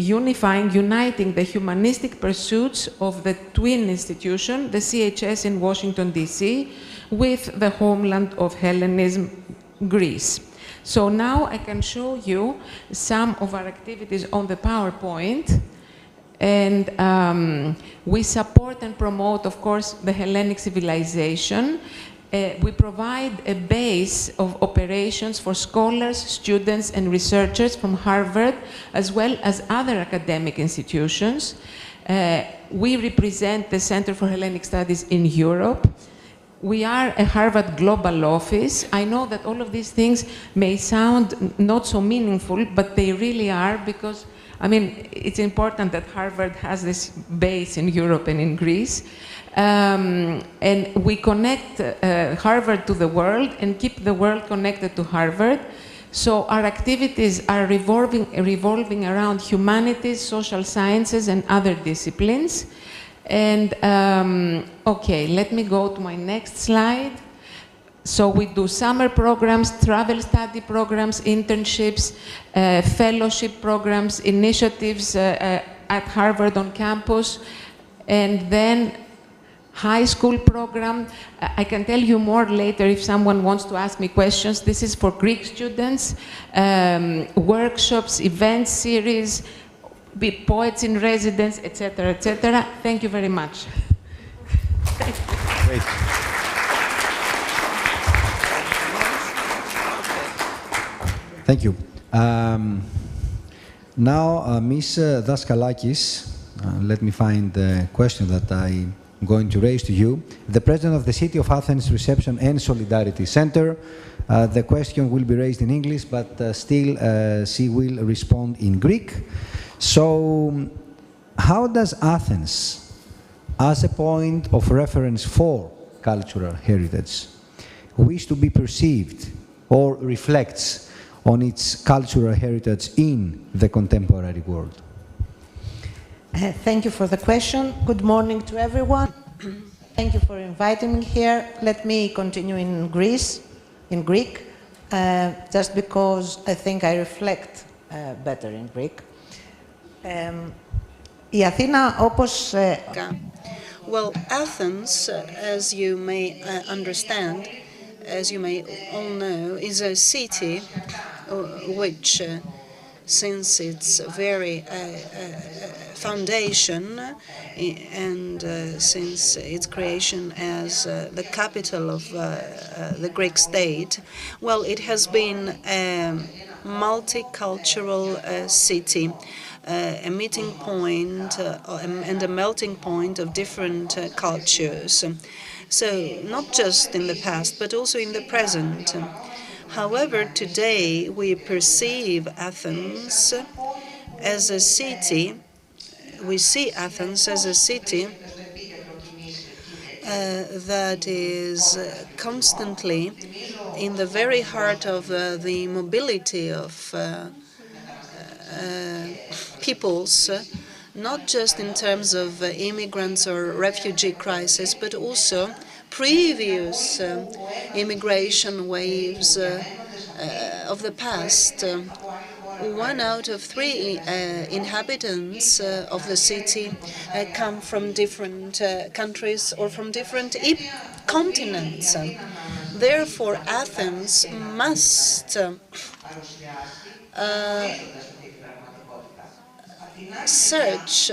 Uniting the humanistic pursuits of the twin institution, the CHS in Washington, D.C., with the homeland of Hellenism, Greece. So now I can show you some of our activities on the PowerPoint. And we support and promote, of course, the Hellenic civilization. We provide a base of operations for scholars, students, and researchers from Harvard, as well as other academic institutions. We represent the Center for Hellenic Studies in Europe. We are a Harvard Global Office. I know that all of these things may sound not so meaningful, but they really are, because, I mean, it's important that Harvard has this base in Europe and in Greece. And we connect Harvard to the world and keep the world connected to Harvard. So our activities are revolving around humanities, social sciences, and other disciplines. And okay, let me go to my next slide. So we do summer programs, travel study programs, internships, fellowship programs, initiatives at Harvard on campus, and then high school program. I can tell you more later if someone wants to ask me questions. This is for Greek students, workshops, event series, poets in residence, etc., etc. Thank you very much. Great. Thank you. Now, Ms. Daskalakis, let me find the question that I'm going to raise to you. The President of the City of Athens Reception and Solidarity Center. The question will be raised in English, but still she will respond in Greek. So, how does Athens, as a point of reference for cultural heritage, wish to be perceived or reflects on its cultural heritage in the contemporary world? Thank you for the question. Good morning to everyone. Thank you for inviting me here. Let me continue in Greek, just because I think I reflect better in Greek. Η Αθήνα, όπως... Well, Athens, as you may understand, as you may all know, is a city which, since its very foundation and since its creation as the capital of the Greek state, well, it has been a multicultural city, a meeting point and a melting point of different cultures. So, not just in the past, but also in the present. However, today we perceive Athens as a city, we see Athens as a city that is constantly in the very heart of the mobility of peoples, not just in terms of immigrants or refugee crisis, but also previous immigration waves of the past. 1 out of 3 inhabitants of the city come from different countries or from different continents. Therefore, Athens must search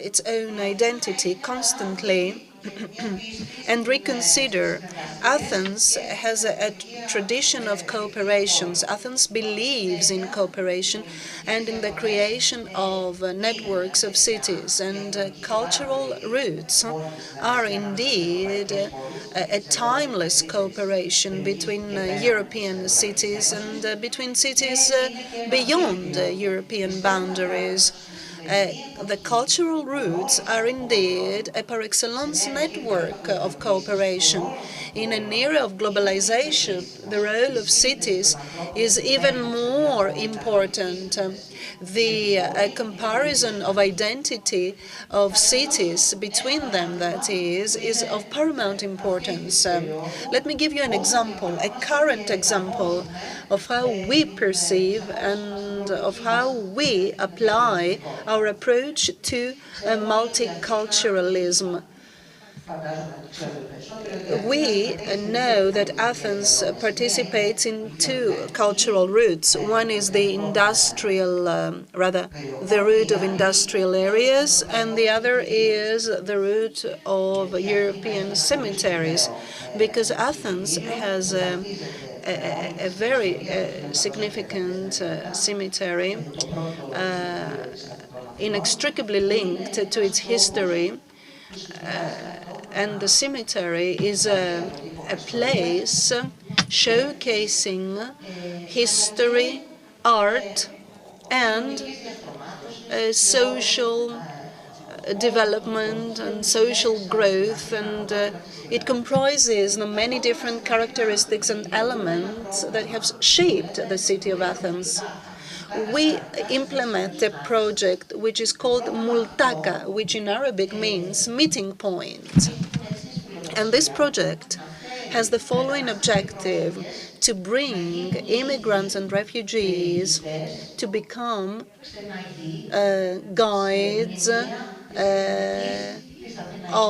its own identity constantly and reconsider. Athens has a tradition of cooperations. Athens believes in cooperation and in the creation of networks of cities, and cultural roots are indeed a timeless cooperation between European cities and between cities beyond European boundaries. The cultural roots are indeed a par excellence network of cooperation. In an era of globalization, the role of cities is even more important. The comparison of identity of cities between them, that is of paramount importance. Let me give you an example, a current example of how we perceive and of how we apply our approach to multiculturalism. We know that Athens participates in two cultural routes. One is the industrial, the route of industrial areas, and the other is the route of European cemeteries, because Athens has a very significant cemetery, inextricably linked to its history. And the cemetery is a place showcasing history, art, and social development and social growth, and it comprises many different characteristics and elements that have shaped the city of Athens. We implement a project which is called Multaka, which in Arabic means meeting point. And this project has the following objective: to bring immigrants and refugees to become guides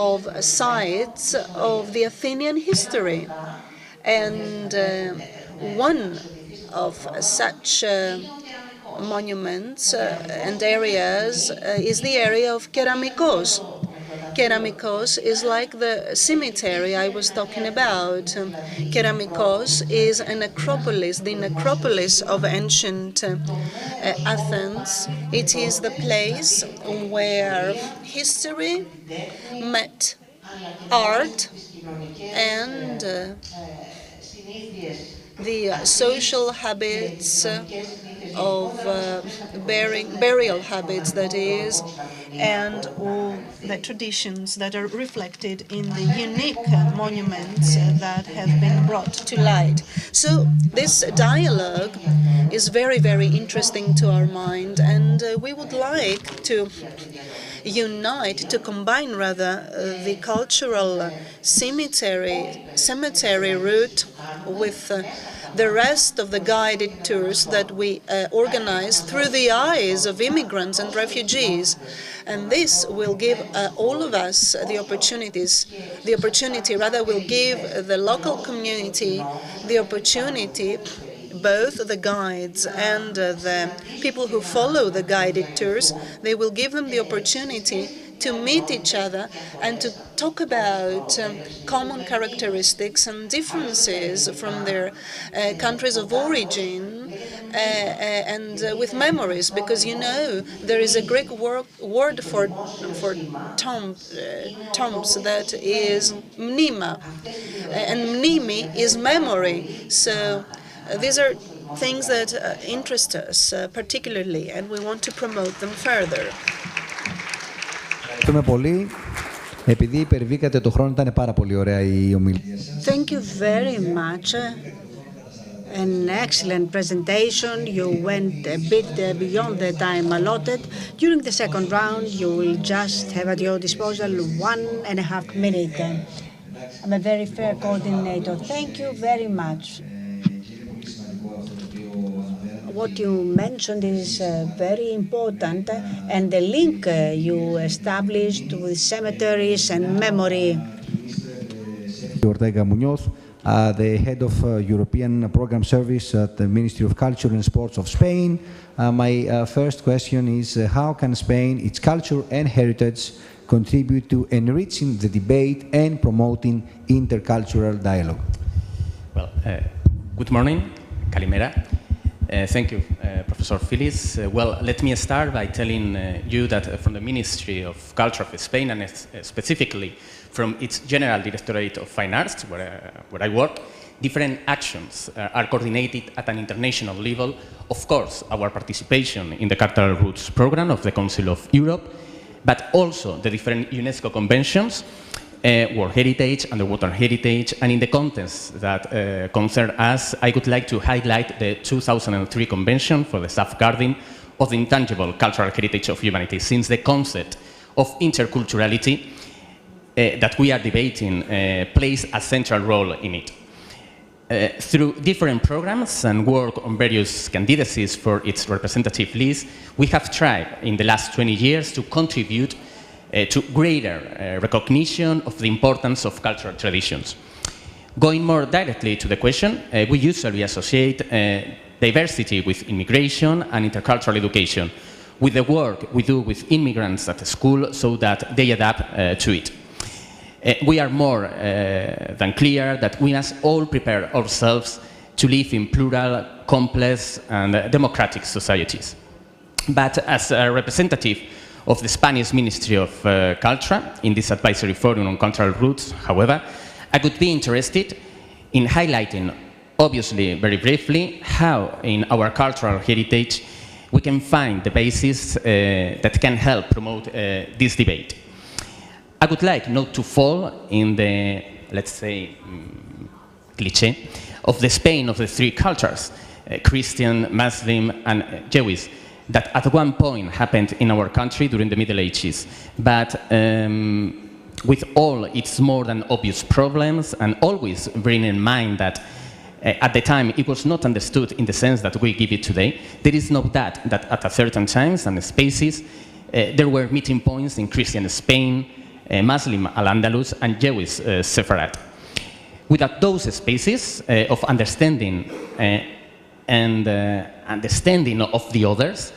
of sites of the Athenian history. And one of such monuments and areas is the area of Keramikos. Keramikos is like the cemetery I was talking about. Keramikos is a necropolis, the necropolis of ancient Athens. It is the place where history met art and the social habits of burial habits, that is, and all the traditions that are reflected in the unique monuments that have been brought to light. So this dialogue is very, very interesting to our mind, and we would like to unite, to combine rather, the cultural cemetery route with the rest of the guided tours that we organize through the eyes of immigrants and refugees. And this will give all of us the opportunity will give the local community the opportunity, both the guides and the people who follow the guided tours, they will give them the opportunity to meet each other and to talk about common characteristics and differences from their countries of origin, and with memories, because there is a Greek word for tombs that is mnema, and mnemi is memory. So these are things that interest us particularly, and we want to promote them further. Ευχαριστούμε πολύ. Επειδή υπερβήκατε το χρόνο, ήταν πάρα πολύ ωραία η ομιλία σας. Thank you very much. An excellent presentation. You went a bit beyond the time allotted. During the second round, you will just have at your disposal 1.5 minutes. I'm a very fair coordinator. Thank you very much. What you mentioned is very important, and the link you established with cemeteries and memory. Ortega Muñoz, the head of European Program Service at the Ministry of Culture and Sports of Spain. My first question is, how can Spain, its culture and heritage, contribute to enriching the debate and promoting intercultural dialogue? Well, good morning, Kalimera. Thank you, Professor Philis. Well, let me start by telling you that from the Ministry of Culture of Spain, and specifically from its General Directorate of Fine Arts, where I work, different actions are coordinated at an international level. Of course, our participation in the Cultural Roots program of the Council of Europe, but also the different UNESCO conventions, World Heritage, Underwater Heritage, and in the context that concern us, I would like to highlight the 2003 Convention for the Safeguarding of the Intangible Cultural Heritage of Humanity, since the concept of interculturality that we are debating plays a central role in it. Through different programs and work on various candidacies for its representative list, we have tried in the last 20 years to contribute to greater recognition of the importance of cultural traditions. Going more directly to the question, we usually associate diversity with immigration and intercultural education, with the work we do with immigrants at the school so that they adapt to it. We are more than clear that we must all prepare ourselves to live in plural, complex and democratic societies. But as a representative of the Spanish Ministry of Culture in this advisory forum on cultural roots, however, I would be interested in highlighting, obviously very briefly, how in our cultural heritage we can find the basis that can help promote this debate. I would like not to fall in the, let's say, cliché of the Spain of the three cultures, Christian, Muslim and Jewish, that at one point happened in our country during the Middle Ages. But with all its more than obvious problems, and always bearing in mind that at the time it was not understood in the sense that we give it today, there is no doubt that at a certain times and spaces there were meeting points in Christian Spain, Muslim Al-Andalus and Jewish Sepharad. Without those spaces of understanding and understanding of the others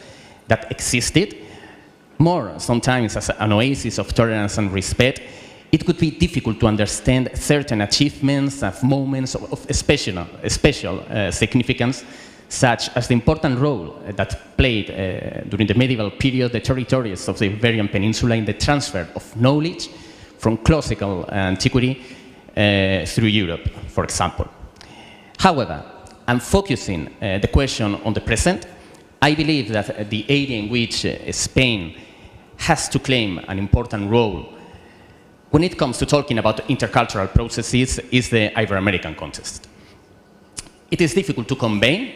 that existed, more sometimes as an oasis of tolerance and respect, it could be difficult to understand certain achievements of moments of special significance, such as the important role that played during the medieval period the territories of the Iberian Peninsula in the transfer of knowledge from classical antiquity through Europe, for example. However, I'm focusing the question on the present. I believe that the area in which Spain has to claim an important role when it comes to talking about intercultural processes is the Ibero-American context. It is difficult to convey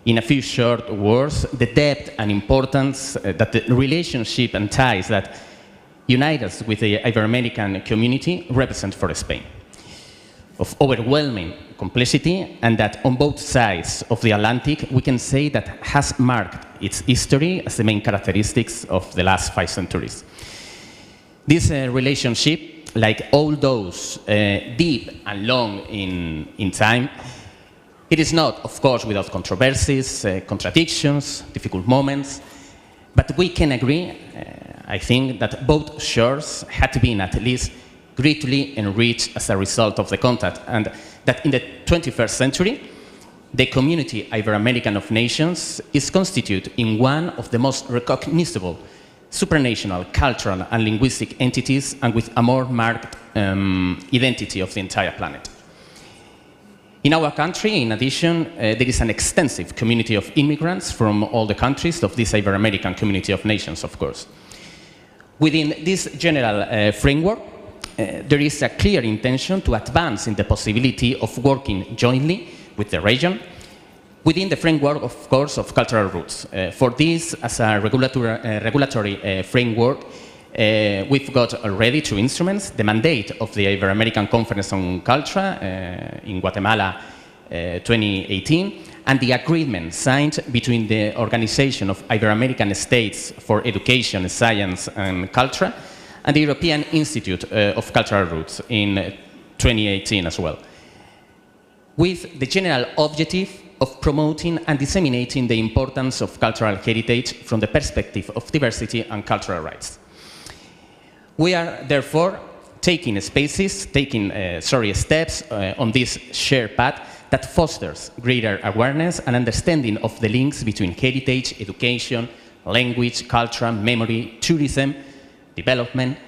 in a few short words the depth and importance that the relationship and ties that unite us with the Ibero-American community represent for Spain, of overwhelming complexity, and that on both sides of the Atlantic we can say that has marked its history as the main characteristics of the last 5 centuries. This relationship, like all those deep and long in time, it is not, of course, without controversies, contradictions, difficult moments, but we can agree, I think, that both shores had been at least greatly enriched as a result of the contact, and that in the 21st century, the community Ibero-American of nations is constituted in one of the most recognizable supranational cultural and linguistic entities, and with a more marked identity of the entire planet. In our country, in addition, there is an extensive community of immigrants from all the countries of this Ibero-American community of nations, of course. Within this general framework, there is a clear intention to advance in the possibility of working jointly with the region, within the framework, of course, of cultural roots. For this, as a regulatory framework, we've got already 2 instruments: the mandate of the Ibero-American Conference on Culture in Guatemala 2018, and the agreement signed between the Organization of Ibero-American States for Education, Science and Culture and the European Institute of Cultural Roots in 2018 as well, with the general objective of promoting and disseminating the importance of cultural heritage from the perspective of diversity and cultural rights. We are therefore taking steps on this shared path that fosters greater awareness and understanding of the links between heritage, education, language, culture, memory, tourism, development.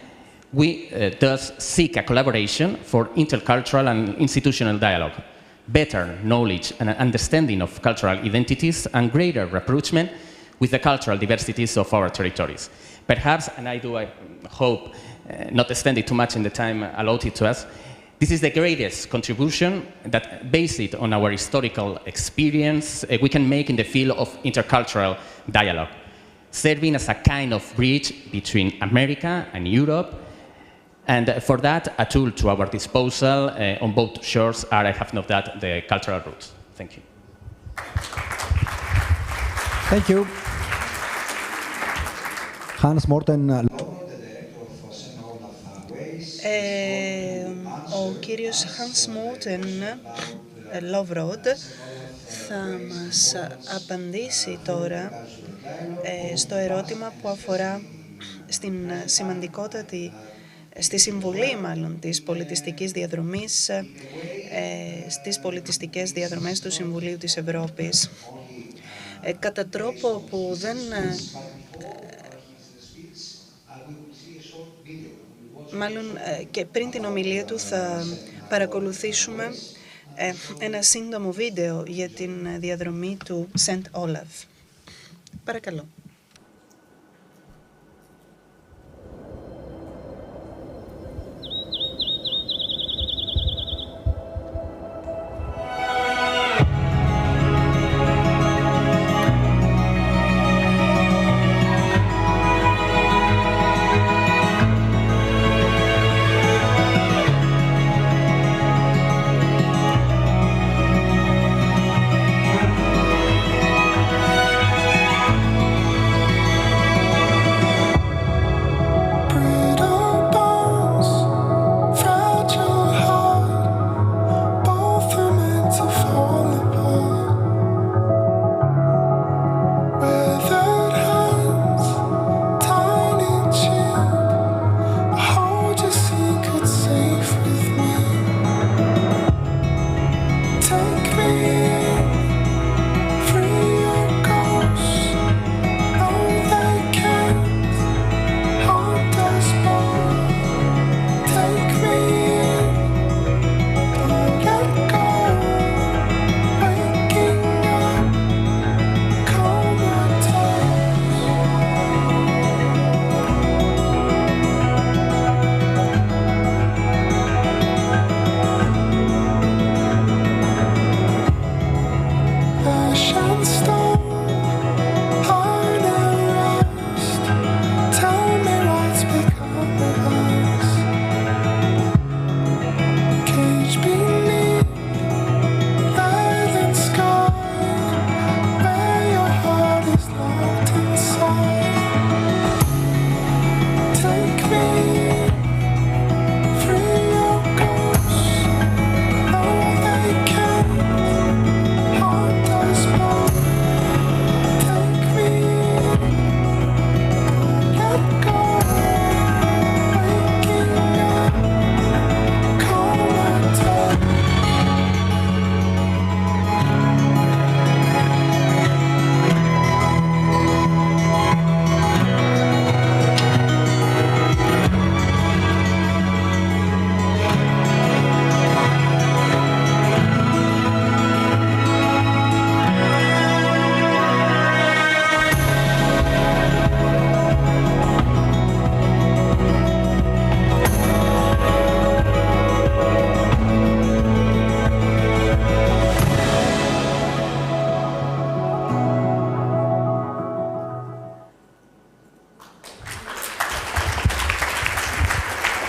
We thus seek a collaboration for intercultural and institutional dialogue, better knowledge and understanding of cultural identities, and greater rapprochement with the cultural diversities of our territories. Perhaps, and I hope not extending too much in the time allotted to us, this is the greatest contribution that, based on our historical experience, we can make in the field of intercultural dialogue, serving as a kind of bridge between America and Europe. And for that, a tool to our disposal on both shores are, I have no doubt, the cultural roots. Thank you. Thank you. Hans Morten, κύριος Hans Morten Lovrod θα μας απαντήσει τώρα στο ερώτημα που αφορά στη συμβουλή της πολιτιστικής διαδρομής στις πολιτιστικές διαδρομές του Συμβουλίου της Ευρώπης. Κατά τρόπο που δεν... Μάλλον και πριν την ομιλία του θα παρακολουθήσουμε ένα σύντομο βίντεο για την διαδρομή του Σεντ Όλαφ. Παρακαλώ.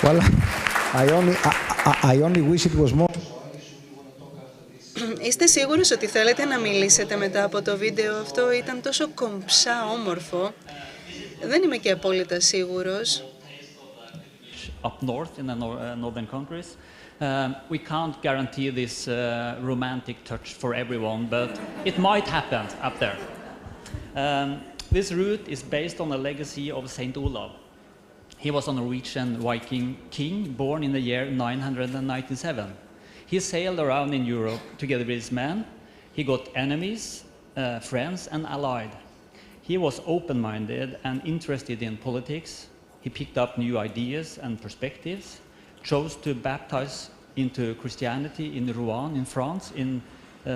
Well, I only wish it was more. Είστε σίγουρος ότι θέλετε να μιλήσετε μετά από το βίντεο αυτό? Ήταν τόσο κομψά όμορφο. Δεν είμαι και απόλυτα σίγουρος. Up north in the northern countries, we can't guarantee this romantic touch for everyone, but it might happen up there. This route is based on the legacy of Saint Olav. He was a Norwegian Viking king born in the year 997. He sailed around in Europe together with his men. He got enemies, friends, and allied. He was open-minded and interested in politics. He picked up new ideas and perspectives, chose to baptize into Christianity in Rouen in France in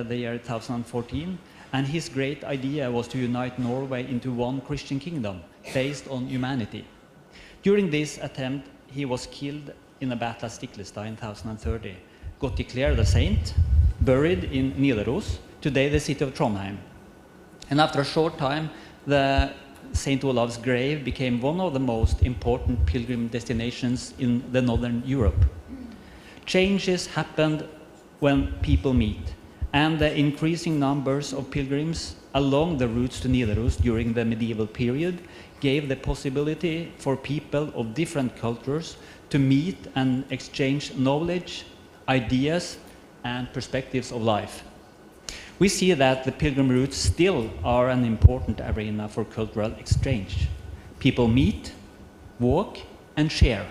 the year 2014, and his great idea was to unite Norway into one Christian kingdom based on humanity. During this attempt, he was killed in a battle at Stiklestad in 2030, got declared a saint, buried in Nidaros, today the city of Trondheim. And after a short time, the St. Olav's grave became one of the most important pilgrim destinations in the northern Europe. Changes happened when people meet, and the increasing numbers of pilgrims along the routes to Nidaros during the medieval period gave the possibility for people of different cultures to meet and exchange knowledge, ideas, and perspectives of life. We see that the pilgrim routes still are an important arena for cultural exchange. People meet, walk, and share,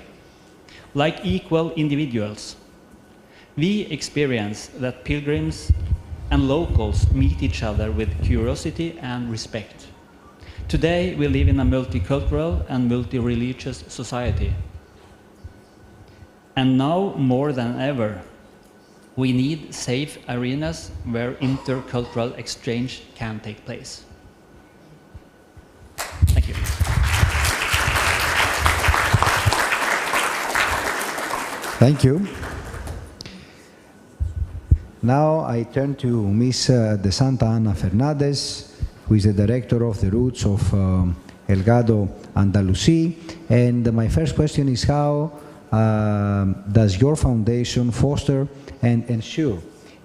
like equal individuals. We experience that pilgrims and locals meet each other with curiosity and respect. Today, we live in a multicultural and multi-religious society. And now, more than ever, we need safe arenas where intercultural exchange can take place. Thank you. Thank you. Now I turn to Ms. de Santa Ana Fernandez, who is the director of the Roots of Elgado Andalusi. And my first question is, how does your foundation foster and ensure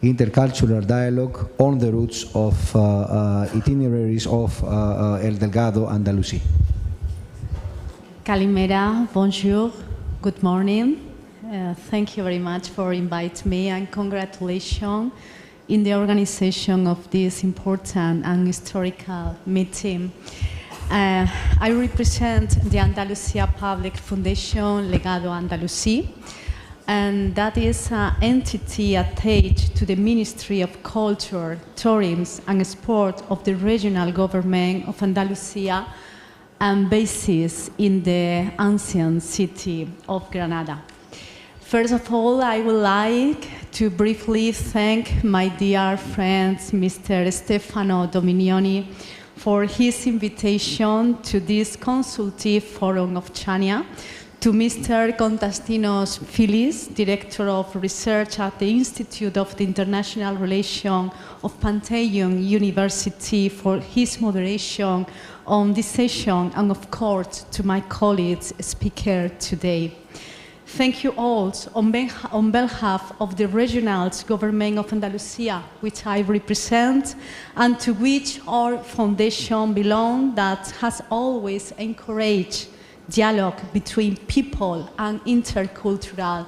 intercultural dialogue on the routes of itineraries of El Delgado Andalusi? Kalimera, bonjour, good morning. Thank you very much for inviting me, and congratulations in the organization of this important and historical meeting. I represent the Andalusia Public Foundation Legado Andalusí, and that is an entity attached to the Ministry of Culture, Tourism and Sport of the regional government of Andalusia, and bases in the ancient city of Granada. First of all, I would like to briefly thank my dear friend, Mr. Stefano Dominioni, for his invitation to this consultative forum of Chania, to Mr. Konstantinos Filis, Director of Research at the Institute of the International Relations of Pantheon University, for his moderation on this session, and of course to my colleagues speaker today. Thank you all on behalf of the regional government of Andalusia, which I represent, and to which our foundation belongs, that has always encouraged dialogue between people and intercultural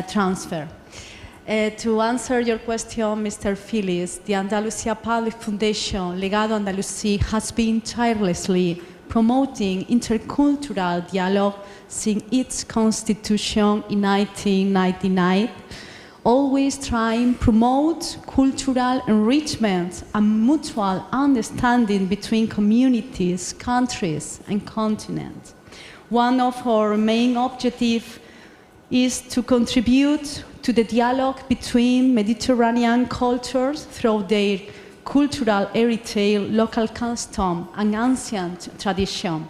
transfer. To answer your question, Mr. Filis, the Andalusia Public Foundation Legado Andalusí has been tirelessly promoting intercultural dialogue since its constitution in 1999, always trying to promote cultural enrichment and mutual understanding between communities, countries, and continents. One of our main objectives is to contribute to the dialogue between Mediterranean cultures through their cultural heritage, local custom, and ancient tradition.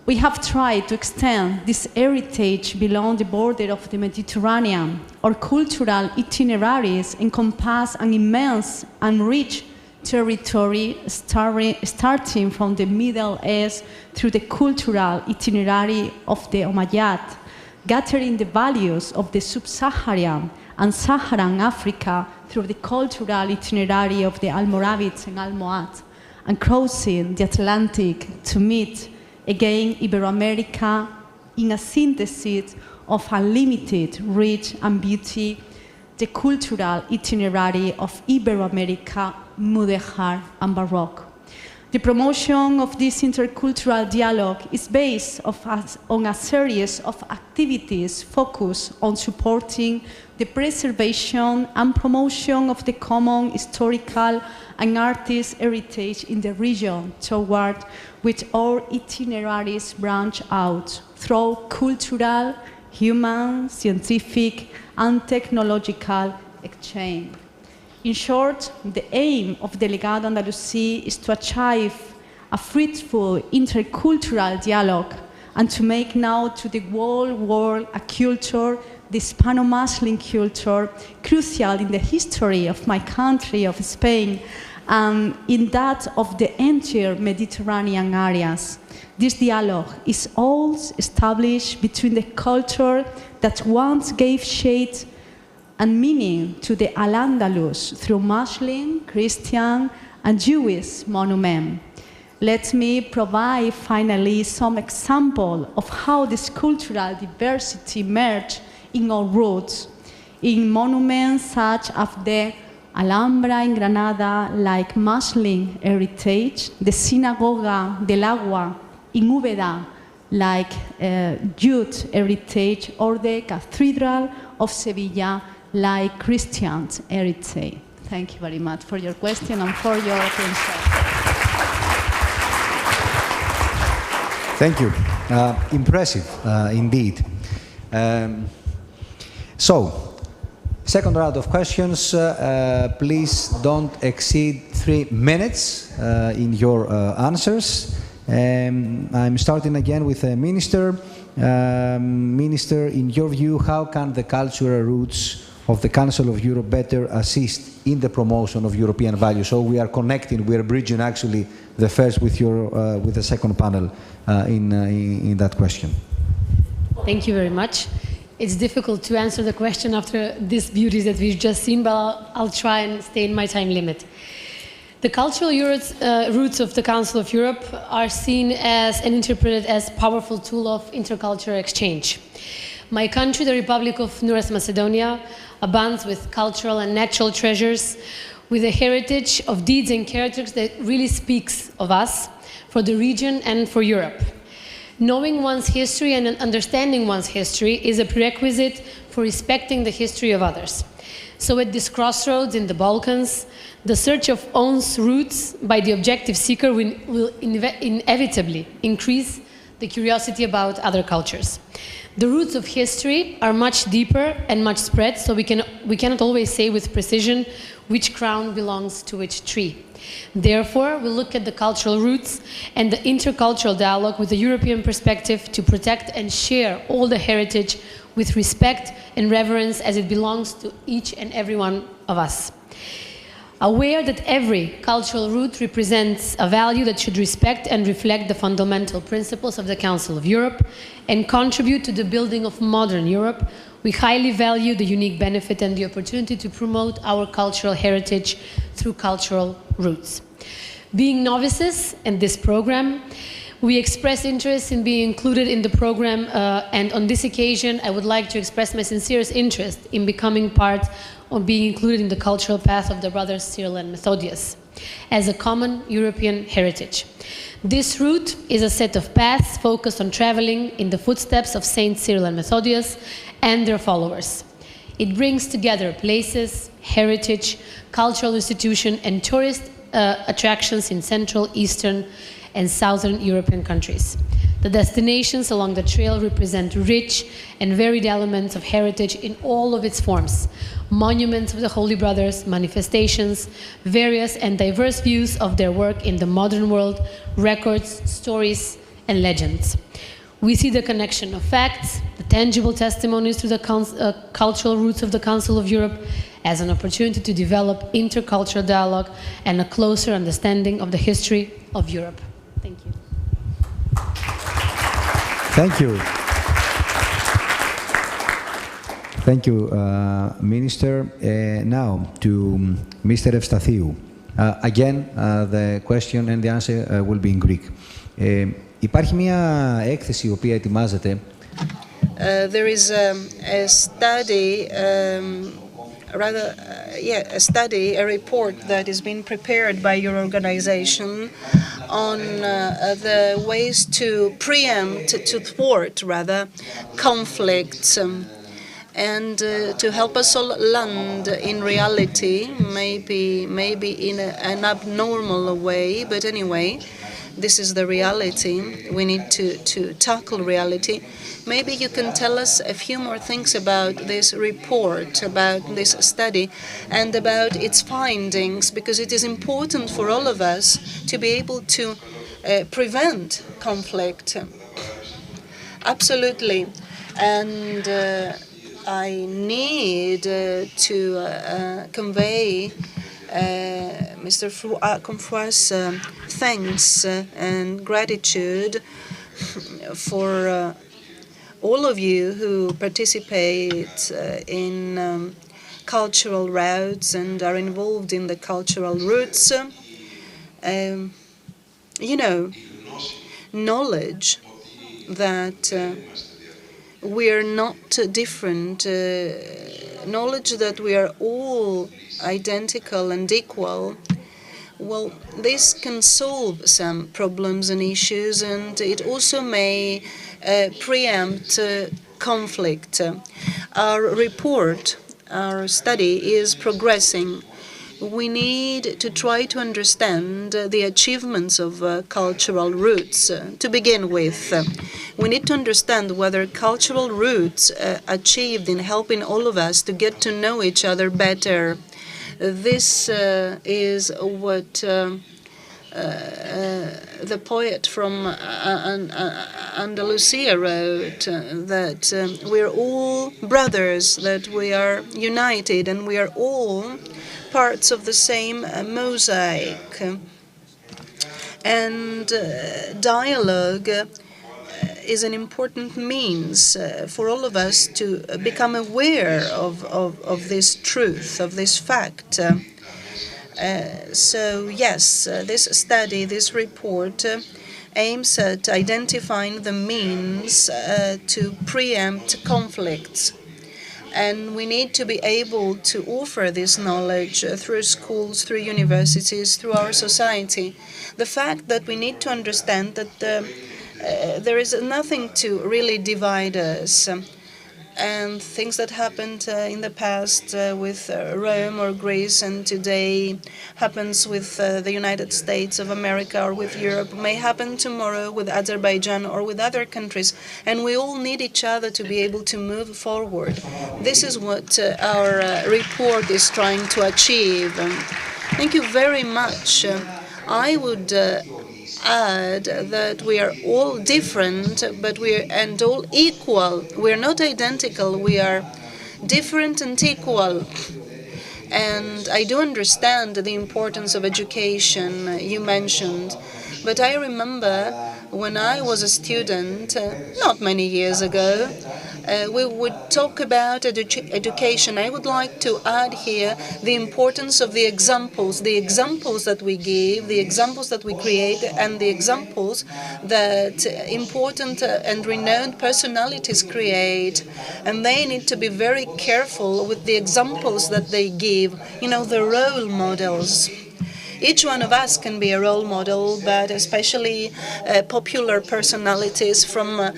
We have tried to extend this heritage beyond the border of the Mediterranean. Our cultural itineraries encompass an immense and rich territory, starting from the Middle East through the cultural itinerary of the Umayyad, gathering the values of the Sub-Saharan and Saharan Africa through the cultural itinerary of the Almoravids and Almohad, and crossing the Atlantic to meet again Iberoamerica in a synthesis of unlimited reach and beauty, the cultural itinerary of Iberoamerica, Mudéjar, and Baroque. The promotion of this intercultural dialogue is based on a series of activities focused on supporting the preservation and promotion of the common historical and artist heritage in the region, toward which our itineraries branch out through cultural, human, scientific, and technological exchange. In short, the aim of the Legado Andalusí is to achieve a fruitful intercultural dialogue and to make known to the whole world a culture, the Hispano-Muslim culture, crucial in the history of my country, of Spain, and in that of the entire Mediterranean areas. This dialogue is all established between the culture that once gave shade and meaning to the Al-Andalus through Muslim, Christian, and Jewish monuments. Let me provide finally some example of how this cultural diversity merged in our roots. in monuments such as the Alhambra in Granada, like Muslim heritage, the Sinagoga del Agua in Úbeda, like Jude heritage, or the Cathedral of Sevilla, like Christian heritage. Thank you very much for your question and for your attention. Thank you. Impressive, indeed. So, second round of questions. Please don't exceed 3 minutes in your answers. I'm starting again with the Minister. Minister, in your view, how can the cultural roots of the Council of Europe better assist in the promotion of European values? So we are connecting, we are bridging actually the first with with the second panel in that question. Thank you very much. It's difficult to answer the question after these beauties that we've just seen, but I'll try and stay in my time limit. The cultural roots of the Council of Europe are seen as and interpreted as a powerful tool of intercultural exchange. My country, the Republic of North Macedonia, abounds with cultural and natural treasures, with a heritage of deeds and characters that really speaks of us, for the region and for Europe. Knowing one's history and understanding one's history is a prerequisite for respecting the history of others. So at this crossroads in the Balkans, the search of one's roots by the objective seeker will inevitably increase the curiosity about other cultures. The roots of history are much deeper and much spread, so we cannot always say with precision which crown belongs to which tree. Therefore, we look at the cultural roots and the intercultural dialogue with a European perspective to protect and share all the heritage with respect and reverence as it belongs to each and every one of us. Aware that every cultural root represents a value that should respect and reflect the fundamental principles of the Council of Europe and contribute to the building of modern Europe, we highly value the unique benefit and the opportunity to promote our cultural heritage through cultural roots. Being novices in this program, we express interest in being included in the program, and on this occasion, I would like to express my sincerest interest in becoming part of being included in the cultural path of the brothers Cyril and Methodius as a common European heritage. This route is a set of paths focused on traveling in the footsteps of Saint Cyril and Methodius and their followers. It brings together places, heritage, cultural institutions, and tourist attractions in Central, Eastern, and Southern European countries. The destinations along the trail represent rich and varied elements of heritage in all of its forms: monuments of the Holy Brothers, manifestations, various and diverse views of their work in the modern world, records, stories, and legends. We see the connection of facts, the tangible testimonies to the cultural roots of the Council of Europe as an opportunity to develop intercultural dialogue and a closer understanding of the history of Europe. Thank you. Thank you. Thank you, Minister. Now to Mr. Evstathiou. Again, the question and the answer will be in Greek. Υπάρχει μια έκθεση η οποία ετοιμάζεται. There is a study, a report that is being prepared by your organization on the ways to preempt, to thwart, rather, conflicts and to help us all land in reality, maybe in an abnormal way, but anyway, this is the reality. We need to tackle reality. Maybe you can tell us a few more things about this report, about this study, and about its findings, because it is important for all of us to be able to prevent conflict. Absolutely. And I need to convey Mr. Comfoy's thanks and gratitude for all of you who participate in cultural routes and are involved in the cultural routes. You know, knowledge that we are not different knowledge that we are all identical and equal, well, this can solve some problems and issues, and it also may preempt conflict. Our report, our study is progressing. We need to try to understand the achievements of cultural roots. To begin with, we need to understand whether cultural roots achieved in helping all of us to get to know each other better. This is what the poet from Andalusia wrote, that we're all brothers, that we are united, and we are all parts of the same mosaic. And dialogue is an important means for all of us to become aware of this truth, of this fact. So yes, this study, this report aims at identifying the means to preempt conflicts. And we need to be able to offer this knowledge through schools, through universities, through our society. The fact that we need to understand that there is nothing to really divide us. And things that happened in the past with Rome or Greece and today happens with the United States of America or with Europe may happen tomorrow with Azerbaijan or with other countries. And we all need each other to be able to move forward. This is what our report is trying to achieve. Thank you very much. I would add that we are all different, but and all equal. We are not identical. We are different and equal. And I do understand the importance of education you mentioned, but I remember when I was a student, not many years ago, we would talk about education. I would like to add here the importance of the examples that we give, the examples that we create, and the examples that important and renowned personalities create. And they need to be very careful with the examples that they give, the role models. Each one of us can be a role model, but especially popular personalities from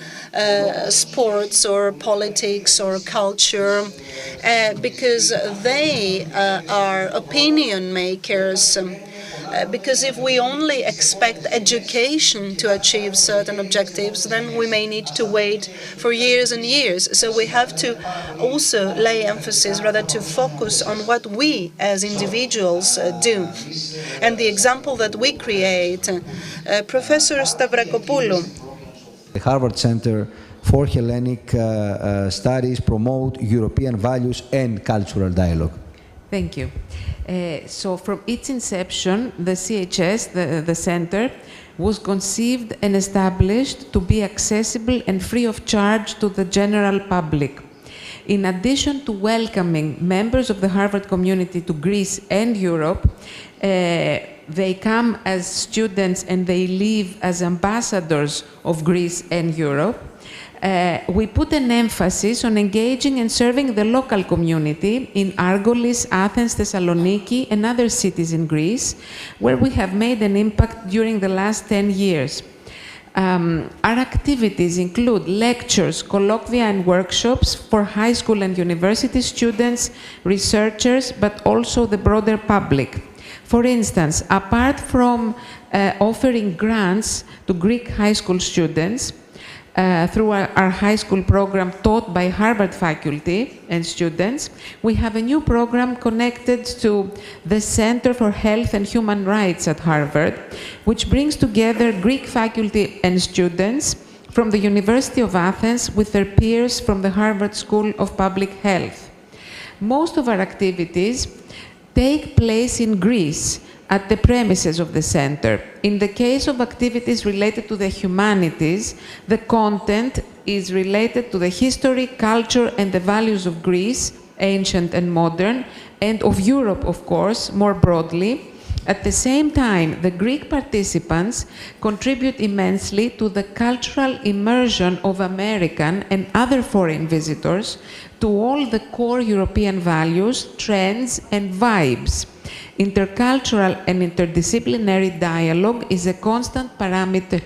sports or politics or culture, because they are opinion makers. Because if we only expect education to achieve certain objectives, then we may need to wait for years and years. So we have to also lay emphasis, rather to focus on what we as individuals do and the example that we create. Professor Stavrakopoulou. The Harvard Center for Hellenic Studies promote European values and cultural dialogue. Thank you. So from its inception, the CHS, the center, was conceived and established to be accessible and free of charge to the general public. In addition to welcoming members of the Harvard community to Greece and Europe, they come as students and they leave as ambassadors of Greece and Europe. We put an emphasis on engaging and serving the local community in Argolis, Athens, Thessaloniki, and other cities in Greece, where we have made an impact during the last 10 years. Our activities include lectures, colloquia, and workshops for high school and university students, researchers, but also the broader public. For instance, apart from offering grants to Greek high school students, through our high school program taught by Harvard faculty and students, we have a new program connected to the Center for Health and Human Rights at Harvard, which brings together Greek faculty and students from the University of Athens with their peers from the Harvard School of Public Health. Most of our activities take place in Greece, at the premises of the center. In the case of activities related to the humanities, the content is related to the history, culture, and the values of Greece, ancient and modern, and of Europe, of course, more broadly. At the same time, the Greek participants contribute immensely to the cultural immersion of American and other foreign visitors to all the core European values, trends, and vibes. Intercultural and interdisciplinary dialogue is a constant parameter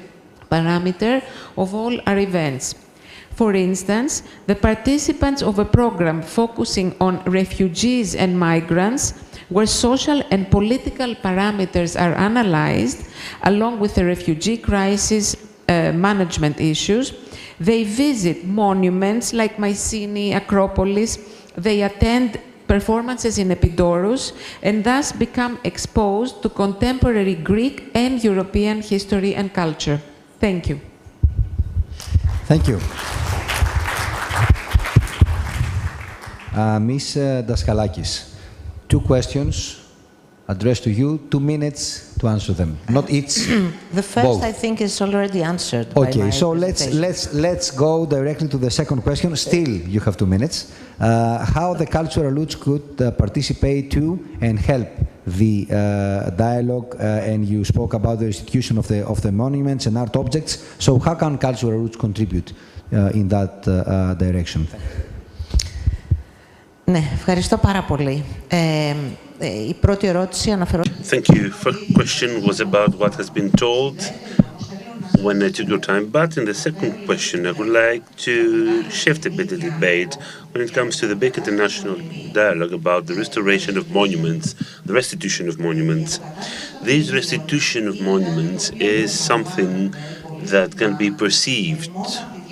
of all our events. For instance, the participants of a program focusing on refugees and migrants, where social and political parameters are analyzed, along with the refugee crisis management issues. They visit monuments like Mycenae, Acropolis. They attend performances in Epidorus, and thus become exposed to contemporary Greek and European history and culture. Thank you. Thank you. Ms. Daskalakis, 2 questions addressed to you, 2 minutes to answer them. Not each. The first, both. I think, is already answered. Okay, by my so let's go directly to the second question. Still, you have 2 minutes. How the cultural roots could participate to and help the dialogue, and you spoke about the restitution of the monuments and art objects. So how can cultural roots contribute in that direction? Ναι, ευχαριστώ πάρα πολύ. Η πρώτη ερώτηση αναφερόταν... Thank you. First question was about what has been told when I took your time, but in the second question I would like to shift a bit the debate when it comes to the big international dialogue about the restoration of monuments, the restitution of monuments. This restitution of monuments is something that can be perceived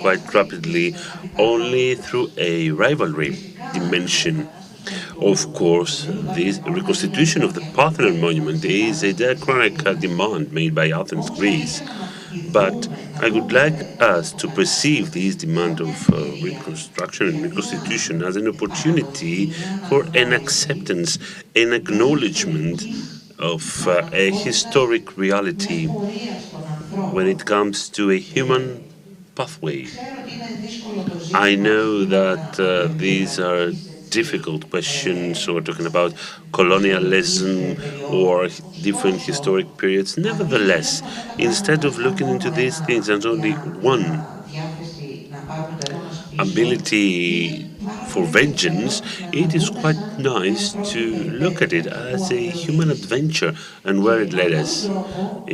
quite rapidly only through a rivalry dimension. Of course, this reconstitution of the Parthenon monument is a diachronic demand made by Athens, Greece. But I would like us to perceive this demand of reconstruction and reconstitution as an opportunity for an acceptance, an acknowledgement of a historic reality when it comes to a human pathway. I know that these are difficult questions, or talking about colonialism or different historic periods. Nevertheless, instead of looking into these things as only one ability for vengeance, it is quite nice to look at it as a human adventure and where it led us.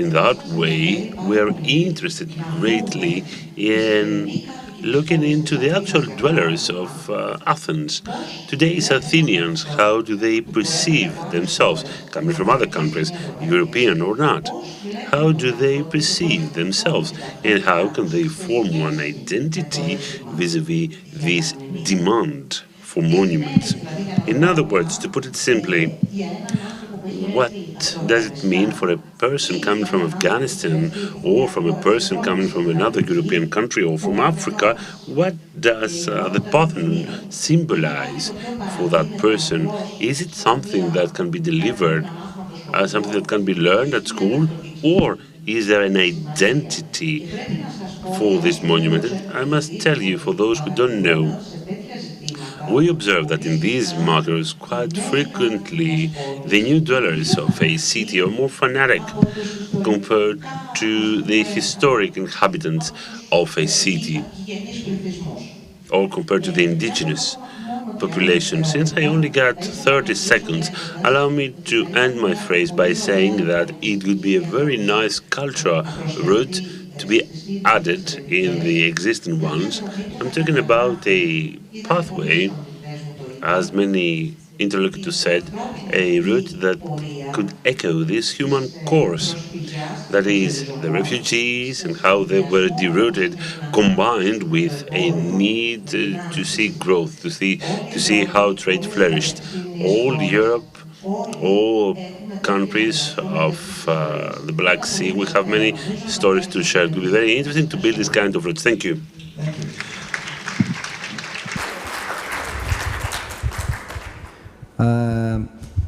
In that way, we are interested greatly in looking into the actual dwellers of Athens. Today's Athenians, how do they perceive themselves, coming from other countries, European or not? How do they perceive themselves, and how can they form one identity vis-a-vis this demand for monuments? In other words, to put it simply, what does it mean for a person coming from Afghanistan or from a person coming from another European country or from Africa? What does the Parthenon symbolize for that person? Is it something that can be delivered, something that can be learned at school, or is there an identity for this monument? And I must tell you, for those who don't know, we observe that in these matters, quite frequently, the new dwellers of a city are more fanatic compared to the historic inhabitants of a city, or compared to the indigenous population. Since I only got 30 seconds, allow me to end my phrase by saying that it would be a very nice cultural route to be added in the existing ones. I'm talking about a pathway, as many interlocutors said, a route that could echo this human course. That is, the refugees and how they were derooted, combined with a need to see growth, to see how trade flourished. All Europe, all countries of the Black Sea, we have many stories to share. It will be very interesting to build this kind of routes. Thank you.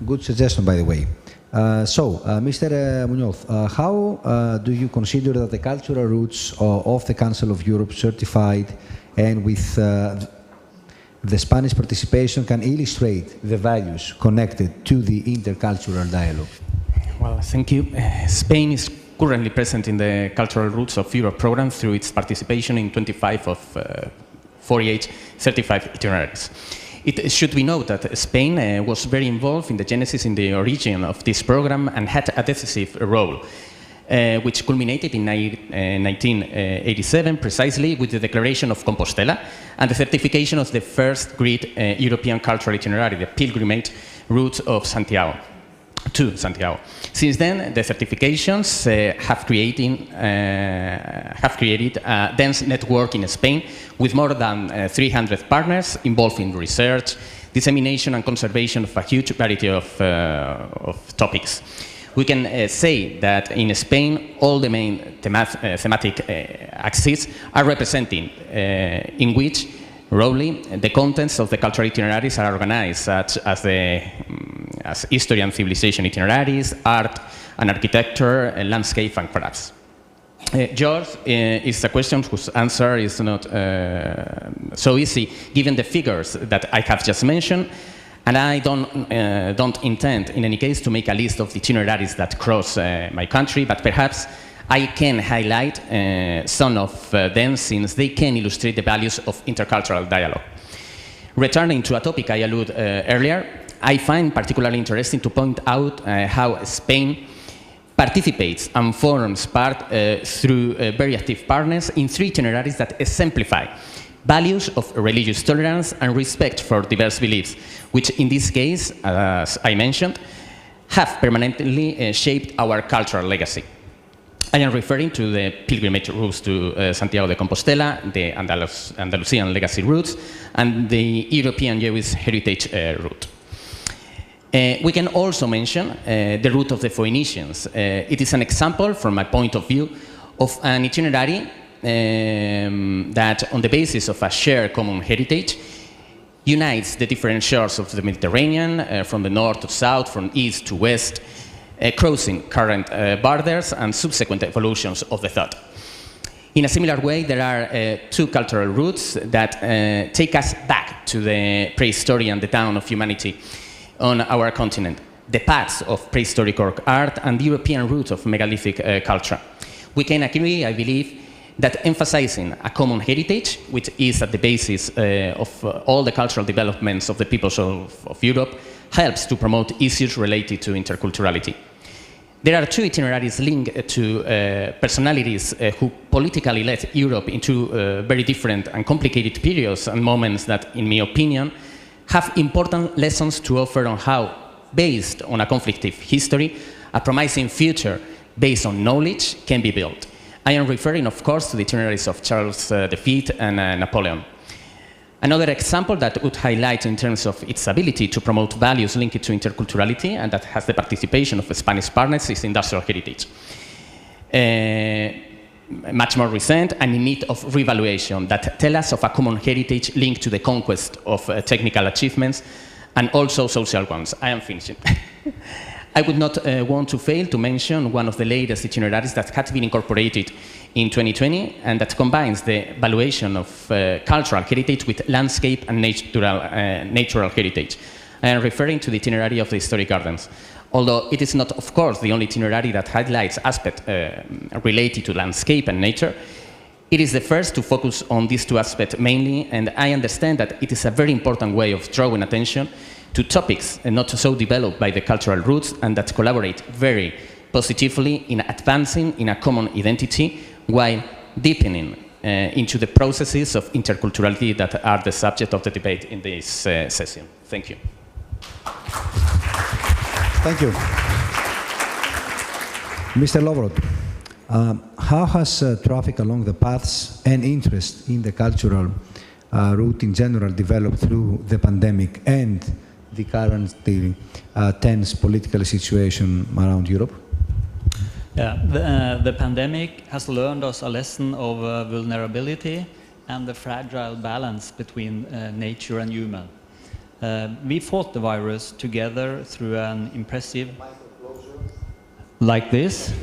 Good suggestion, by the way. Mr. Muñoz, how do you consider that the cultural roots of the Council of Europe certified and with the Spanish participation can illustrate the values connected to the intercultural dialogue? Well, thank you. Spain is currently present in the Cultural Roots of Europe program through its participation in 25 of 48 certified itineraries. It should be noted that Spain was very involved in the genesis, in the origin of this program, and had a decisive role, which culminated in 1987 precisely with the declaration of Compostela and the certification of the first great European cultural itinerary, the pilgrimage route of Santiago. To Santiago. Since then, the certifications have created a dense network in Spain with more than 300 partners involved in research, dissemination and conservation of a huge variety of topics. We can say that in Spain, all the main thematic axes are represented, in which roughly the contents of the cultural itineraries are organized, such as history and civilization itineraries, art and architecture, landscape and crafts. Yours is a question whose answer is not so easy, given the figures that I have just mentioned, and I don't intend, in any case, to make a list of the itineraries that cross my country, but perhaps I can highlight some of them, since they can illustrate the values of intercultural dialogue. Returning to a topic I alluded earlier, I find particularly interesting to point out how Spain participates and forms part through very active partners in 3 itineraries that exemplify values of religious tolerance and respect for diverse beliefs, which in this case, as I mentioned, have permanently shaped our cultural legacy. I am referring to the pilgrimage routes to Santiago de Compostela, the Andalusian legacy routes, and the European Jewish heritage route. We can also mention the route of the Phoenicians. It is an example, from my point of view, of an itinerary that, on the basis of a shared common heritage, unites the different shores of the Mediterranean, from the north to south, from east to west, crossing current borders and subsequent evolutions of the thought. In a similar way, there are 2 cultural routes that take us back to the prehistory and the dawn of humanity on our continent, the paths of prehistoric art and the European route of megalithic culture. We can agree, I believe, that emphasizing a common heritage, which is at the basis of all the cultural developments of the peoples of Europe, helps to promote issues related to interculturality. There are 2 itineraries linked to personalities who politically led Europe into very different and complicated periods and moments that, in my opinion, have important lessons to offer on how, based on a conflictive history, a promising future based on knowledge can be built. I am referring, of course, to the itineraries of Charles V and Napoleon. Another example that would highlight in terms of its ability to promote values linked to interculturality and that has the participation of Spanish partners is industrial heritage. Much more recent and in need of revaluation that tell us of a common heritage linked to the conquest of technical achievements and also social ones. I am finishing. I would not want to fail to mention one of the latest itineraries that had been incorporated in 2020 and that combines the valuation of cultural heritage with landscape and natural heritage. I am referring to the itinerary of the historic gardens. Although it is not, of course, the only itinerary that highlights aspects related to landscape and nature, it is the first to focus on these 2 aspects mainly, and I understand that it is a very important way of drawing attention to topics not so developed by the cultural roots and that collaborate very positively in advancing in a common identity while deepening into the processes of interculturality that are the subject of the debate in this session. Thank you. Thank you. Mr. Lovrod, how has traffic along the paths and interest in the cultural route in general developed through the pandemic and the current tense political situation around Europe? Yeah, the pandemic has learned us a lesson of vulnerability and the fragile balance between nature and human. We fought the virus together through an impressive... Like this?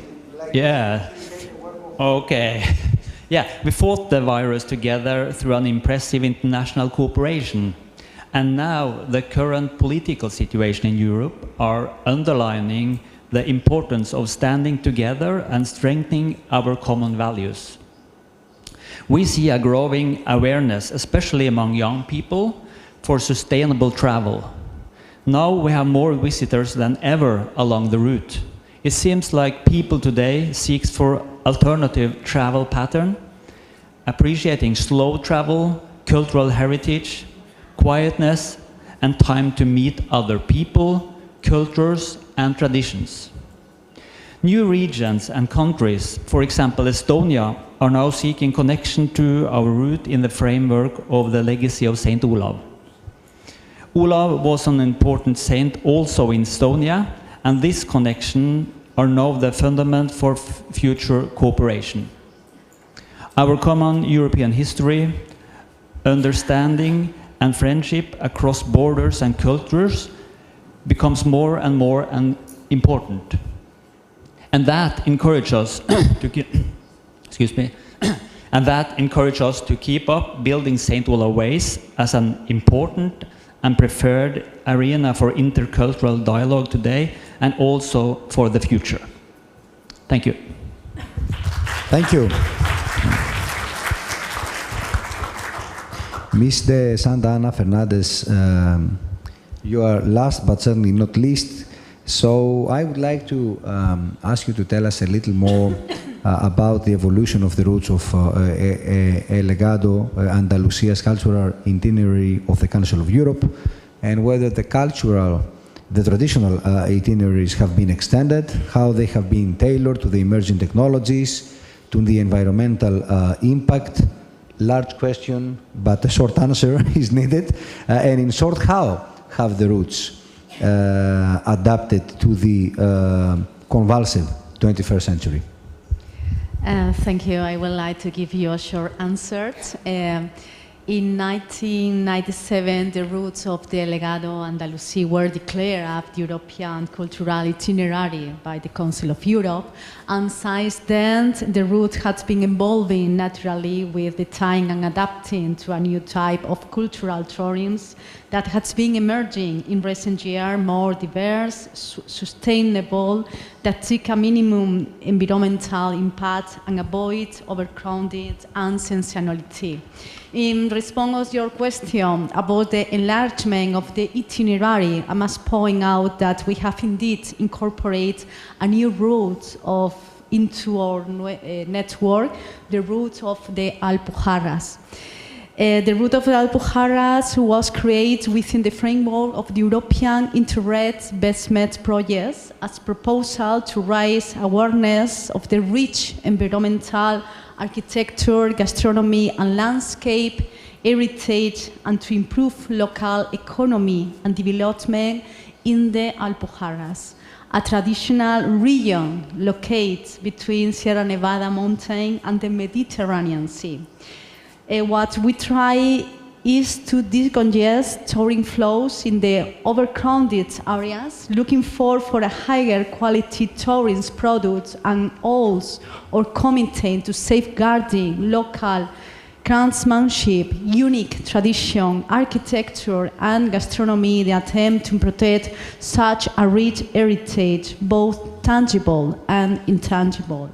Yeah. Okay. Yeah, we fought the virus together through an impressive international cooperation. And now the current political situation in Europe are underlining the importance of standing together and strengthening our common values. We see a growing awareness, especially among young people, for sustainable travel. Now we have more visitors than ever along the route. It seems like people today seek for alternative travel pattern, appreciating slow travel, cultural heritage, quietness, and time to meet other people, cultures, and traditions. New regions and countries, for example Estonia, are now seeking connection to our route in the framework of the legacy of Saint Olav. Olav was an important saint also in Estonia, and this connection are now the fundament for future cooperation. Our common European history, understanding, and friendship across borders and cultures becomes more and more important. And that encourages us to and that encourages us to keep up building St. Olav Ways as an important and preferred arena for intercultural dialogue today and also for the future. Thank you. Thank you. Ms. de Santa Ana Fernandez, you are last but certainly not least. So I would like to ask you to tell us a little more about the evolution of the roots of El Legado, Andalusia's cultural itinerary of the Council of Europe, and whether the traditional itineraries have been extended, how they have been tailored to the emerging technologies, to the environmental impact. Large question, but a short answer is needed. And in short, how have the routes adapted to the convulsive 21st century? Thank you. I would like to give you a short answer. In 1997, the routes of the Legado Andalusi were declared as the European cultural itinerary by the Council of Europe, and since then the route has been evolving naturally with the time and adapting to a new type of cultural tourism that has been emerging in recent years, more diverse, sustainable, that take a minimum environmental impact and avoid overcrowding and sensationality. In response to your question about the enlargement of the itinerary, I must point out that we have indeed incorporated a new route into our network, the route of the Alpujarras. The route of the Alpujarras was created within the framework of the European Interreg Investment Project as a proposal to raise awareness of the rich environmental architecture, gastronomy and landscape heritage, and to improve local economy and development in the Alpujarras, a traditional region located between Sierra Nevada mountain and the Mediterranean Sea. What we try is to decongest touring flows in the overcrowded areas, looking for a higher quality tourism products and also or committing to safeguarding local craftsmanship, unique tradition, architecture and gastronomy, the attempt to protect such a rich heritage, both tangible and intangible.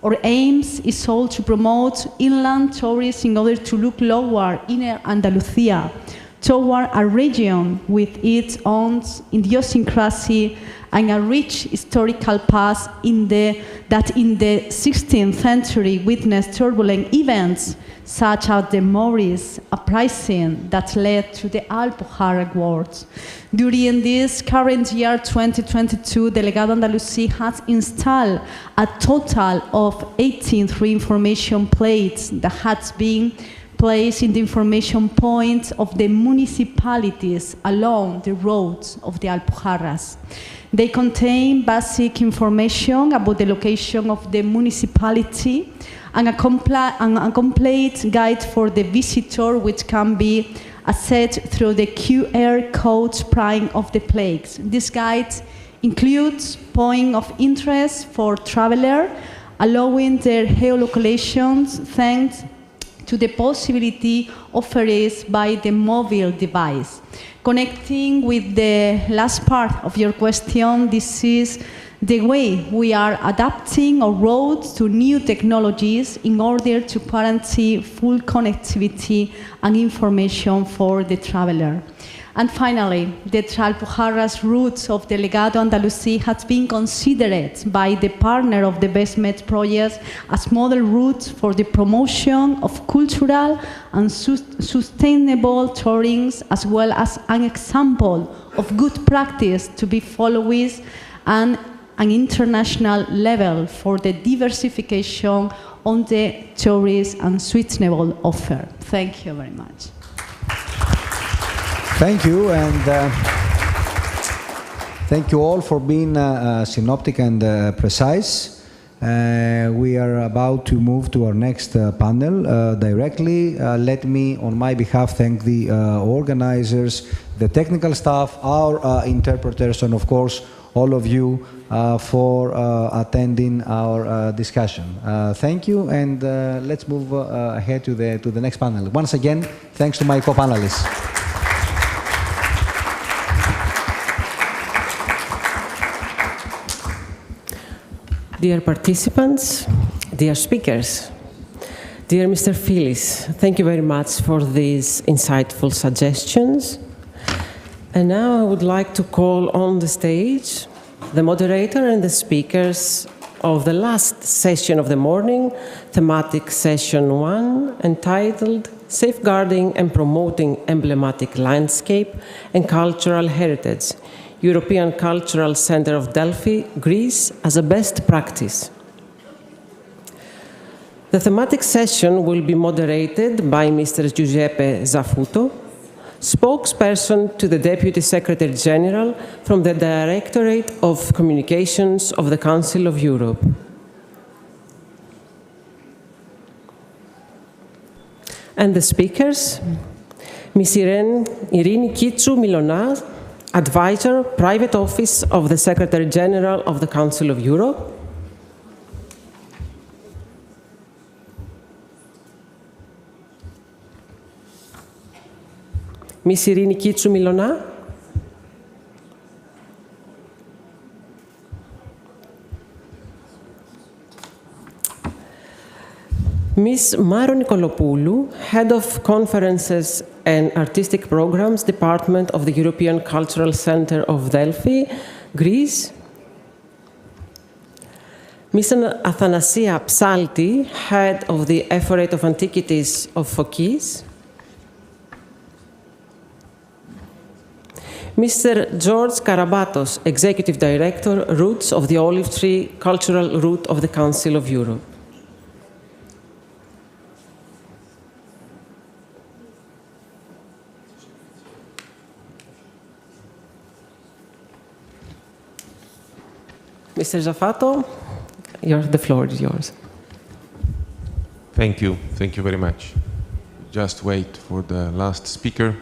Our aims is all to promote inland tourism in order to look lower inner Andalusia toward a region with its own idiosyncrasy and a rich historical past that in the 16th century witnessed turbulent events such as the Moorish uprising that led to the Alpujarra Wars. During this current year, 2022, the Legado Andalusi has installed a total of 18 information plates that has been placed in the information points of the municipalities along the roads of the Alpujarras. They contain basic information about the location of the municipality and a complete guide for the visitor, which can be accessed through the QR code print of the plaques. This guide includes points of interest for travelers, allowing their geolocalizations thanks to the possibility offered by the mobile device. Connecting with the last part of your question, this is the way we are adapting our roads to new technologies in order to guarantee full connectivity and information for the traveler. And finally, the Alpujarras route of Delegado Andalusí has been considered by the partner of the BestMed project as model route for the promotion of cultural and sustainable tourism, as well as an example of good practice to be followed and an international level for the diversification on the tourist and sustainable offer. Thank you very much. Thank you, and thank you all for being synoptic and precise. We are about to move to our next panel directly. Let me, on my behalf, thank the organizers, the technical staff, our interpreters, and of course, all of you for attending our discussion. Thank you, and let's move ahead to the next panel. Once again, thanks to my co-panelists. Dear participants, dear speakers, dear Mr. Philis, thank you very much for these insightful suggestions. And now I would like to call on the stage the moderator and the speakers of the last session of the morning, thematic session 1, entitled Safeguarding and Promoting Emblematic Landscape and Cultural Heritage, European Cultural Center of Delphi, Greece, as a best practice. The thematic session will be moderated by Mr. Giuseppe Zafuto, spokesperson to the Deputy Secretary General from the Directorate of Communications of the Council of Europe. And the speakers, Ms. Irini Kitsu Milona, Advisor, Private Office of the Secretary General of the Council of Europe. Ms. Irini Kitsu Milona. Ms. Maro Nikolopoulou, Head of Conferences and Artistic Programs, Department of the European Cultural Center of Delphi, Greece. Ms. Athanasia Psalti, Head of the Ephorate of Antiquities of Phokis. Mr. George Karabatos, Executive Director, Roots of the Olive Tree Cultural Route of the Council of Europe. Mr. Zafato, the floor is yours. Thank you. Thank you very much. Just wait for the last speaker.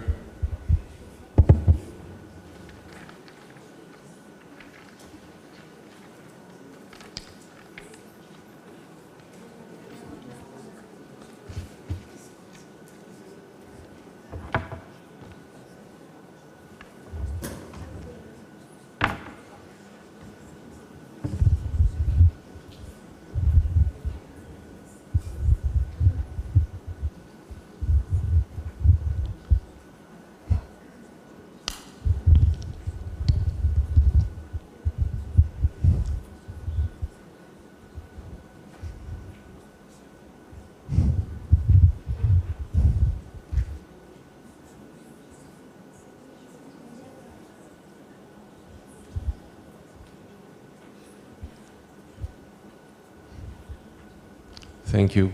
Thank you.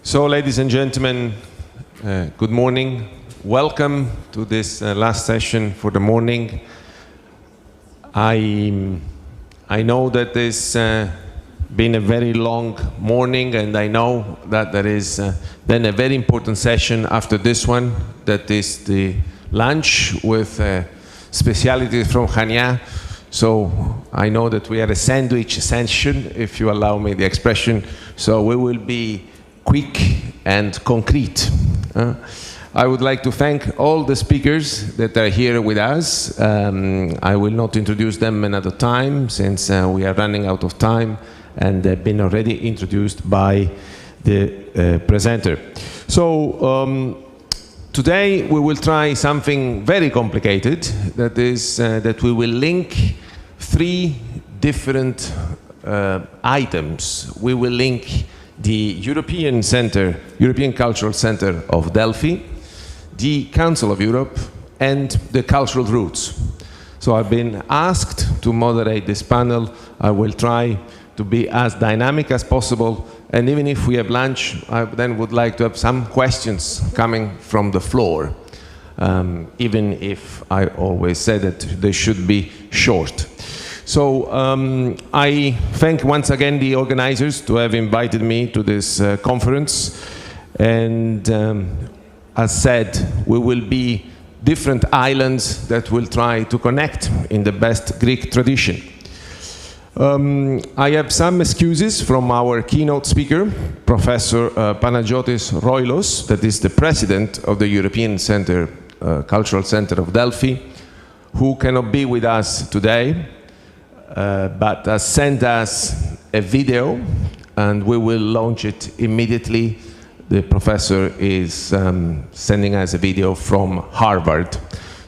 So, ladies and gentlemen, good morning. Welcome to this last session for the morning. I know that this been a very long morning, and I know that there is then a very important session after this one, that is the lunch with specialities from Chania. So I know that we are a sandwich session, if you allow me the expression, so we will be quick and concrete. I would like to thank all the speakers that are here with us. I will not introduce them another time, since we are running out of time, and they've been already introduced by the presenter. So today we will try something very complicated, that is that we will link three different items. We will link the European Cultural Center of Delphi, the Council of Europe, and the cultural roots. So I've been asked to moderate this panel. I will try to be as dynamic as possible, and even if we have lunch, I then would like to have some questions coming from the floor, even if I always said that they should be short. So I thank once again the organizers to have invited me to this conference, and as said, we will be different islands that will try to connect in the best Greek tradition. I have some excuses from our keynote speaker, Professor Panagiotis Roilos, that is the president of the European Cultural Center of Delphi, who cannot be with us today, but has sent us a video, and we will launch it immediately. The professor is sending us a video from Harvard.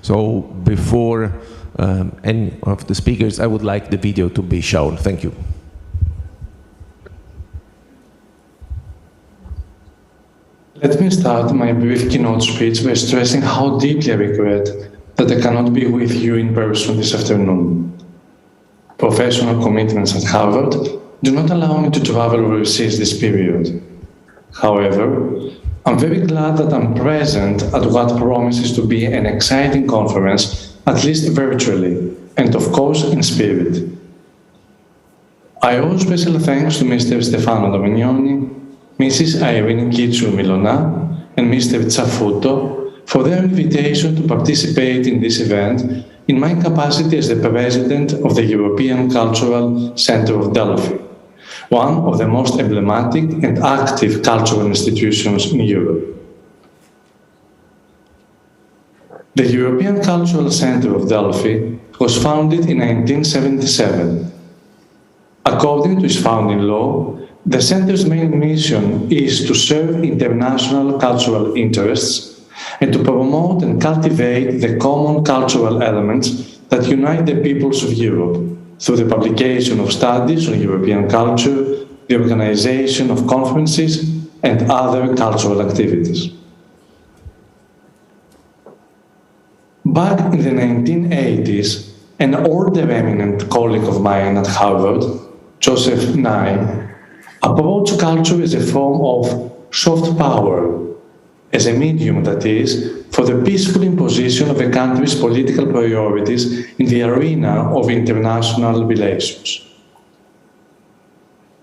So before any of the speakers, I would like the video to be shown. Thank you. Let me start my brief keynote speech by stressing how deeply I regret that I cannot be with you in person this afternoon. Professional commitments at Harvard do not allow me to travel overseas this period. However, I'm very glad that I'm present at what promises to be an exciting conference, at least virtually, and of course in spirit. I owe special thanks to Mr. Stefano Domignoni, Mrs. Irene Kitsu-Milona, and Mr. Tsafuto for their invitation to participate in this event in my capacity as the President of the European Cultural Center of Delphi, one of the most emblematic and active cultural institutions in Europe. The European Cultural Center of Delphi was founded in 1977. According to its founding law, the center's main mission is to serve international cultural interests and to promote and cultivate the common cultural elements that unite the peoples of Europe through the publication of studies on European culture, the organization of conferences, and other cultural activities. Back in the 1980s, an older eminent colleague of mine at Harvard, Joseph Nye, approached culture as a form of soft power, as a medium, that is, for the peaceful imposition of a country's political priorities in the arena of international relations.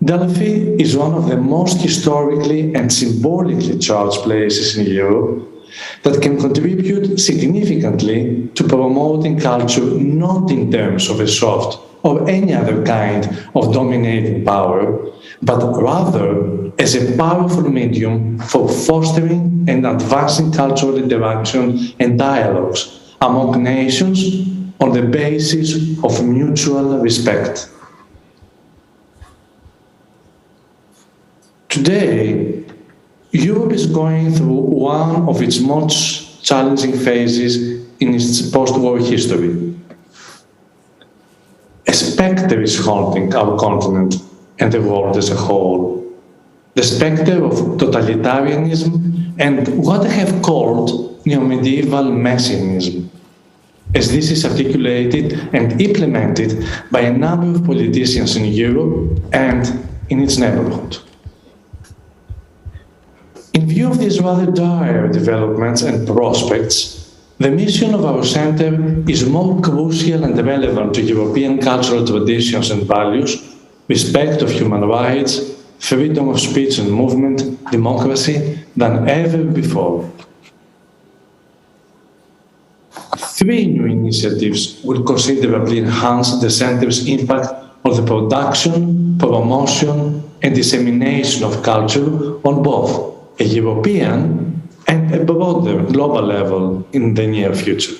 Delphi is one of the most historically and symbolically charged places in Europe that can contribute significantly to promoting culture not in terms of a soft or any other kind of dominating power, but rather as a powerful medium for fostering and advancing cultural interaction and dialogues among nations on the basis of mutual respect. Today, Europe is going through one of its most challenging phases in its post-war history. A spectre is haunting our continent and the world as a whole. The spectre of totalitarianism and what I have called neo-medieval messianism, as this is articulated and implemented by a number of politicians in Europe and in its neighborhood. In view of these rather dire developments and prospects, the mission of our center is more crucial and relevant to European cultural traditions and values, respect of human rights, freedom of speech and movement, democracy, than ever before. 3 new initiatives will considerably enhance the center's impact on the production, promotion, and dissemination of culture on both a European and a broader global level in the near future.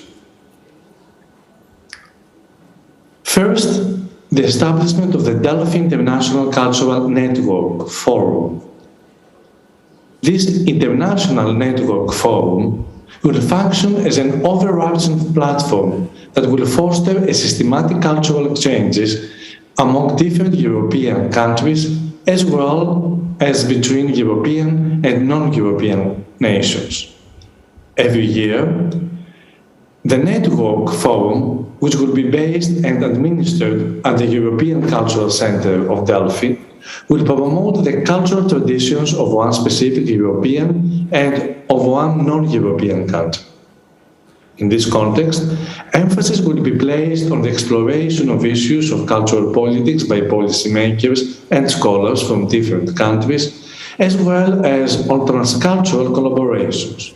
First, the establishment of the Delphi International Cultural Network Forum. This international network forum will function as an overarching platform that will foster a systematic cultural exchanges among different European countries as well as between European and non-European nations. Every year, the network forum, which will be based and administered at the European Cultural Center of Delphi, will promote the cultural traditions of one specific European and of one non-European country. In this context, emphasis will be placed on the exploration of issues of cultural politics by policymakers and scholars from different countries, as well as on transcultural collaborations.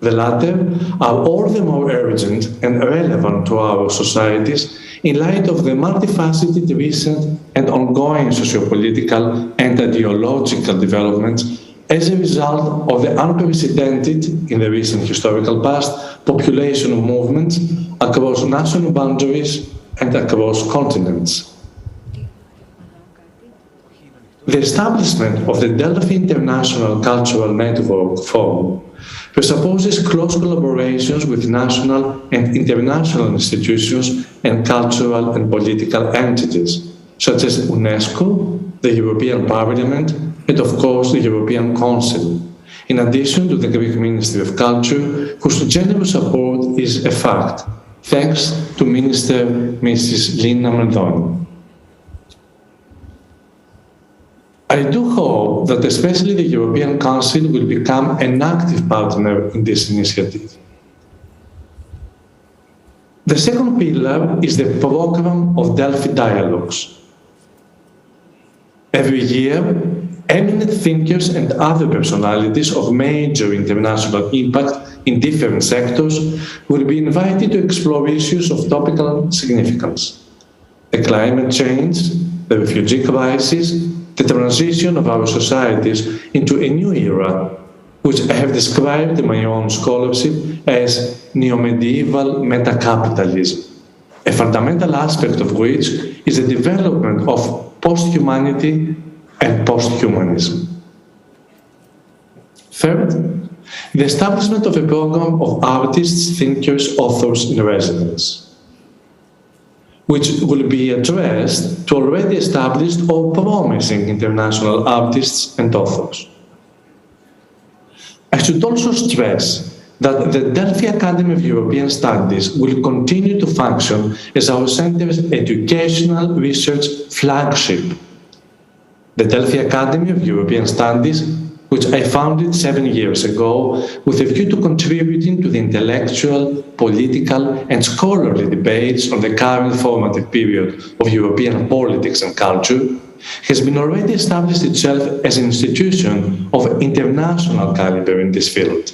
The latter are all the more urgent and relevant to our societies in light of the multifaceted recent and ongoing sociopolitical and ideological developments as a result of the unprecedented, in the recent historical past, population movements across national boundaries and across continents. The establishment of the Delphi International Cultural Network Forum presupposes close collaborations with national and international institutions and cultural and political entities, such as UNESCO, the European Parliament, and of course the European Council, in addition to the Greek Ministry of Culture, whose generous support is a fact, thanks to Minister Mrs. Lina Maldoni. I do hope that especially the European Council will become an active partner in this initiative. The second pillar is the program of Delphi Dialogues. Every year, eminent thinkers and other personalities of major international impact in different sectors will be invited to explore issues of topical significance: the climate change, the refugee crisis, the transition of our societies into a new era, which I have described in my own scholarship as neo-medieval meta-capitalism, a fundamental aspect of which is the development of post-humanity and post-humanism. Third, the establishment of a program of artists, thinkers, authors in residence, which will be addressed to already established or promising international artists and authors. I should also stress that the Delphi Academy of European Studies will continue to function as our center's educational research flagship. The Delphi Academy of European Studies, which I founded 7 years ago with a view to contributing to the intellectual, political, and scholarly debates on the current formative period of European politics and culture, has been already established itself as an institution of international caliber in this field.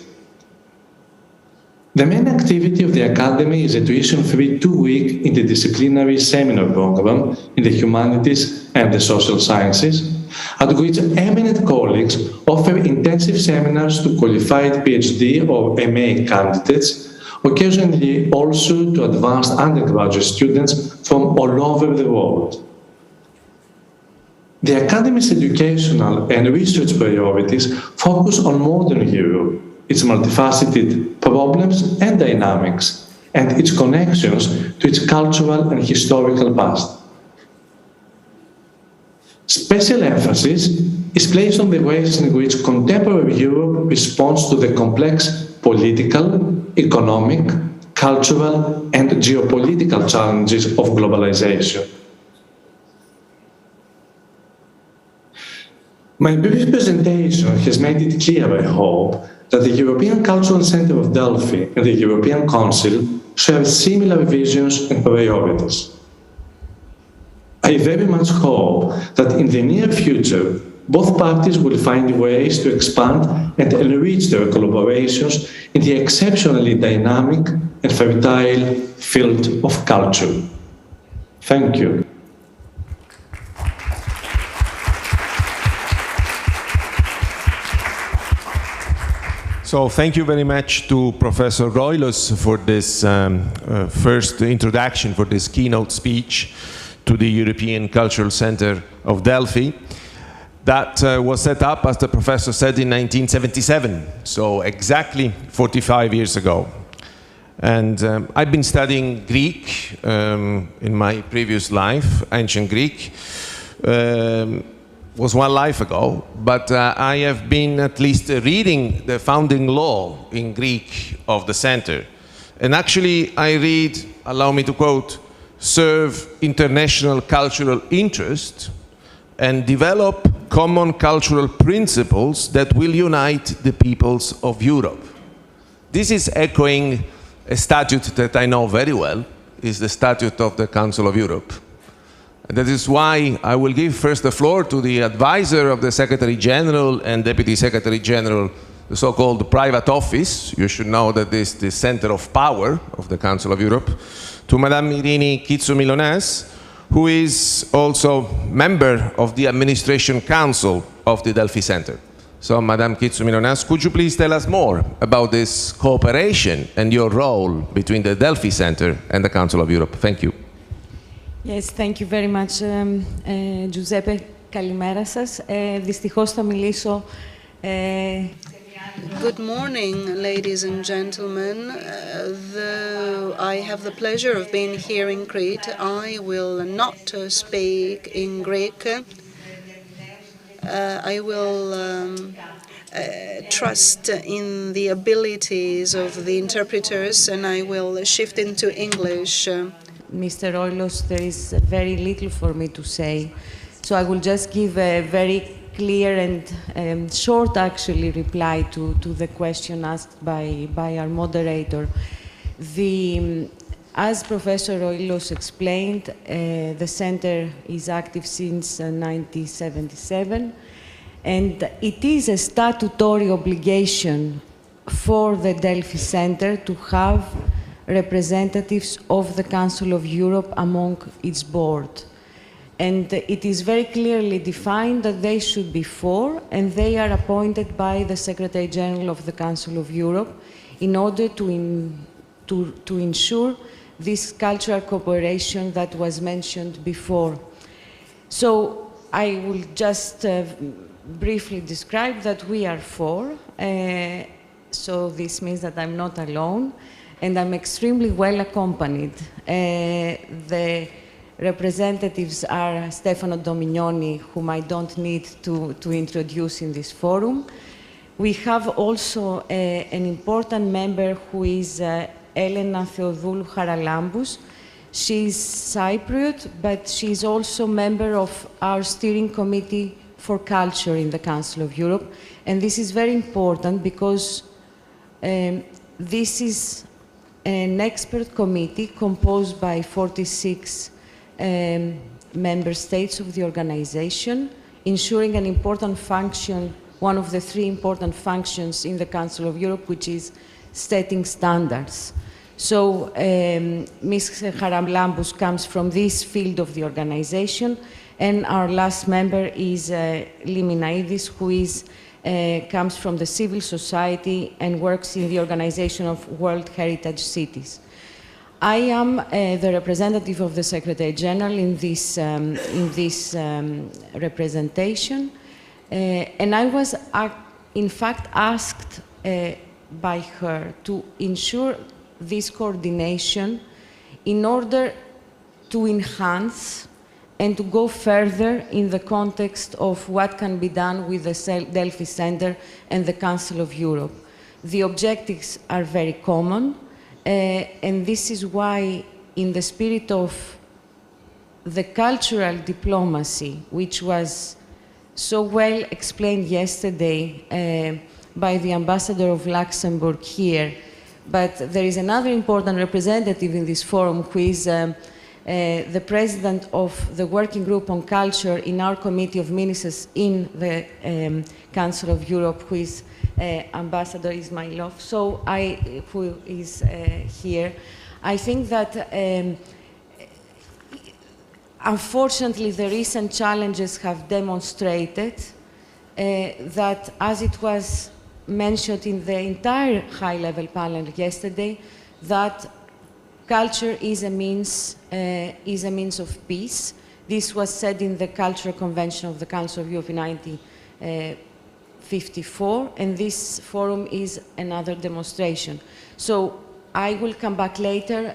The main activity of the Academy is a tuition-free 2-week interdisciplinary seminar program in the humanities and the social sciences, at which eminent colleagues offer intensive seminars to qualified PhD or MA candidates, occasionally also to advanced undergraduate students from all over the world. The Academy's educational and research priorities focus on modern Europe, its multifaceted problems and dynamics, and its connections to its cultural and historical past. Special emphasis is placed on the ways in which contemporary Europe responds to the complex political, economic, cultural, and geopolitical challenges of globalization. My brief presentation has made it clear, I hope, that the European Cultural Center of Delphi and the European Council share similar visions and priorities. I very much hope that in the near future, both parties will find ways to expand and enrich their collaborations in the exceptionally dynamic and fertile field of culture. Thank you. So thank you very much to Professor Roilos for this first introduction, for this keynote speech to the European Cultural Center of Delphi. That was set up, as the professor said, in 1977, so exactly 45 years ago. And I've been studying Greek in my previous life. Ancient Greek was one life ago, but I have been at least reading the founding law in Greek of the center. And actually I read, allow me to quote, serve international cultural interest and develop common cultural principles that will unite the peoples of Europe. This is echoing a statute that I know very well, is the Statute of the Council of Europe. And that is why I will give first the floor to the advisor of the Secretary General and Deputy Secretary General, the so-called private office. You should know that this is the center of power of the Council of Europe, to Madame Irini Kitsou-Mylonas, who is also member of the Administration Council of the Delphi Center. So, Madame Kitsou-Mylonas, could you please tell us more about this cooperation and your role between the Delphi Center and the Council of Europe? Thank you. Yes, thank you very much, Giuseppe. Καλημέρα σας. Δυστυχώς θα μιλήσω... Good morning, ladies and gentlemen. Though I have the pleasure of being here in Crete, I will not speak in Greek. I will trust in the abilities of the interpreters, and I will shift into English. Mr. Roilos, there is very little for me to say, so I will just give a very clear and short, actually, reply to the question asked by our moderator. As Professor Roilos explained, the center is active since 1977, and it is a statutory obligation for the Delphi Center to have representatives of the Council of Europe among its board. And it is very clearly defined that they should be four, and they are appointed by the Secretary General of the Council of Europe in order to ensure this cultural cooperation that was mentioned before. So I will just briefly describe that we are four. So this means that I'm not alone, and I'm extremely well accompanied. The representatives are Stefano Dominioni, whom I don't need to introduce in this forum. We have also an important member who is Elena Theodoulou Haralambous. She's Cypriot, but she's also member of our steering committee for culture in the Council of Europe. And this is very important because this is an expert committee composed by 46 member states of the organization, ensuring an important function, one of the three important functions in the Council of Europe, which is setting standards. So Ms. Haralambous comes from this field of the organization, and our last member is Liminaidis, who comes from the civil society and works in the organization of World Heritage Cities. I am the representative of the Secretary General in this representation, and I was, in fact, asked by her to ensure this coordination in order to enhance and to go further in the context of what can be done with the Delphi Center and the Council of Europe. The objectives are very common, and this is why, in the spirit of the cultural diplomacy, which was so well explained yesterday by the ambassador of Luxembourg here, but there is another important representative in this forum who is the president of the working group on culture in our committee of ministers in the Council of Europe, who is Ambassador Ismailov, who is here. I think that unfortunately the recent challenges have demonstrated that, as it was mentioned in the entire high-level panel yesterday, that culture is a means of peace. This was said in the Cultural Convention of the Council of Europe in 1954, and this forum is another demonstration. So I will come back later,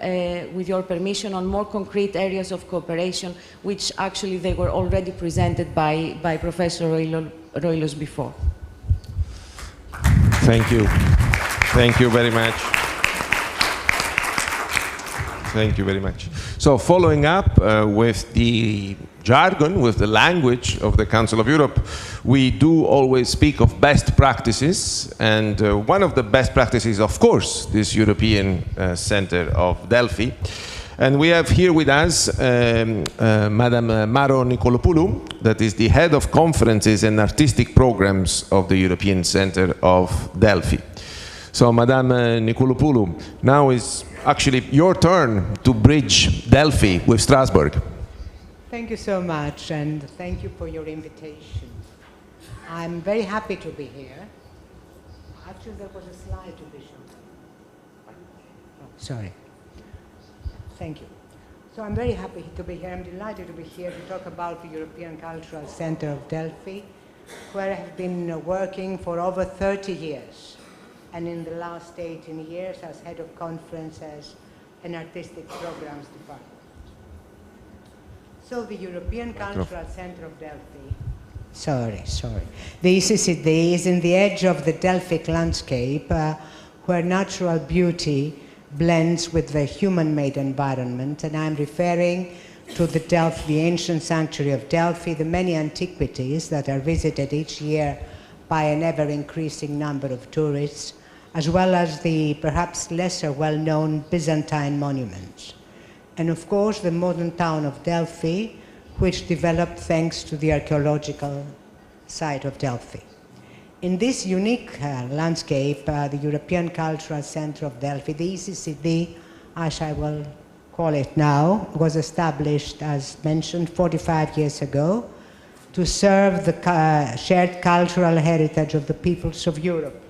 with your permission, on more concrete areas of cooperation, which actually they were already presented by Professor Roilos before. Thank you. Thank you very much. Thank you very much. So following up with the jargon, with the language of the Council of Europe, we do always speak of best practices, and one of the best practices, of course, this European Center of Delphi. And we have here with us Madam Maro Nicolopoulou, that is the head of conferences and artistic programs of the European Center of Delphi. So Madam Nicolopoulou, now is actually your turn to bridge Delphi with Strasbourg. Thank you so much, and thank you for your invitation. I'm very happy to be here. Actually, there was a slide to be shown. Oh, sorry. Thank you. So I'm very happy to be here. I'm delighted to be here to talk about the European Cultural Center of Delphi, where I have been working for over 30 years, and in the last 18 years as head of conferences and artistic programs department. So the European Cultural Center of Delphi, the ECCD is in the edge of the Delphic landscape, where natural beauty blends with the human-made environment, and I'm referring to the ancient sanctuary of Delphi, the many antiquities that are visited each year by an ever-increasing number of tourists, as well as the perhaps lesser well-known Byzantine monuments. And of course, the modern town of Delphi, which developed thanks to the archaeological site of Delphi. In this unique landscape, the European Cultural Center of Delphi, the ECCD, as I will call it now, was established, as mentioned, 45 years ago to serve the shared cultural heritage of the peoples of Europe.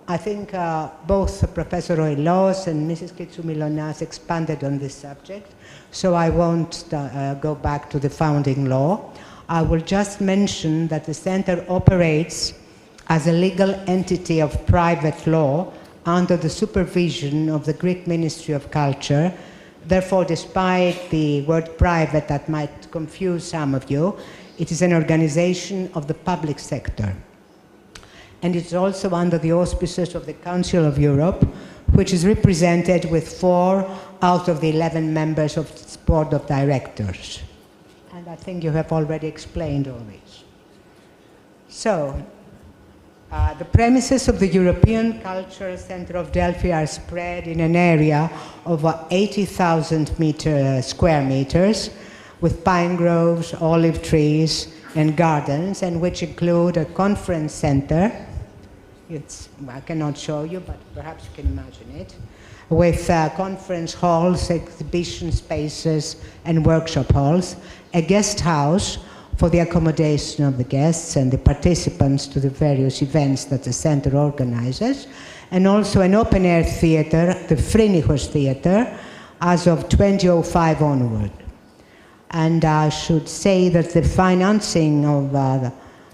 I think both Professor Roilos and Mrs. Kitsou-Mylonas expanded on this subject, so I won't go back to the founding law. I will just mention that the center operates as a legal entity of private law under the supervision of the Greek Ministry of Culture. Therefore, despite the word private that might confuse some of you, it is an organization of the public sector. And it's also under the auspices of the Council of Europe, which is represented with 4 out of the 11 members of its board of directors. And I think you have already explained all this. So, the premises of the European Cultural Center of Delphi are spread in an area of 80,000 square meters, with pine groves, olive trees, and gardens, and which include a conference center. I cannot show you, but perhaps you can imagine it, with conference halls, exhibition spaces, and workshop halls, a guest house for the accommodation of the guests and the participants to the various events that the center organizes, and also an open-air theater, the Phrynichos Theater, as of 2005 onward. And I should say that the financing of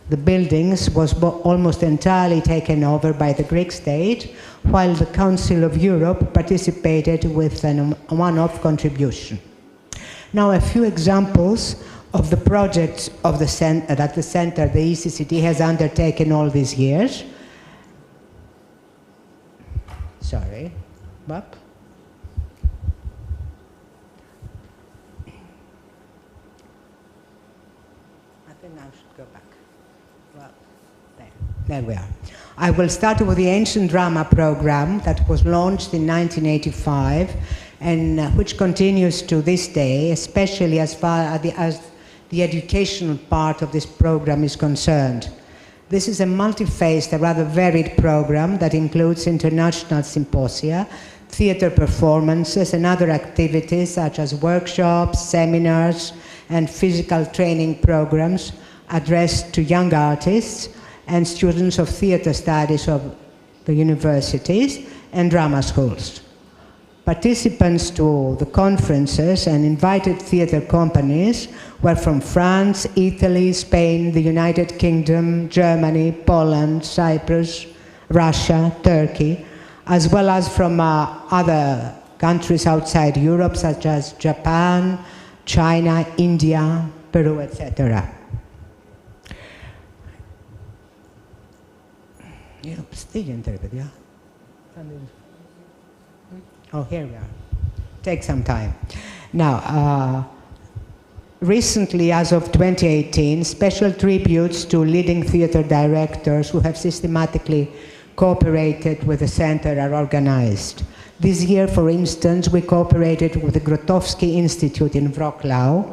the buildings was almost entirely taken over by the Greek state, while the Council of Europe participated with a one-off contribution. Now, a few examples of the projects of the that the center, the ECCD, has undertaken all these years. Sorry, up. I think I should go back. Well, there we are. I will start with the Ancient Drama program that was launched in 1985 and which continues to this day, especially as far as the educational part of this program is concerned. This is a multi-phased, a rather varied program that includes international symposia, theater performances, and other activities such as workshops, seminars, and physical training programs addressed to young artists and students of theater studies of the universities and drama schools. Participants to the conferences and invited theater companies were from France, Italy, Spain, the United Kingdom, Germany, Poland, Cyprus, Russia, Turkey, as well as from other countries outside Europe, such as Japan, China, India, Peru, etc. Oh, here we are. Take some time. Now, recently, as of 2018, special tributes to leading theater directors who have systematically cooperated with the center are organized. This year, for instance, we cooperated with the Grotowski Institute in Wrocław.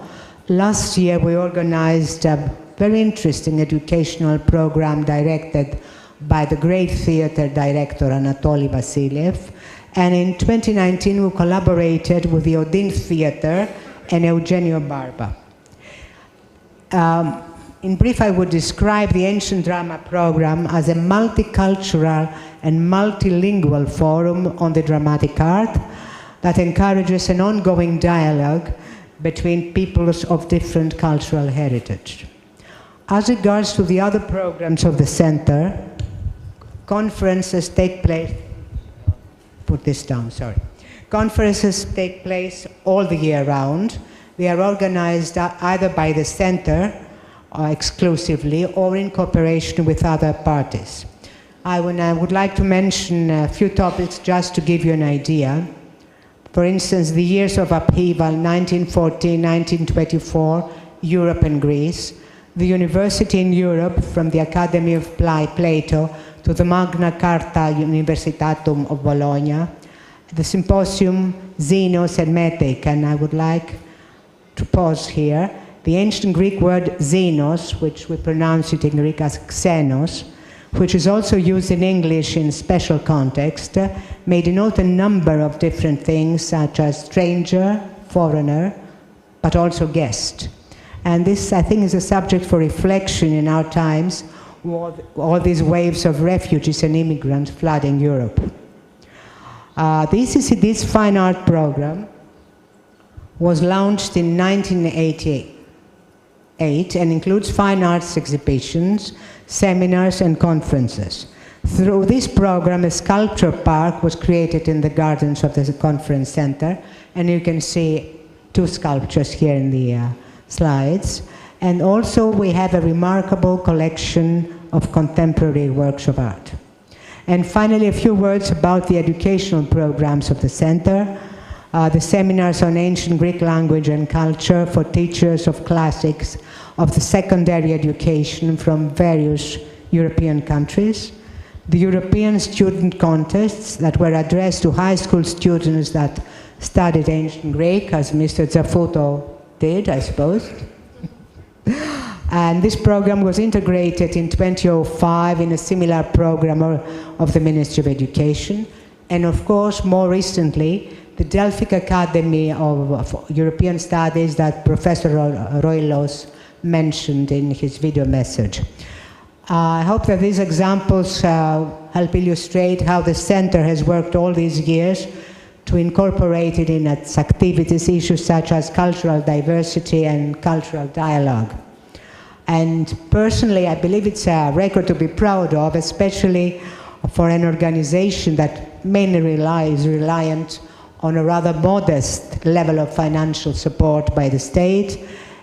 Last year, we organized a very interesting educational program directed by the great theater director Anatoly Vasiliev. And in 2019, we collaborated with the Odin Theater and Eugenio Barba. In brief, I would describe the Ancient Drama program as a multicultural and multilingual forum on the dramatic art that encourages an ongoing dialogue between peoples of different cultural heritage. As regards to the other programs of the center, conferences take place. Put this down, sorry. Conferences take place all the year round. They are organized either by the center exclusively or in cooperation with other parties. I would like to mention a few topics just to give you an idea. For instance, the years of upheaval, 1914-1924, Europe and Greece, the university in Europe from the Academy of Plato to the Magna Carta Universitatum of Bologna, the symposium Xenos and Metic, and I would like to pause here. The ancient Greek word xenos, which we pronounce it in Greek as xenos, which is also used in English in special context, may denote a number of different things such as stranger, foreigner, but also guest. And this, I think, is a subject for reflection in our times, all these waves of refugees and immigrants flooding Europe. The ECCD's Fine Art Program was launched in 1988 and includes fine arts exhibitions, seminars, and conferences. Through this program, a sculpture park was created in the gardens of the conference center, and you can see two sculptures here in the slides. And also, we have a remarkable collection of contemporary works of art. And finally, a few words about the educational programs of the center. The seminars on ancient Greek language and culture for teachers of classics of the secondary education from various European countries. The European student contests that were addressed to high school students that studied ancient Greek, as Mr. Zafuto did, I suppose. And this program was integrated in 2005 in a similar program of the Ministry of Education. And of course, more recently, the Delphic Academy of European Studies that Professor Roilos mentioned in his video message. I hope that these examples help illustrate how the center has worked all these years to incorporate it in its activities issues such as cultural diversity and cultural dialogue. And personally, I believe it's a record to be proud of, especially for an organization that mainly is reliant on a rather modest level of financial support by the state,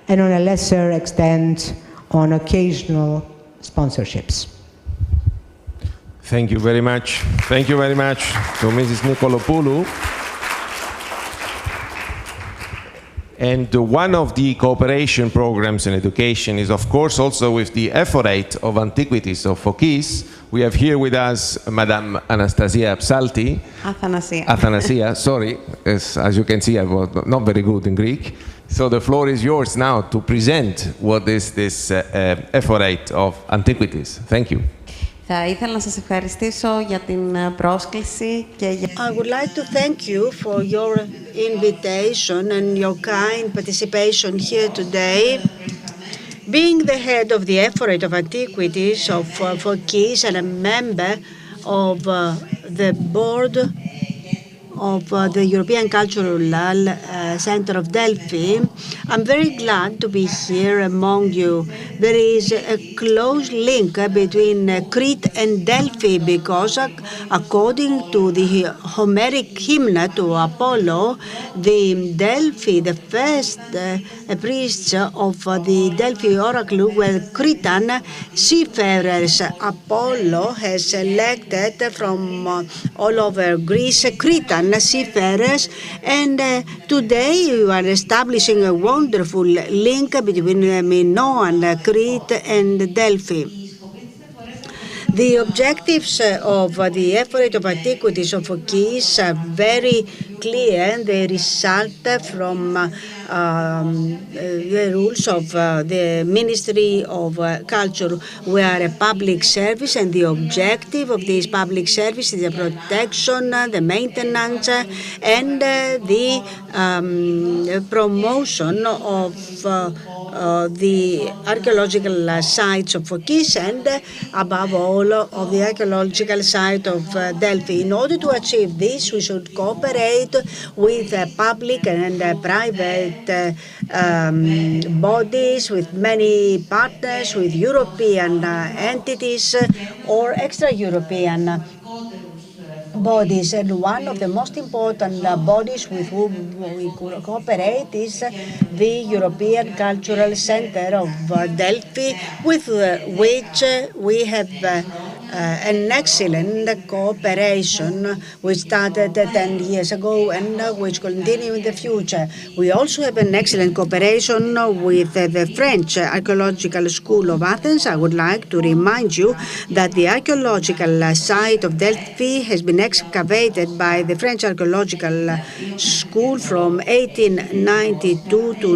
and on a lesser extent on occasional sponsorships. Thank you very much. Thank you very much to Mrs. Nikolopoulou. And one of the cooperation programs in education is, of course, also with the Ephorate of Antiquities of Phokis. We have here with us Madame Anastasia Psalti. Athanasia, sorry. As you can see, I was not very good in Greek. So the floor is yours now to present what is this Ephorate of Antiquities. Thank you. Θα ήθελα να σας ευχαριστήσω για την πρόσκληση και για... I would like to thank you for your invitation and your kind participation here today. Being the head of the Ephorate of Antiquities of Phokis and a member of the board of the European Cultural Center of Delphi, I'm very glad to be here among you. There is a close link between Crete and Delphi because according to the Homeric hymn to Apollo, the Delphi, the first priests of the Delphi oracle were Cretan seafarers. Apollo has selected from all over Greece Cretan seafarers, and today we are establishing a wonderful link between Minoan, Crete and Delphi. The objectives of the Ephorate of Antiquities of Phokis are very clear. They result from the rules of the Ministry of Culture. We are a public service, and the objective of this public service is the protection, the maintenance, and the promotion of the archaeological sites of Phokis and, above all, of the archaeological site of Delphi. In order to achieve this, we should cooperate with public and private bodies, with many partners, with European entities or extra-European bodies, and one of the most important bodies with whom we cooperate is the European Cultural Center of Delphi, with which we have an excellent cooperation which started 10 years ago and which continue in the future. We also have an excellent cooperation with the French Archaeological School of Athens. I would like to remind you that the archaeological site of Delphi has been excavated by the French Archaeological School from 1892 to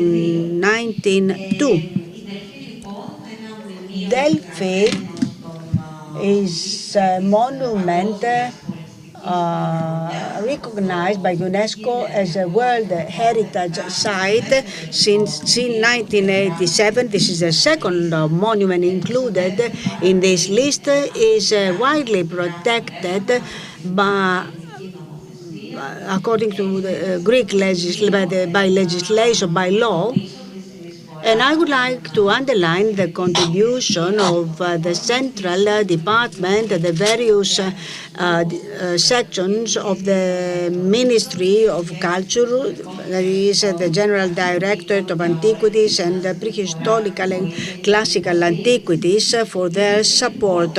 1902. Delphi is a monument recognized by UNESCO as a World Heritage Site since 1987. This is the second monument included in this list. Is widely protected by, according to the Greek legislation, by law. And I would like to underline the contribution of the central department, the various sections of the Ministry of Culture. There is the General Directorate of Antiquities and Prehistorical and Classical Antiquities for their support.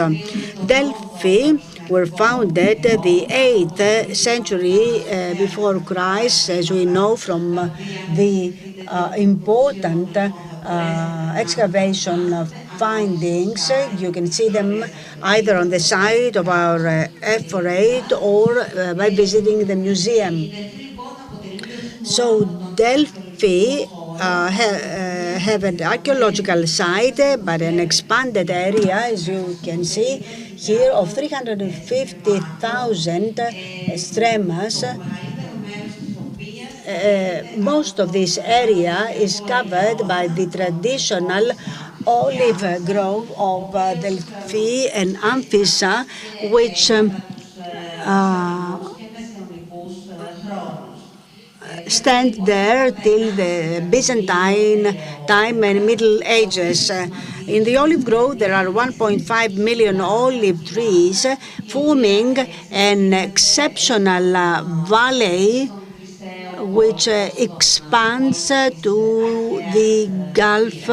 Delphi were founded the 8th century before Christ, as we know from the important excavation findings. You can see them either on the site of our Ephorate or by visiting the museum. So Delphi have an archaeological site, but an expanded area, as you can see here, of 350,000 stremas. Most of this area is covered by the traditional olive grove of Delphi and Amphissa, which stand there till the Byzantine time and Middle Ages. In the olive grove, there are 1.5 million olive trees, forming an exceptional valley which expands to the Gulf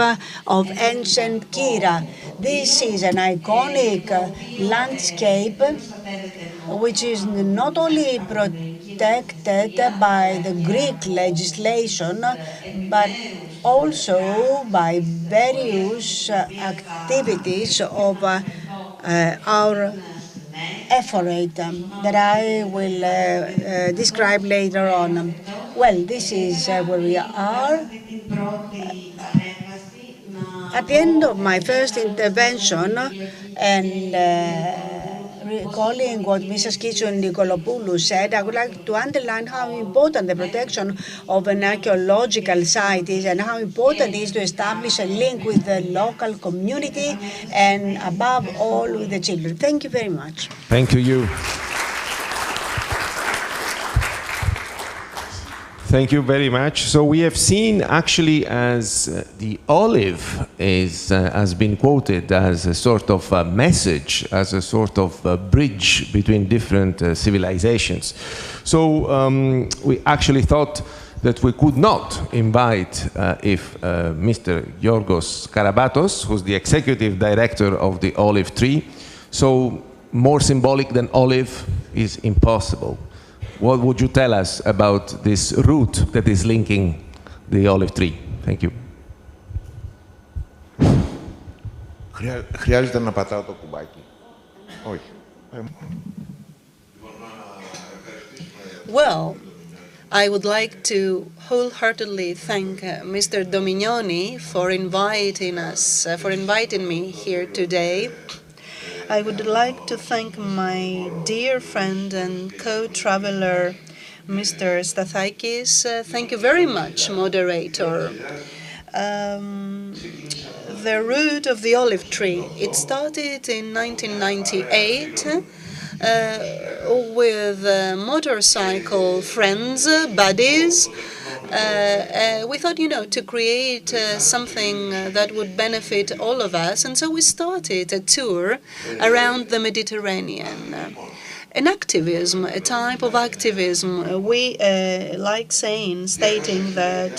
of ancient Kira. This is an iconic landscape which is not only protected protected by the Greek legislation, but also by various activities of our effort that I will describe later on. Well, this is where we are. At the end of my first intervention, and recalling what Mrs. Kitson-Nikolopoulou said, I would like to underline how important the protection of an archaeological site is and how important it is to establish a link with the local community and, above all, with the children. Thank you very much. Thank you. Thank you very much. So we have seen actually as the olive has been quoted as a sort of a message, as a sort of a bridge between different civilizations. So we actually thought that we could not invite if Mr. Yorgos Karabatos, who's the executive director of the Olive Tree, so more symbolic than olive is impossible. What would you tell us about this route that is linking the olive tree? Thank you. Χρειάζεται να πατάω το κουμπάκι. Όχι. Well, I would like to wholeheartedly thank Mr. Dominioni for inviting us, for inviting me here today. I would like to thank my dear friend and co-traveler, Mr. Stathakis. Thank you very much, moderator. The route of the olive tree, it started in 1998 with motorcycle friends, buddies. We thought, to create something that would benefit all of us, and so we started a tour around the Mediterranean. An activism, a type of activism. We like stating that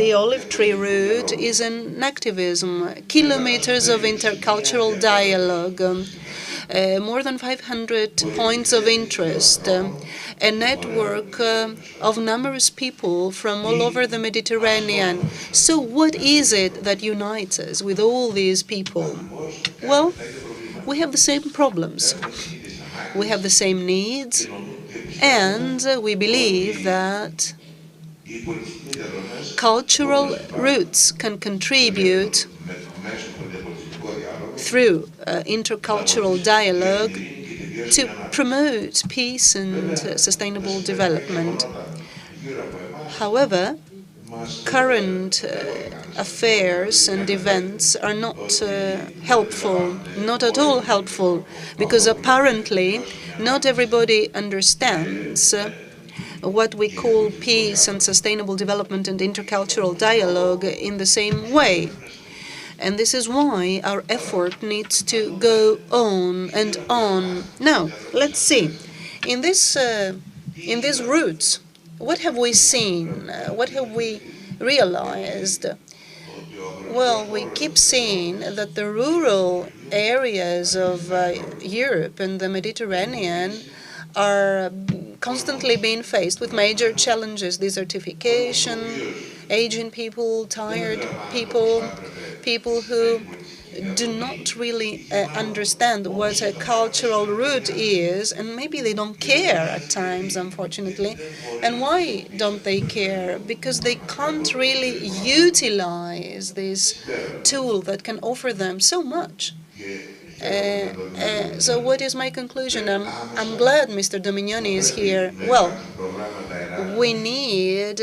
the olive tree route is an activism, kilometers of intercultural dialogue, more than 500 points of interest, a network of numerous people from all over the Mediterranean. So what is it that unites us with all these people? Well, we have the same problems. We have the same needs, and we believe that cultural roots can contribute through intercultural dialogue to promote peace and sustainable development. However, current affairs and events are not helpful, not at all helpful, because apparently not everybody understands what we call peace and sustainable development and intercultural dialogue in the same way. And this is why our effort needs to go on and on. Now, let's see. In these routes, what have we seen? What have we realized? Well, we keep seeing that the rural areas of Europe and the Mediterranean are constantly being faced with major challenges: desertification, aging people, tired people, people who do not really understand what a cultural root is, and maybe they don't care at times, unfortunately. And why don't they care? Because they can't really utilize this tool that can offer them so much. So what is my conclusion? I'm glad Mr. Dominioni is here. Well, we need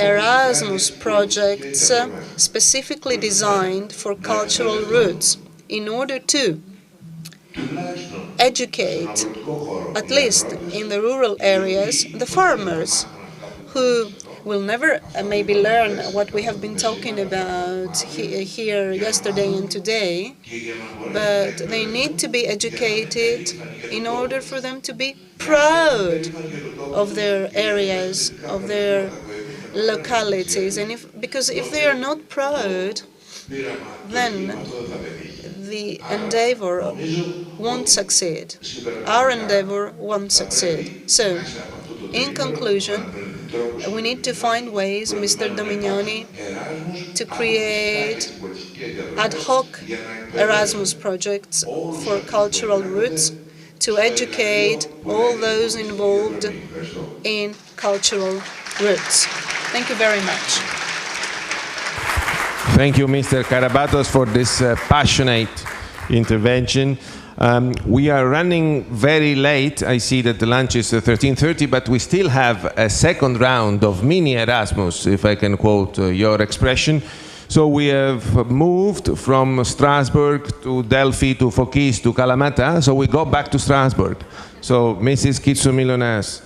Erasmus projects specifically designed for cultural roots in order to educate, at least in the rural areas, the farmers who will never maybe learn what we have been talking about here yesterday and today, but they need to be educated in order for them to be proud of their areas, of their localities. And because if they are not proud, then the endeavor won't succeed. Our endeavor won't succeed. So In conclusion, we need to find ways, Mr. Domignani, to create ad hoc Erasmus projects for cultural roots to educate all those involved in cultural roots. Thank you very much. Thank you, Mr. Karabatos, for this passionate intervention. We are running very late. I see that the lunch is 13:30, but we still have a second round of mini Erasmus, if I can quote your expression. So we have moved from Strasbourg to Delphi to Phokis to Kalamata. So we go back to Strasbourg. So Mrs. Kitsou-Milonas,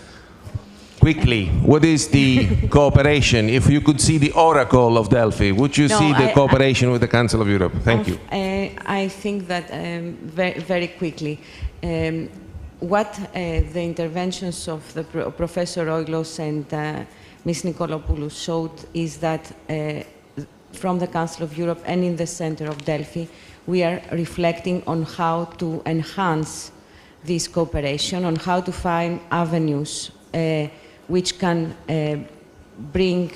quickly, what is the cooperation? If you could see the oracle of Delphi, would you see the cooperation with the Council of Europe? Thank you. I think that very, very quickly, what the interventions of the Professor Oilos and Ms. Nikolopoulou showed is that from the Council of Europe and in the center of Delphi, we are reflecting on how to enhance this cooperation, on how to find avenues which can build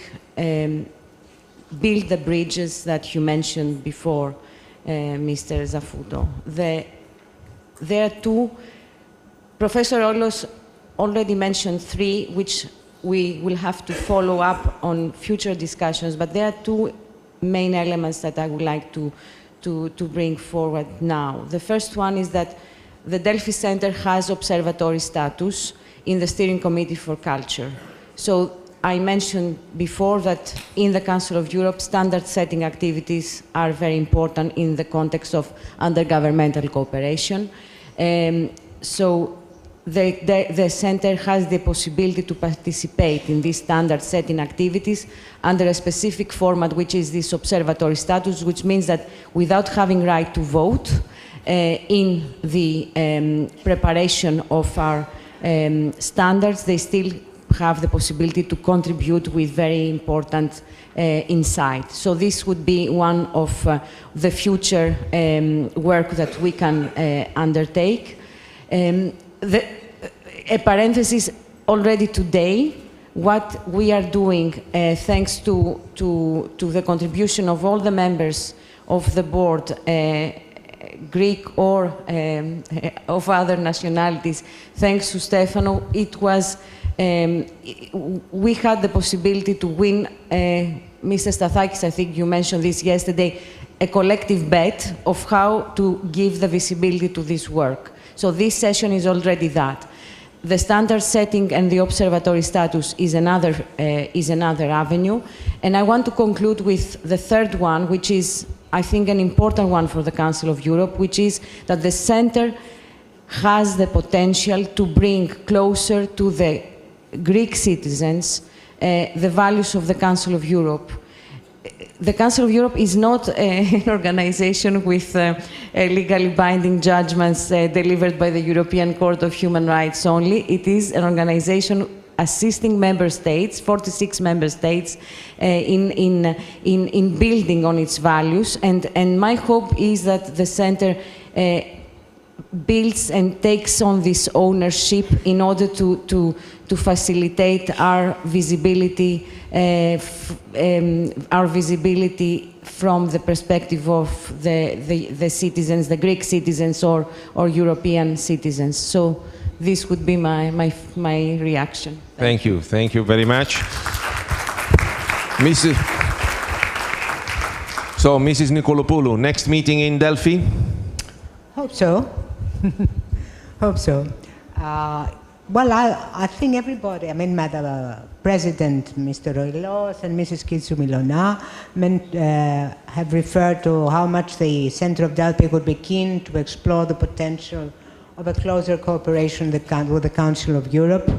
the bridges that you mentioned before, Mr. Zafuto. There are two, Professor Oilos already mentioned three, which we will have to follow up on future discussions, but there are two main elements that I would like to bring forward now. The first one is that the Delphi Center has observatory status in the Steering Committee for Culture. So I mentioned before that in the Council of Europe, standard setting activities are very important in the context of intergovernmental cooperation. So the Center has the possibility to participate in these standard setting activities under a specific format, which is this observatory status, which means that without having right to vote in the preparation of our standards, they still have the possibility to contribute with very important insight. So this would be one of the future work that we can undertake. A parenthesis, already today, what we are doing, thanks to the contribution of all the members of the board, Greek or of other nationalities, thanks to Stefano, it was, we had the possibility to win, Mr. Stathakis, I think you mentioned this yesterday, a collective bet of how to give the visibility to this work. So this session is already that. The standard setting and the observatory status is another avenue. And I want to conclude with the third one, which is, I think, an important one for the Council of Europe, which is that the Center has the potential to bring closer to the Greek citizens the values of the Council of Europe. The Council of Europe is not an organization with legally binding judgments delivered by the European Court of Human Rights only. It is an organization assisting member states, 46 member states, in building on its values. And my hope is that the Center builds and takes on this ownership in order to facilitate our visibility from the perspective of the citizens, the Greek citizens or European citizens. So this would be my reaction. Thank you very much. Mrs. Nikolopoulou, next meeting in Delphi? Hope so. Hope so. Well, I think everybody, I mean, Madam President, Mr. Oilos and Mrs. Kitsou-Milonas have referred to how much the Center of Delphi would be keen to explore the potential of a closer cooperation with the Council of Europe.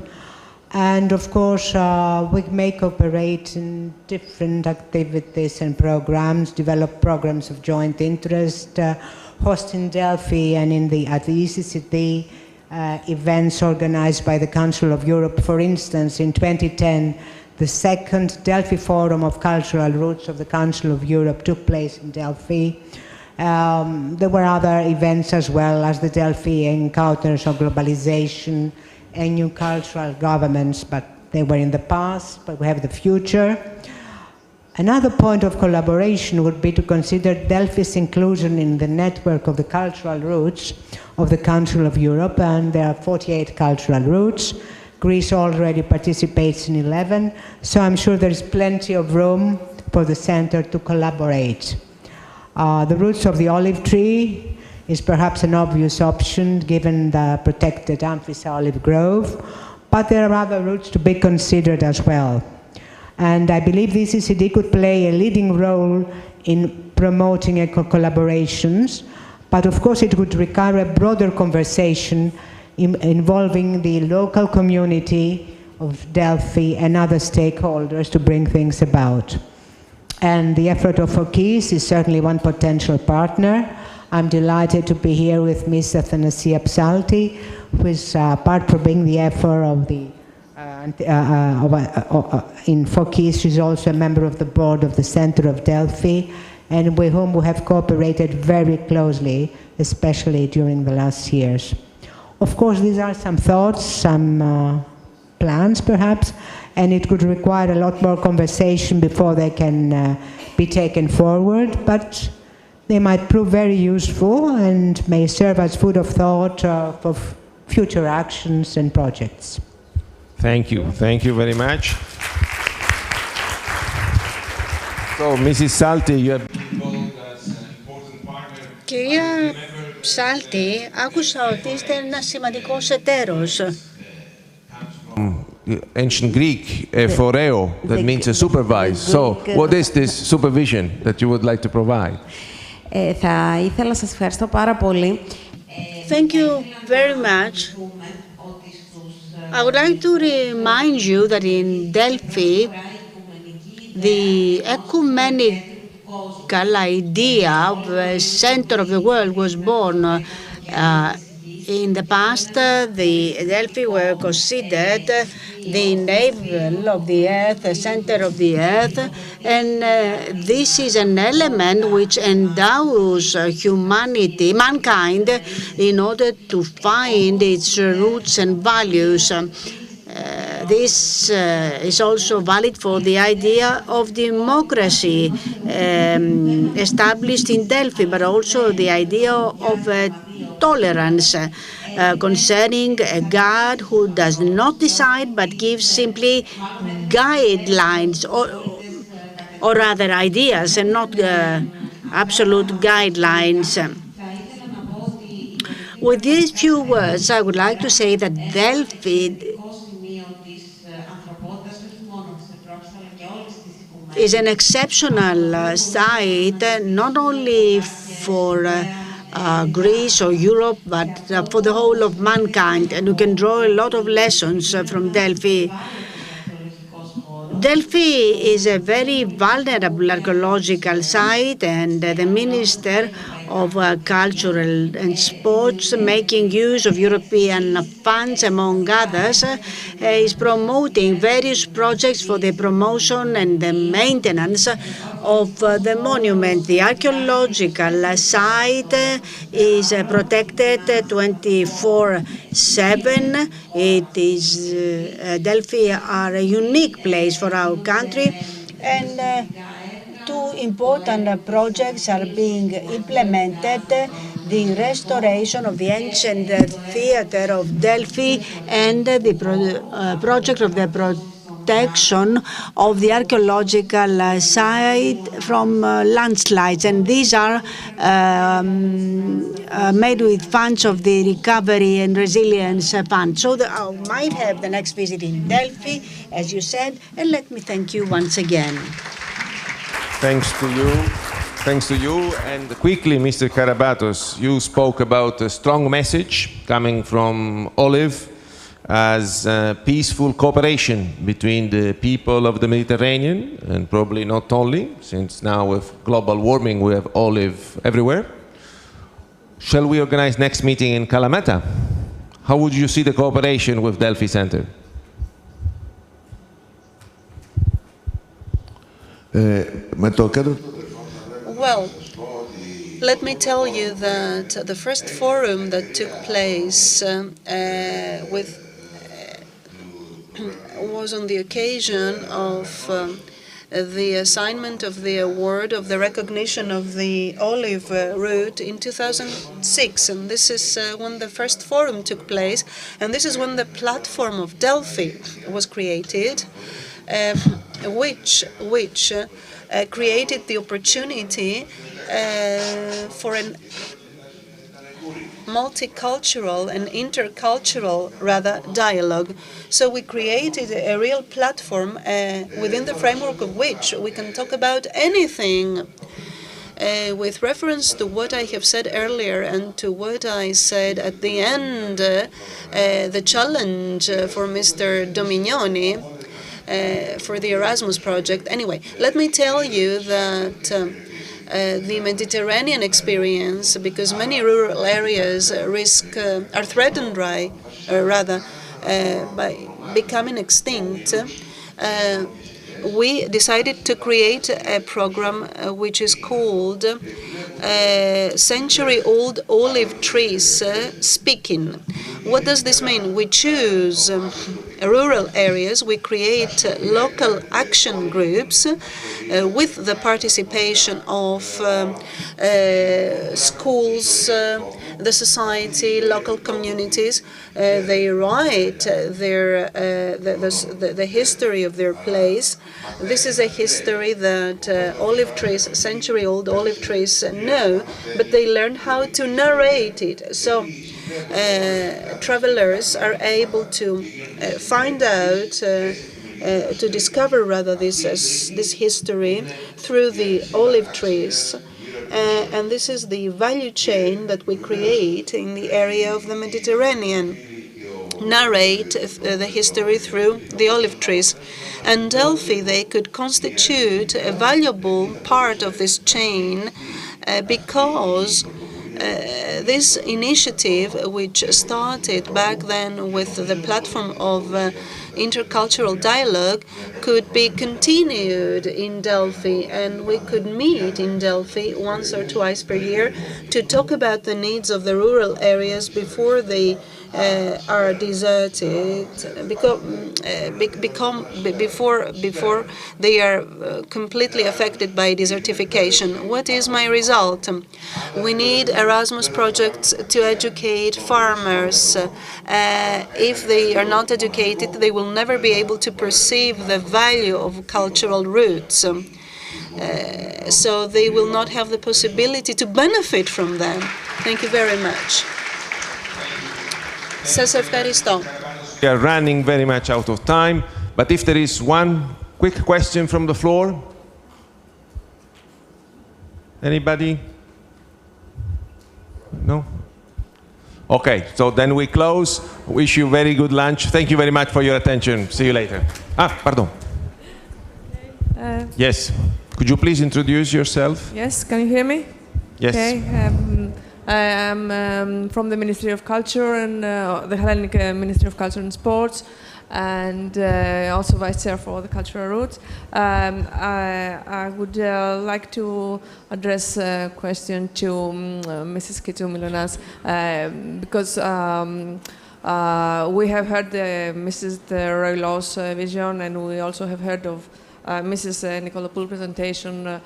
And of course, we may cooperate in different activities and programs, develop programs of joint interest, host in Delphi and at the ECCD events organized by the Council of Europe. For instance, in 2010, the second Delphi Forum of Cultural Roots of the Council of Europe took place in Delphi. There were other events as well, as the Delphi Encounters on Globalization and new cultural governments, but they were in the past, but we have the future. Another point of collaboration would be to consider Delphi's inclusion in the network of the cultural routes of the Council of Europe, and there are 48 cultural routes. Greece already participates in 11, so I'm sure there is plenty of room for the center to collaborate. The roots of the olive tree is perhaps an obvious option given the protected Amphissa olive grove, but there are other routes to be considered as well. And I believe the ECCD could play a leading role in promoting eco-collaborations, but of course it would require a broader conversation involving the local community of Delphi and other stakeholders to bring things about. And the effort of FOKIS is certainly one potential partner. I'm delighted to be here with Ms. Athanasia Psalti, who is apart from being the effort of the in FOKIS, she's also a member of the board of the Center of Delphi, and with whom we have cooperated very closely, especially during the last years. Of course, these are some thoughts, some plans perhaps, and it could require a lot more conversation before they can be taken forward, but they might prove very useful and may serve as food of thought for future actions and projects. Thank you very much. So, Mrs. Psalti, you have been involved as an important partner. Κυρία Ψάλτη, άκουσα ότι είστε ένας σημαντικός εταίρος. Ancient Greek, foreo, that means to supervise. So, what is this supervision that you would like to provide? Θα ήθελα να σας ευχαριστώ πάρα πολύ. Thank you very much. I would like to remind you that in Delphi, the ecumenical idea of the center of the world was born. In the past, the Delphi were considered the navel of the earth, the center of the earth, and this is an element which endows humanity, mankind, in order to find its roots and values. This is also valid for the idea of democracy established in Delphi, but also the idea of tolerance concerning a God who does not decide but gives simply guidelines, or rather ideas and not absolute guidelines. With these few words, I would like to say that Delphi is an exceptional site, not only for Greece or Europe, but for the whole of mankind, and we can draw a lot of lessons from Delphi. Delphi is a very vulnerable archaeological site, and the Minister of Cultural and Sports, making use of European funds, among others, is promoting various projects for the promotion and the maintenance of the monument. The archaeological site is protected 24/7. It is Delphi are a unique place for our country, and two important projects are being implemented: the restoration of the ancient theater of Delphi and the project of the protection of the archaeological site from landslides, and these are made with funds of the Recovery and Resilience Fund. So I might have the next visit in Delphi, as you said, and let me thank you once again. Thanks to you. And quickly, Mr. Karabatos, you spoke about a strong message coming from Olive as peaceful cooperation between the people of the Mediterranean, and probably not only, since now with global warming we have olive everywhere. Shall we organize next meeting in Kalamata? How would you see the cooperation with Delphi Center? Well, let me tell you that the first forum that took place with was on the occasion of the assignment of the award of the recognition of the olive root in 2006, and this is when the first forum took place, and this is when the platform of Delphi was created, which created the opportunity for an multicultural and intercultural dialogue. So we created a real platform within the framework of which we can talk about anything. With reference to what I have said earlier and to what I said at the end, the challenge for Mr. Dominioni for the Erasmus project. Anyway, let me tell you that the Mediterranean experience, because many rural areas are threatened by becoming extinct, we decided to create a program which is called Century-Old Olive Trees Speaking. What does this mean? We choose rural areas, we create local action groups with the participation of schools, the society, local communities. They write the history of their place. This is a history that olive trees, century-old olive trees know, but they learn how to narrate it. So travelers are able to find out, to discover rather this history through the olive trees. And this is the value chain that we create in the area of the Mediterranean. Narrate the history through the olive trees. And Delphi, they could constitute a valuable part of this chain because this initiative, which started back then with the platform of intercultural dialogue, could be continued in Delphi, and we could meet in Delphi once or twice per year to talk about the needs of the rural areas before they are deserted, before they are completely affected by desertification. What is my result? We need Erasmus projects to educate farmers. If they are not educated, they will never be able to perceive the value of cultural roots. So they will not have the possibility to benefit from them. Thank you very much. We are running very much out of time, but if there is one quick question from the floor. Anybody? No? Okay, so then we close. Wish you very good lunch. Thank you very much for your attention. See you later. Pardon. Yes. Could you please introduce yourself? Yes, can you hear me? Yes. Okay. I am from the Ministry of Culture and the Hellenic Ministry of Culture and Sports, and also Vice Chair for the Cultural Roots. I would like to address a question to Mrs. Kytou Mylonas, because we have heard Mrs. Roylow's vision, and we also have heard of Mrs. Nicolapoulou presentation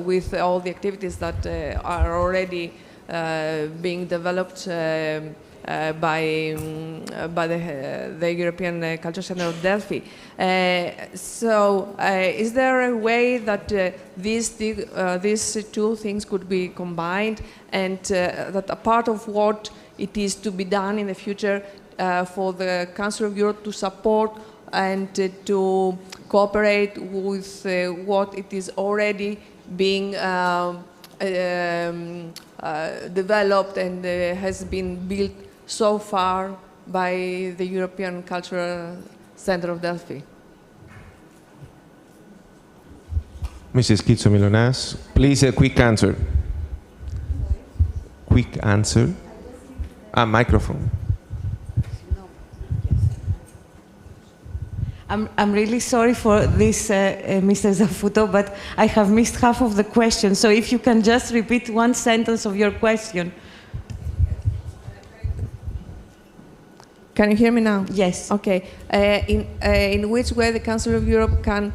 with all the activities that are already being developed by the European Culture Center of Delphi. So is there a way that these two things could be combined, and that a part of what it is to be done in the future for the Council of Europe to support and to cooperate with what it is already being developed and has been built so far by the European Cultural Center of Delphi? Mrs. Kytou Mylonas, please a quick answer. Quick answer. Microphone. I'm really sorry for this, Mr. Zafuto, but I have missed half of the question. So if you can just repeat one sentence of your question. Can you hear me now? Yes. Okay. In which way the Council of Europe can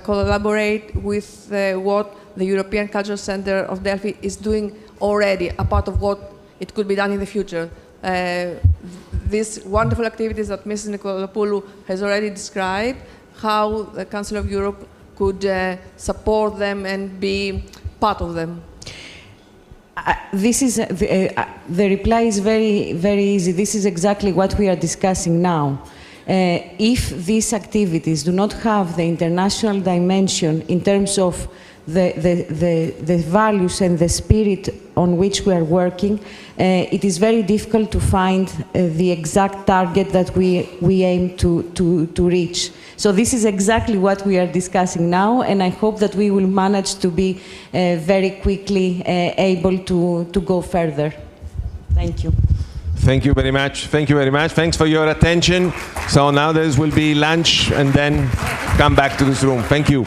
collaborate with what the European Cultural Center of Delphi is doing already, a part of what it could be done in the future? These wonderful activities that Mrs. Nikolapoulou has already described, how the Council of Europe could support them and be part of them. This is the reply is very, very easy. This is exactly what we are discussing now. If these activities do not have the international dimension in terms of the values and the spirit on which we are working, it is very difficult to find the exact target that we aim to reach. So this is exactly what we are discussing now, and I hope that we will manage to be very quickly able to go further. Thank you. Thank you very much. Thank you very much. Thanks for your attention. So now there will be lunch and then come back to this room. Thank you.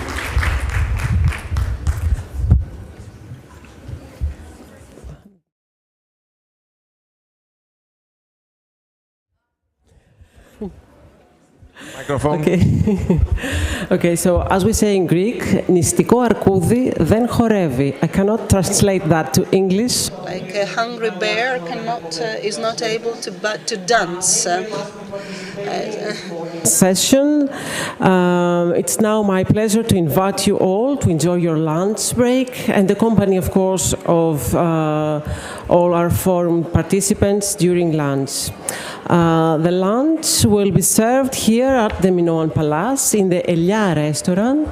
Microphone. Okay. Okay, so as we say in Greek, νηστικό αρκούδι δεν χορεύει. I cannot translate that to English. Like a hungry bear is not able to dance. Session. It's now my pleasure to invite you all to enjoy your lunch break and the company, of course, of all our forum participants during lunch. The lunch will be served here at the Minoan Palace in the Elia restaurant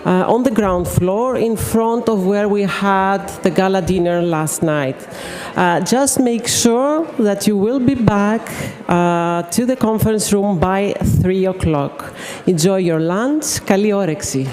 on the ground floor in front of where we had the gala dinner last night. Just make sure that you will be back to the conference room by 3 o'clock. Enjoy your lunch. Καλή όρεξη.